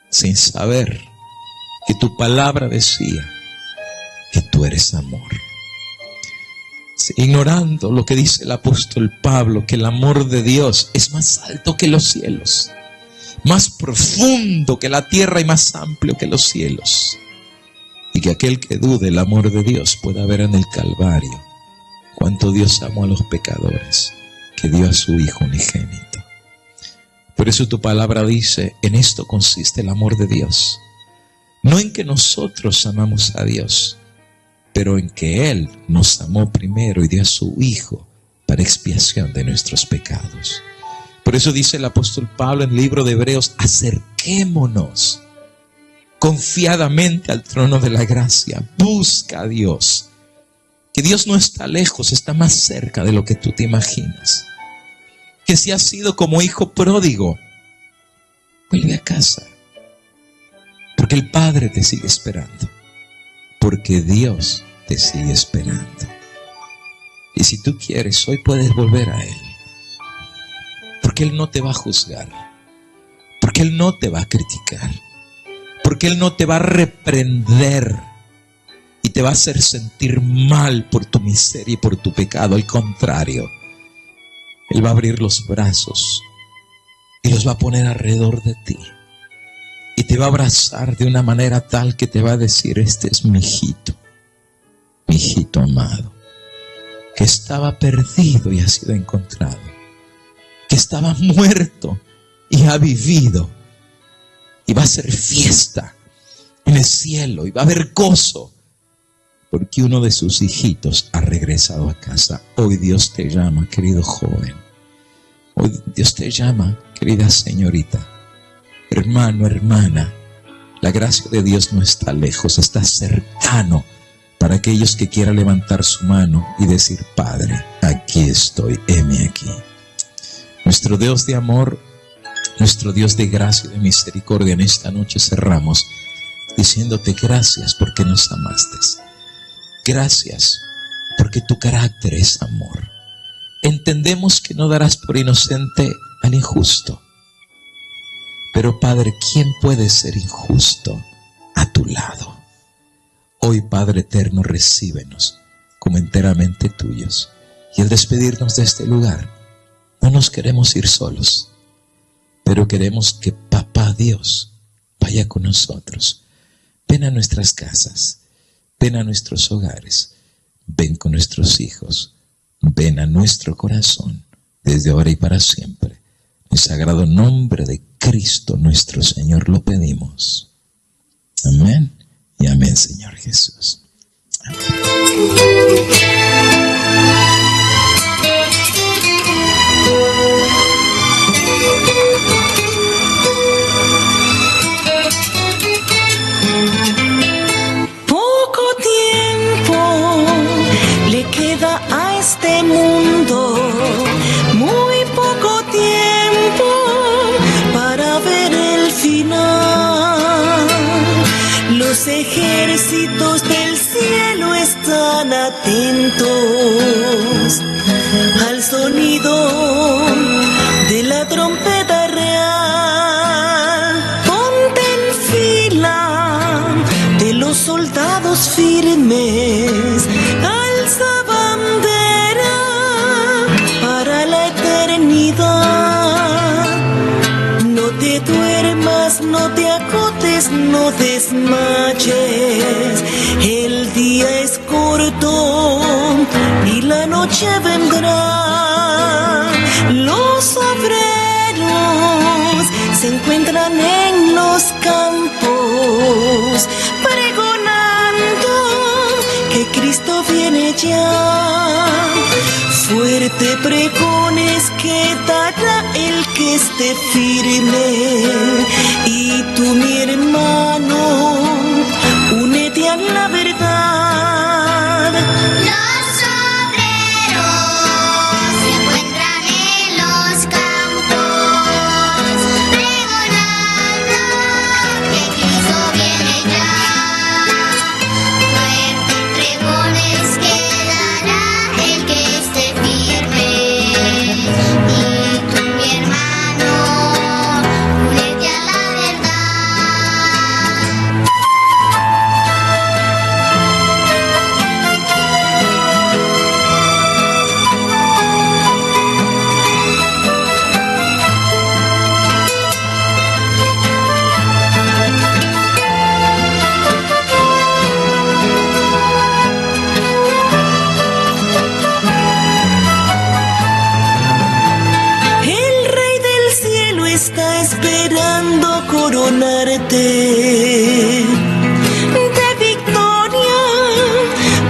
sin saber que tu palabra decía que tú eres amor? Ignorando lo que dice el apóstol Pablo, que el amor de Dios es más alto que los cielos, más profundo que la tierra y más amplio que los cielos. Y que aquel que dude el amor de Dios pueda ver en el Calvario cuánto Dios amó a los pecadores, que dio a su Hijo unigénito. Por eso tu palabra dice, en esto consiste el amor de Dios. No en que nosotros amamos a Dios, pero en que Él nos amó primero y dio a su Hijo para expiación de nuestros pecados. Por eso dice el apóstol Pablo en el libro de Hebreos, acerquémonos confiadamente al trono de la gracia. Busca a Dios, que Dios no está lejos, está más cerca de lo que tú te imaginas. Que si has sido como hijo pródigo, vuelve a casa, porque el Padre te sigue esperando, porque Dios te sigue esperando. Y si tú quieres, hoy puedes volver a Él, porque Él no te va a juzgar, porque Él no te va a criticar, porque Él no te va a reprender y te va a hacer sentir mal por tu miseria y por tu pecado. Al contrario, Él va a abrir los brazos y los va a poner alrededor de ti. Y te va a abrazar de una manera tal que te va a decir: este es mi hijito amado, que estaba perdido y ha sido encontrado, que estaba muerto y ha vivido. Y va a ser fiesta en el cielo y va a haber gozo, porque uno de sus hijitos ha regresado a casa. Hoy Dios te llama, querido joven. Hoy Dios te llama, querida señorita, hermano, hermana. La gracia de Dios no está lejos, está cercano para aquellos que quieran levantar su mano y decir: Padre, aquí estoy, heme aquí. Nuestro Dios de amor, nuestro Dios de gracia y de misericordia, en esta noche cerramos diciéndote gracias porque nos amaste. Gracias porque tu carácter es amor. Entendemos que no darás por inocente al injusto. Pero Padre, ¿quién puede ser injusto a tu lado? Hoy, Padre eterno, recíbenos como enteramente tuyos. Y al despedirnos de este lugar, no nos queremos ir solos, pero queremos que Papá Dios vaya con nosotros. Ven a nuestras casas, ven a nuestros hogares, ven con nuestros hijos, ven a nuestro corazón, desde ahora y para siempre. En el sagrado nombre de Cristo nuestro Señor lo pedimos. Amén y amén, Señor Jesús. Amén. A este mundo, muy poco tiempo para ver el final. Los ejércitos del cielo están atentos al sonido de la trompeta real. Ponte en fila de los soldados firmes. Alza bandera para la eternidad. No te duermas, no te acotes, no desmayes. El día es corto y la noche vendrá. Los obreros se encuentran en los campos pregonando que Cristo viene ya. Fuerte pregones que dará el que esté firme. Y tú, mi hermano, únete a la verdad. Los obreros se encuentran en los campos pregonando que Cristo viene ya. Pregones que dará el que esté firme. Y tú, mi hermano, únete a la verdad. El Rey del cielo está esperando coronarte de victoria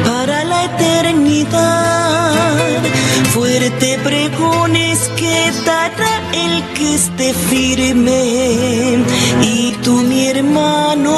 para la eternidad. Fuerte pregones que dará el que esté firme. Y tú, mi hermano,